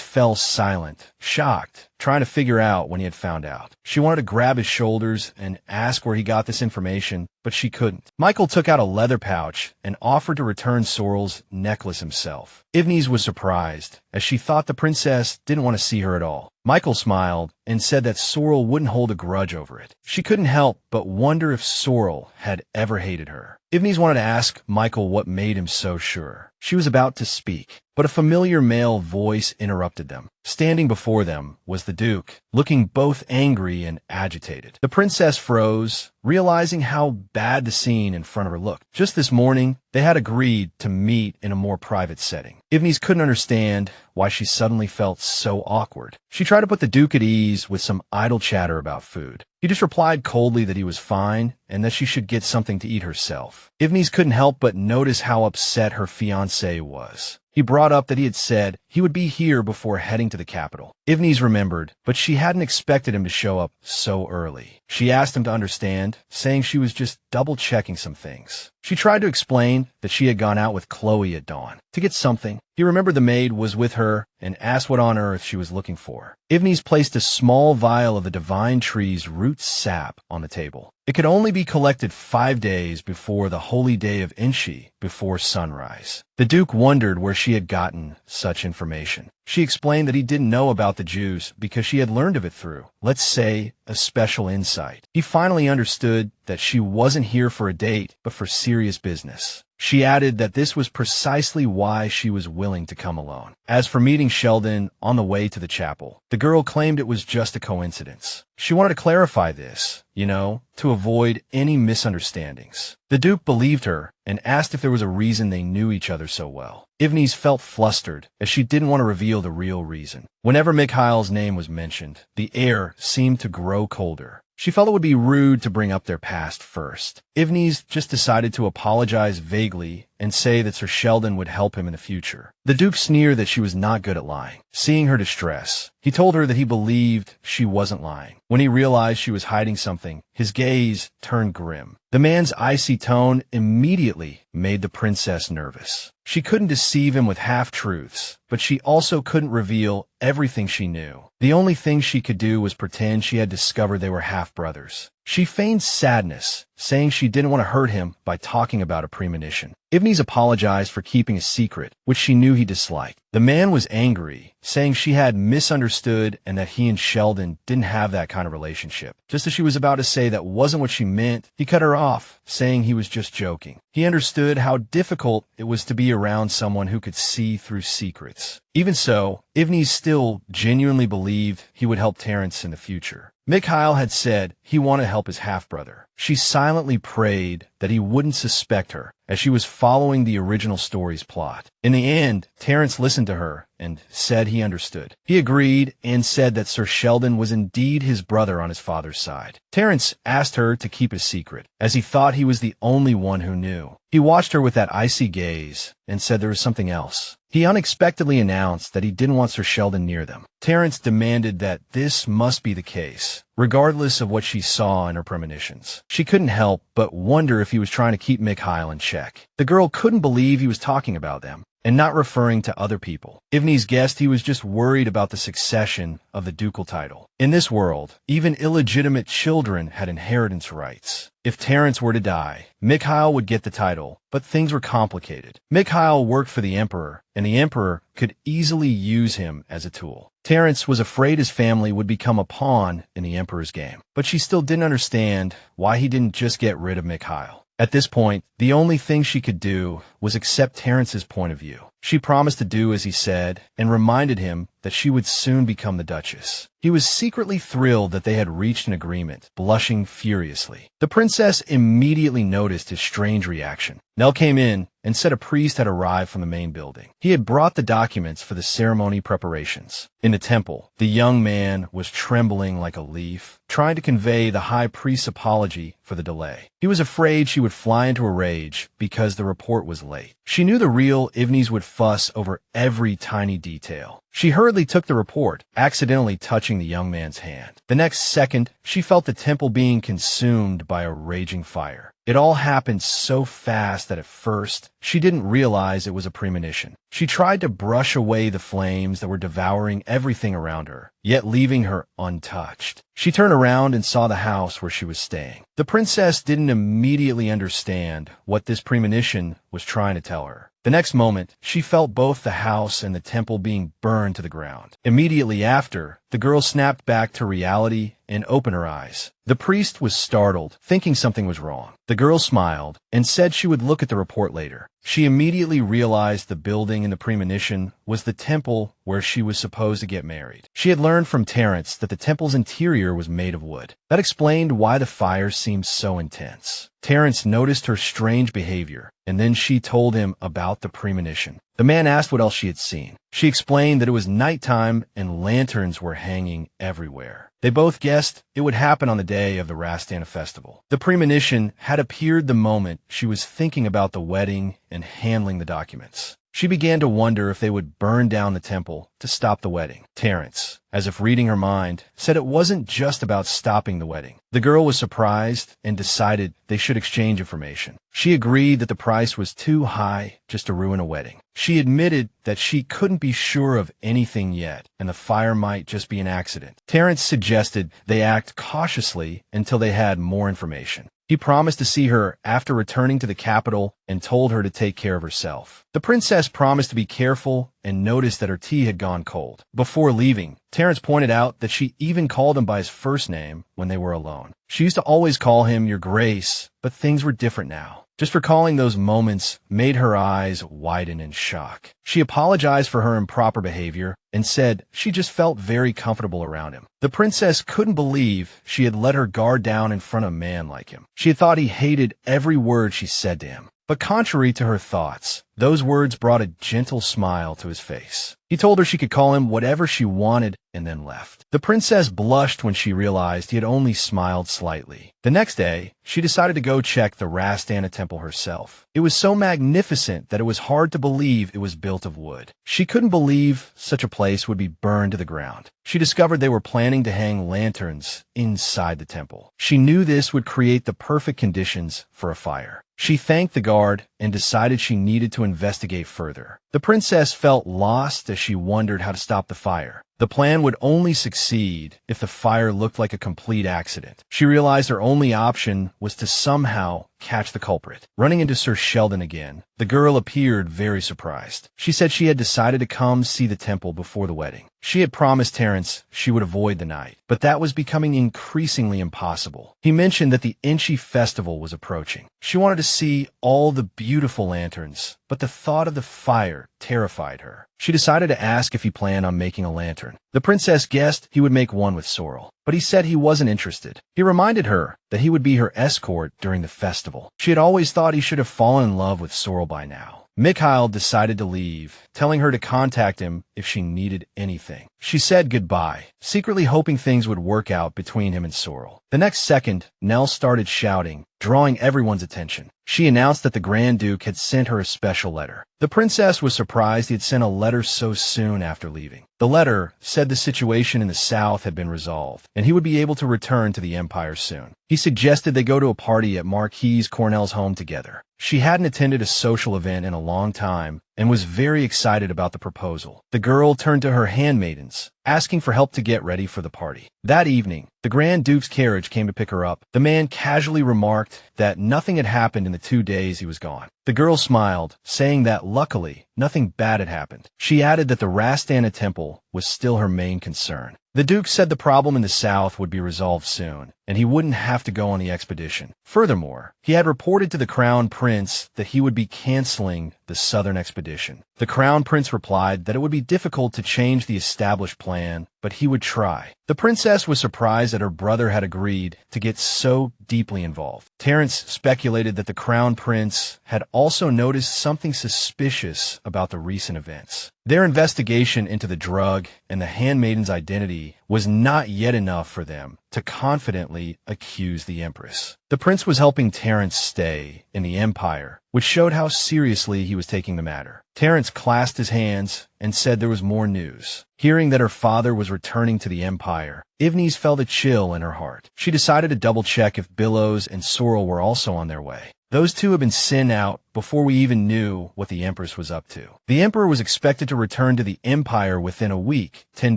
fell silent, shocked, trying to figure out when he had found out. She wanted to grab his shoulders and ask where he got this information, but she couldn't. Michael took out a leather pouch and offered to return Sorrel's necklace himself. Evnes was surprised, as she thought the princess didn't want to see her at all. Michael smiled and said that Sorrel wouldn't hold a grudge over it. She couldn't help but wonder if Sorrel had ever hated her. Evnes wanted to ask Michael what made him so sure. She was about to speak, but a familiar male voice interrupted them. Standing before them was the Duke, looking both angry and agitated. The princess froze, realizing how bad the scene in front of her looked. Just this morning, they had agreed to meet in a more private setting. Evnes couldn't understand why she suddenly felt so awkward. She tried to put the Duke at ease with some idle chatter about food. He just replied coldly that he was fine and that she should get something to eat herself. Evnes couldn't help but notice how upset her fiancé was. He brought up that he had said he would be here before heading to the capital. Evnes remembered, but she hadn't expected him to show up so early. She asked him to understand, saying she was just double-checking some things. She tried to explain that she had gone out with Chloe at dawn to get something. He remembered the maid was with her and asked what on earth she was looking for. Evnes placed a small vial of the divine tree's root sap on the table. It could only be collected 5 days before the holy day of Inshi, before sunrise. The Duke wondered where she had gotten such information. She explained that he didn't know about the Jews because she had learned of it through, let's say, a special insight. He finally understood that she wasn't here for a date, but for serious business. She added that this was precisely why she was willing to come alone. As for meeting Sheldon on the way to the chapel, the girl claimed it was just a coincidence. She wanted to clarify this, to avoid any misunderstandings. The Duke believed her and asked if there was a reason they knew each other so well. Evnes felt flustered, as she didn't want to reveal the real reason. Whenever Mikhail's name was mentioned, the air seemed to grow colder. She felt it would be rude to bring up their past first. Evnes just decided to apologize vaguely and say that Sir Sheldon would help him in the future. The Duke sneered that she was not good at lying. Seeing her distress, he told her that he believed she wasn't lying. When he realized she was hiding something, his gaze turned grim. The man's icy tone immediately made the princess nervous. She couldn't deceive him with half-truths, but she also couldn't reveal everything she knew. The only thing she could do was pretend she had discovered they were half-brothers. She feigned sadness, saying she didn't want to hurt him by talking about a premonition. Evnes apologized for keeping a secret, which she knew he disliked. The man was angry, saying she had misunderstood and that he and Sheldon didn't have that kind of relationship. Just as she was about to say that wasn't what she meant, he cut her off, saying he was just joking. He understood how difficult it was to be around someone who could see through secrets. Even so, Evnes still genuinely believed he would help Terence in the future. Mikhail had said he wanted to help his half-brother. She silently prayed that he wouldn't suspect her, as she was following the original story's plot. In the end, Terence listened to her and said he understood. He agreed and said that Sir Sheldon was indeed his brother on his father's side. Terence asked her to keep his secret, as he thought he was the only one who knew. He watched her with that icy gaze and said there was something else. He unexpectedly announced that he didn't want Sir Sheldon near them. Terence demanded that this must be the case, regardless of what she saw in her premonitions. She couldn't help but wonder if he was trying to keep Mikhail in check. The girl couldn't believe he was talking about them and not referring to other people. Evnes guessed he was just worried about the succession of the ducal title. In this world, even illegitimate children had inheritance rights. If Terence were to die, Mikhail would get the title, but things were complicated. Mikhail worked for the Emperor, and the Emperor could easily use him as a tool. Terence was afraid his family would become a pawn in the Emperor's game, but she still didn't understand why he didn't just get rid of Mikhail. At this point, the only thing she could do was accept Terence's point of view. She promised to do as he said and reminded him that she would soon become the Duchess. He was secretly thrilled that they had reached an agreement, blushing furiously. The princess immediately noticed his strange reaction. Nell came in and said a priest had arrived from the main building. He had brought the documents for the ceremony preparations. In the temple, the young man was trembling like a leaf, trying to convey the high priest's apology for the delay. He was afraid she would fly into a rage because the report was late. She knew the real Evnes would fuss over every tiny detail. She hurriedly took the report, accidentally touching the young man's hand. The next second, she felt the temple being consumed by a raging fire. It all happened so fast that at first, she didn't realize it was a premonition. She tried to brush away the flames that were devouring everything around her, yet leaving her untouched. She turned around and saw the house where she was staying. The princess didn't immediately understand what this premonition was trying to tell her. The next moment, she felt both the house and the temple being burned to the ground. Immediately after, the girl snapped back to reality and opened her eyes. The priest was startled, thinking something was wrong. The girl smiled and said she would look at the report later. She immediately realized the building in the premonition was the temple where she was supposed to get married. She had learned from Terence that the temple's interior was made of wood. That explained why the fire seemed so intense. Terence noticed her strange behavior, and then she told him about the premonition. The man asked what else she had seen. She explained that it was nighttime and lanterns were hanging everywhere. They both guessed it would happen on the day of the Rastana festival. The premonition had appeared the moment she was thinking about the wedding and handling the documents. She began to wonder if they would burn down the temple to stop the wedding. Terence, as if reading her mind, said it wasn't just about stopping the wedding. The girl was surprised and decided they should exchange information. She agreed that the price was too high just to ruin a wedding. She admitted that she couldn't be sure of anything yet, and the fire might just be an accident. Terence suggested they act cautiously until they had more information. He promised to see her after returning to the capital and told her to take care of herself. The princess promised to be careful and noticed that her tea had gone cold. Before leaving, Terence pointed out that she even called him by his first name when they were alone. She used to always call him Your Grace, but things were different now. Just recalling those moments made her eyes widen in shock. She apologized for her improper behavior and said she just felt very comfortable around him. The princess couldn't believe she had let her guard down in front of a man like him. She had thought he hated every word she said to him. But contrary to her thoughts, those words brought a gentle smile to his face. He told her she could call him whatever she wanted and then left. The princess blushed when she realized he had only smiled slightly. The next day, she decided to go check the Rastana temple herself. It was so magnificent that it was hard to believe it was built of wood. She couldn't believe such a place would be burned to the ground. She discovered they were planning to hang lanterns inside the temple. She knew this would create the perfect conditions for a fire. She thanked the guard and decided she needed to investigate further. The princess felt lost as she wondered how to stop the fire. The plan would only succeed if the fire looked like a complete accident. She realized her only option was to somehow catch the culprit. Running into Sir Sheldon again, the girl appeared very surprised. She said she had decided to come see the temple before the wedding. She had promised Terence she would avoid the night, but that was becoming increasingly impossible. He mentioned that the Inchy festival was approaching. She wanted to see all the beautiful lanterns, but the thought of the fire terrified her. She decided to ask if he planned on making a lantern. The princess guessed he would make one with Sorrel, but he said he wasn't interested. He reminded her that he would be her escort during the festival. She had always thought he should have fallen in love with Sorrel by now. Mikhail decided to leave, telling her to contact him if she needed anything. She said goodbye, secretly hoping things would work out between him and Sorrel. The next second, Nell started shouting, drawing everyone's attention. She announced that the Grand Duke had sent her a special letter. The princess was surprised he had sent a letter so soon after leaving. The letter said the situation in the south had been resolved, and he would be able to return to the Empire soon. He suggested they go to a party at Marquise Cornell's home together. She hadn't attended a social event in a long time and was very excited about the proposal. The girl turned to her handmaidens, asking for help to get ready for the party. That evening, the Grand Duke's carriage came to pick her up. The man casually remarked that nothing had happened in the 2 days he was gone. The girl smiled, saying that luckily, nothing bad had happened. She added that the Rastana temple was still her main concern. The Duke said the problem in the south would be resolved soon, and he wouldn't have to go on the expedition. Furthermore, he had reported to the Crown Prince that he would be canceling the southern expedition. The Crown Prince replied that it would be difficult to change the established plan, but he would try. The princess was surprised that her brother had agreed to get so deeply involved. Terence speculated that the Crown Prince had also noticed something suspicious about the recent events. Their investigation into the drug and the handmaiden's identity was not yet enough for them to confidently accuse the Empress. The prince was helping Terence stay in the Empire, which showed how seriously he was taking the matter. Terence clasped his hands and said there was more news. Hearing that her father was returning to the Empire, Evnes felt a chill in her heart. She decided to double-check if Billows and Sorrel were also on their way. Those two had been sent out before we even knew what the Empress was up to. The Emperor was expected to return to the Empire within a week, 10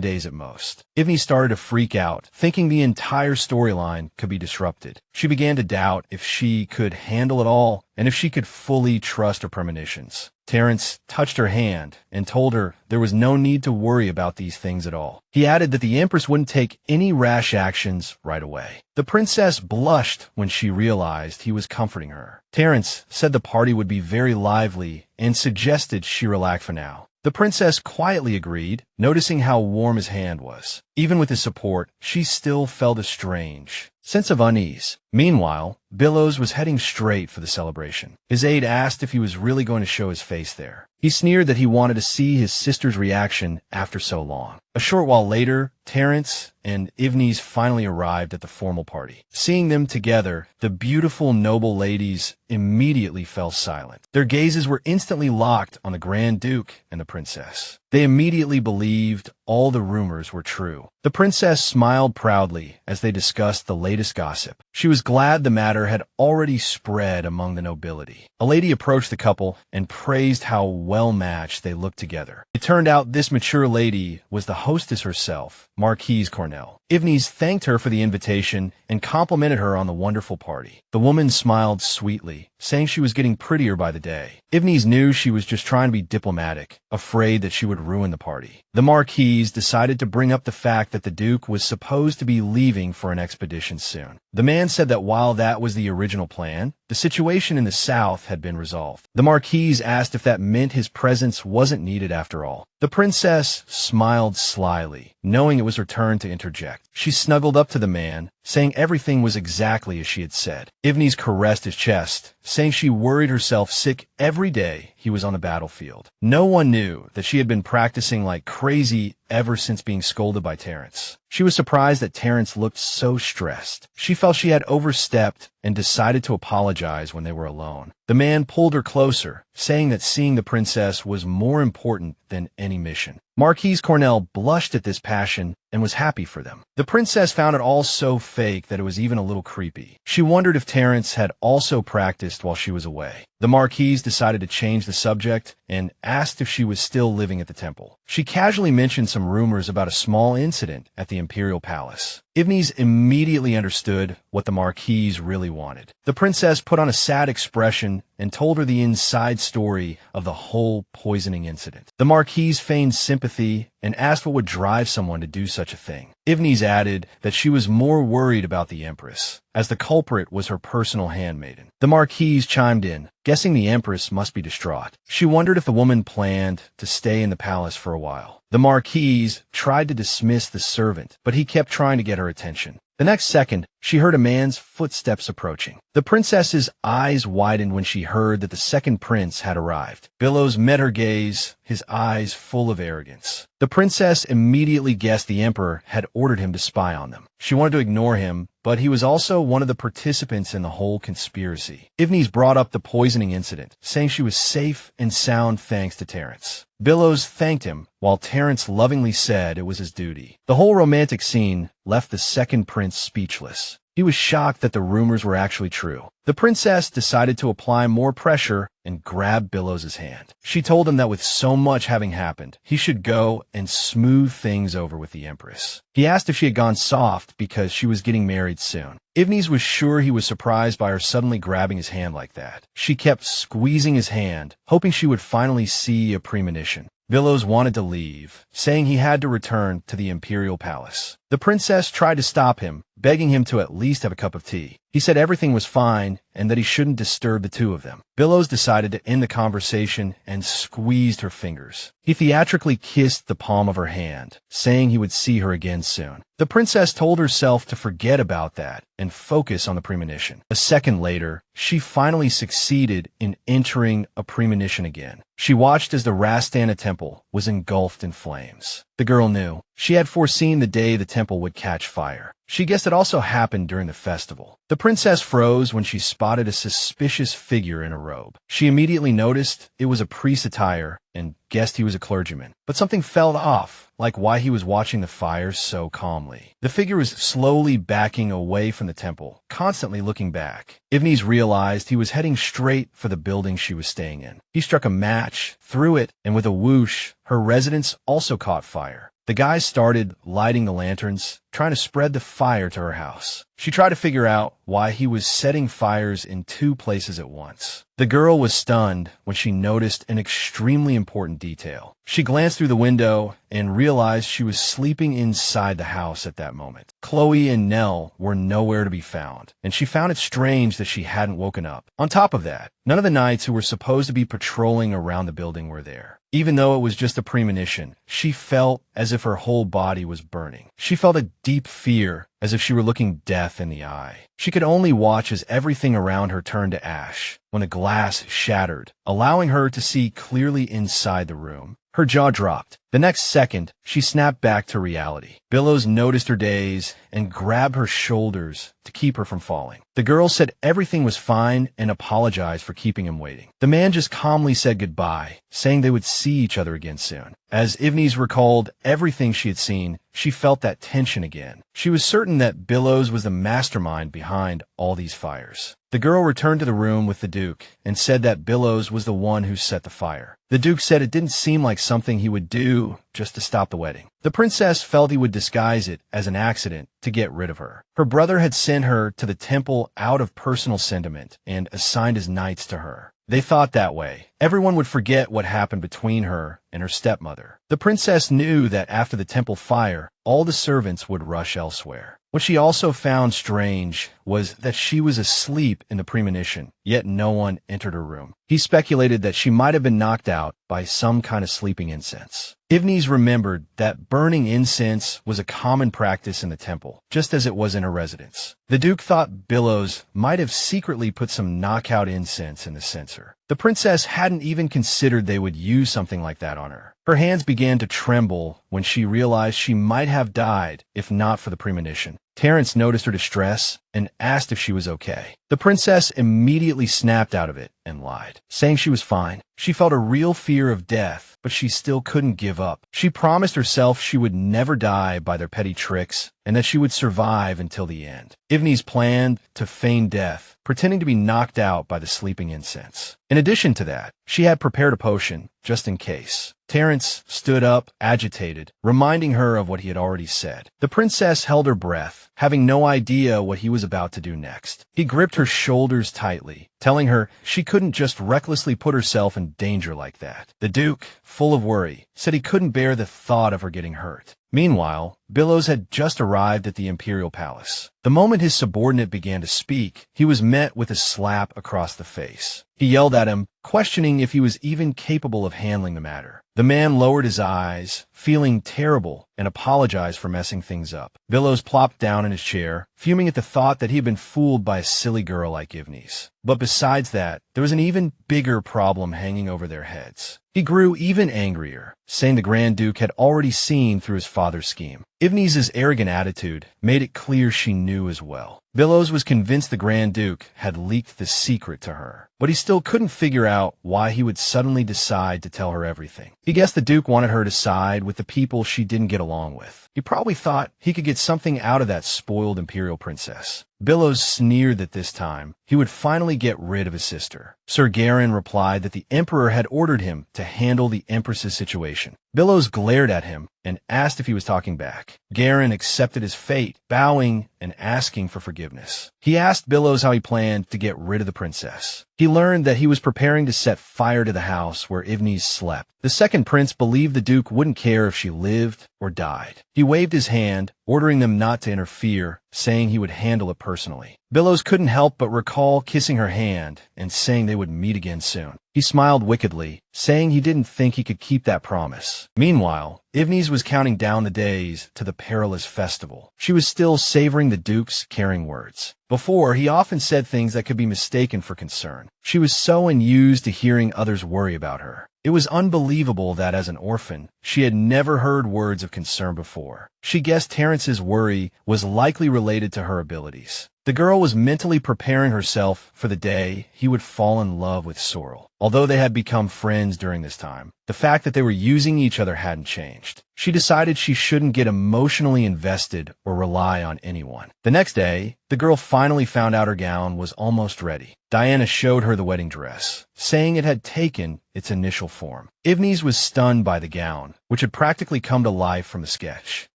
days at most. Evnes started to freak out, thinking the entire storyline could be disrupted. She began to doubt if she could handle it all and if she could fully trust her premonitions. Terence touched her hand and told her there was no need to worry about these things at all. He added that the Empress wouldn't take any rash actions right away. The princess blushed when she realized he was comforting her. Terence said the party would be very lively and suggested she relax for now. The princess quietly agreed, noticing how warm his hand was. Even with his support, she still felt a strange sense of unease. Meanwhile, Billows was heading straight for the celebration. His aide asked if he was really going to show his face there. He sneered that he wanted to see his sister's reaction after so long. A short while later, Terence and Evnes finally arrived at the formal party. Seeing them together, the beautiful noble ladies immediately fell silent. Their gazes were instantly locked on the Grand Duke and the princess. They immediately believed all the rumors were true. The princess smiled proudly as they discussed the latest gossip. She was glad the matter had already spread among the nobility. A lady approached the couple and praised how well-matched they looked together. It turned out this mature lady was the hostess herself, Marquise Cornell. Evnes thanked her for the invitation and complimented her on the wonderful party. The woman smiled sweetly, saying she was getting prettier by the day. Evnes knew she was just trying to be diplomatic, afraid that she would ruin the party. The Marquise decided to bring up the fact that the Duke was supposed to be leaving for an expedition soon. The man said that while that was the original plan, the situation in the south had been resolved. The Marquise asked if that meant his presence wasn't needed after all. The princess smiled slyly, knowing it was her turn to interject. She snuggled up to the man, saying everything was exactly as she had said. Evnes caressed his chest, saying she worried herself sick every day he was on the battlefield. No one knew that she had been practicing like crazy ever since being scolded by Terence. She was surprised that Terence looked so stressed. She felt she had overstepped and decided to apologize when they were alone. The man pulled her closer, saying that seeing the princess was more important than any mission. Marquise Cornell blushed at this passion and was happy for them. The princess found it all so fake that it was even a little creepy. She wondered if Terence had also practiced while she was away. The Marquise decided to change the subject and asked if she was still living at the temple. She casually mentioned some rumors about a small incident at the imperial palace. Evnes immediately understood what the Marquise really wanted. The princess put on a sad expression and told her the inside story of the whole poisoning incident. The Marquise feigned sympathy and asked what would drive someone to do such a thing. Evnes added that she was more worried about the empress, as the culprit was her personal handmaiden. The Marquise chimed in, guessing the empress must be distraught. She wondered if the woman planned to stay in the palace for a while. The Marquise tried to dismiss the servant, but he kept trying to get her attention. The next second, she heard a man's footsteps approaching. The princess's eyes widened when she heard that the second prince had arrived. Billows met her gaze, his eyes full of arrogance. The princess immediately guessed the emperor had ordered him to spy on them. She wanted to ignore him, but he was also one of the participants in the whole conspiracy. Evnes brought up the poisoning incident, saying she was safe and sound thanks to Terence. Billows thanked him, while Terence lovingly said it was his duty. The whole romantic scene left the second prince speechless. He was shocked that the rumors were actually true. The princess decided to apply more pressure and grab Billows' hand. She told him that with so much having happened, he should go and smooth things over with the empress. He asked if she had gone soft because she was getting married soon. Evnes was sure he was surprised by her suddenly grabbing his hand like that. She kept squeezing his hand, hoping she would finally see a premonition. Billows wanted to leave, saying he had to return to the imperial palace. The princess tried to stop him, begging him to at least have a cup of tea. He said everything was fine and that he shouldn't disturb the two of them. Billows decided to end the conversation and squeezed her fingers. He theatrically kissed the palm of her hand, saying he would see her again soon. The princess told herself to forget about that and focus on the premonition. A second later, she finally succeeded in entering a premonition again. She watched as the Rastana temple was engulfed in flames. The girl knew. She had foreseen the day the temple would catch fire. She guessed it also happened during the festival. The princess froze when she spotted a suspicious figure in a robe. She immediately noticed it was a priest's attire and guessed he was a clergyman. But something felt off, like why he was watching the fire so calmly. The figure was slowly backing away from the temple, constantly looking back. Evnes realized he was heading straight for the building she was staying in. He struck a match, threw it, and with a whoosh, her residence also caught fire. The guys started lighting the lanterns, trying to spread the fire to her house. She tried to figure out why he was setting fires in two places at once. The girl was stunned when she noticed an extremely important detail. She glanced through the window and realized she was sleeping inside the house at that moment. Chloe and Nell were nowhere to be found, and she found it strange that she hadn't woken up. On top of that, none of the knights who were supposed to be patrolling around the building were there. Even though it was just a premonition, she felt as if her whole body was burning. She felt a deep fear, as if she were looking death in the eye. She could only watch as everything around her turned to ash when a glass shattered, allowing her to see clearly inside the room. Her jaw dropped. The next second, she snapped back to reality. Billows noticed her daze and grabbed her shoulders to keep her from falling. The girl said everything was fine and apologized for keeping him waiting. The man just calmly said goodbye, saying they would see each other again soon. As Evnes recalled everything she had seen, she felt that tension again. She was certain that Billows was the mastermind behind all these fires. The girl returned to the room with the Duke and said that Billows was the one who set the fire. The Duke said it didn't seem like something he would do just to stop the wedding. The princess felt he would disguise it as an accident to get rid of her. Her brother had sent her to the temple out of personal sentiment and assigned his knights to her. They thought that way everyone would forget what happened between her and her stepmother. The princess knew that after the temple fire, all the servants would rush elsewhere. What she also found strange was that she was asleep in the premonition, yet no one entered her room. He speculated that she might have been knocked out by some kind of sleeping incense. Evnes remembered that burning incense was a common practice in the temple, just as it was in her residence. The Duke thought Billows might have secretly put some knockout incense in the censer. The princess hadn't even considered they would use something like that on her. Her hands began to tremble when she realized she might have died if not for the premonition. Terence noticed her distress and asked if she was okay. The princess immediately snapped out of it and lied, saying she was fine. She felt a real fear of death but she still couldn't give up. She promised herself she would never die by their petty tricks, and that she would survive until the end. Evnes planned to feign death, pretending to be knocked out by the sleeping incense. In addition to that, she had prepared a potion, just in case. Terence stood up, agitated, reminding her of what he had already said. The princess held her breath, having no idea what he was about to do next. He gripped her shoulders tightly, telling her she couldn't just recklessly put herself in danger like that. The Duke, full of worry, said he couldn't bear the thought of her getting hurt. Meanwhile, Billows had just arrived at the imperial palace. The moment his subordinate began to speak, he was met with a slap across the face. He yelled at him, questioning if he was even capable of handling the matter. The man lowered his eyes, feeling terrible, and apologized for messing things up. Billows plopped down in his chair, fuming at the thought that he had been fooled by a silly girl like Evnes. But besides that, there was an even bigger problem hanging over their heads. He grew even angrier, saying the Grand Duke had already seen through his father's scheme. Evnes's arrogant attitude made it clear she knew as well. Billows was convinced the Grand Duke had leaked the secret to her, but he still couldn't figure out why he would suddenly decide to tell her everything. He guessed the Duke wanted her to side with the people she didn't get along with. He probably thought he could get something out of that spoiled imperial princess. Billows sneered that this time he would finally get rid of his sister. Sir Garin replied that the Emperor had ordered him to handle the Empress's situation. Billows glared at him and asked if he was talking back. Garin accepted his fate, bowing and asking for forgiveness. He asked Billows how he planned to get rid of the princess. He learned that he was preparing to set fire to the house where Evnes slept. The second prince believed the Duke wouldn't care if she lived or died. He waved his hand, ordering them not to interfere, saying he would handle it personally. Billows couldn't help but recall kissing her hand and saying they would meet again soon. He smiled wickedly, saying he didn't think he could keep that promise. Meanwhile, Evnes was counting down the days to the perilous festival. She was still savoring the Duke's caring words. Before, he often said things that could be mistaken for concern. She was so unused to hearing others worry about her. It was unbelievable that as an orphan, she had never heard words of concern before. She guessed Terence's worry was likely related to her abilities. The girl was mentally preparing herself for the day he would fall in love with Sorrel. Although they had become friends during this time, the fact that they were using each other hadn't changed. She decided she shouldn't get emotionally invested or rely on anyone. The next day, the girl finally found out her gown was almost ready. Diana showed her the wedding dress, saying it had taken its initial form. Evnes was stunned by the gown, which had practically come to life from the sketch.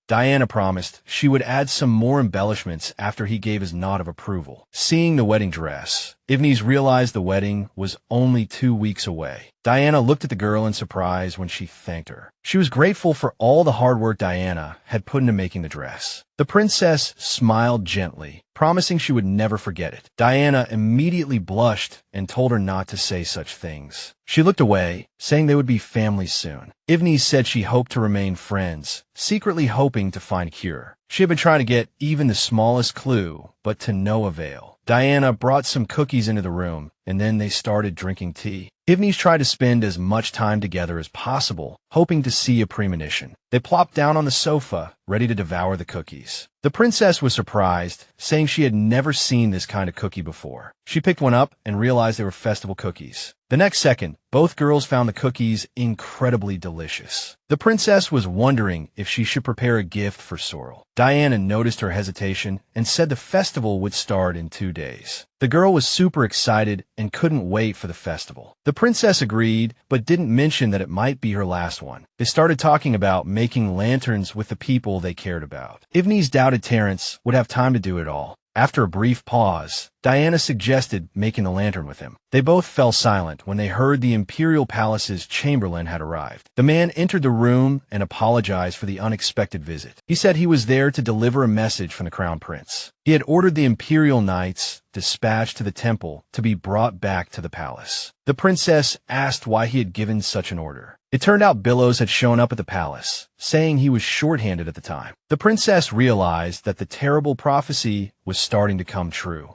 Diana promised she would add some more embellishments after he gave his nod of approval. Seeing the wedding dress, Evnes realized the wedding was only 2 weeks away. Diana looked at the girl in surprise when she thanked her. She was grateful for all the hard work Diana had put into making the dress. The princess smiled gently, promising she would never forget it. Diana immediately blushed and told her not to say such things. She looked away, saying they would be family soon. Evnes said she hoped to remain friends, secretly hoping to find a cure. She had been trying to get even the smallest clue, but to no avail. Diana brought some cookies into the room, and then they started drinking tea. Evnes tried to spend as much time together as possible, hoping to see a premonition. They plopped down on the sofa, ready to devour the cookies. The princess was surprised, saying she had never seen this kind of cookie before. She picked one up and realized they were festival cookies. The next second, both girls found the cookies incredibly delicious. The princess was wondering if she should prepare a gift for Sorrel. Diana noticed her hesitation and said the festival would start in 2 days. The girl was super excited and couldn't wait for the festival. The princess agreed, but didn't mention that it might be her last one. They started talking about making lanterns with the people they cared about. Evnes doubted Terence would have time to do it all. After a brief pause, Diana suggested making the lantern with him. They both fell silent when they heard the Imperial Palace's chamberlain had arrived. The man entered the room and apologized for the unexpected visit. He said he was there to deliver a message from the Crown Prince. He had ordered the Imperial Knights dispatched to the temple to be brought back to the palace. The princess asked why he had given such an order. It turned out Billows had shown up at the palace, saying he was shorthanded at the time. The princess realized that the terrible prophecy was starting to come true.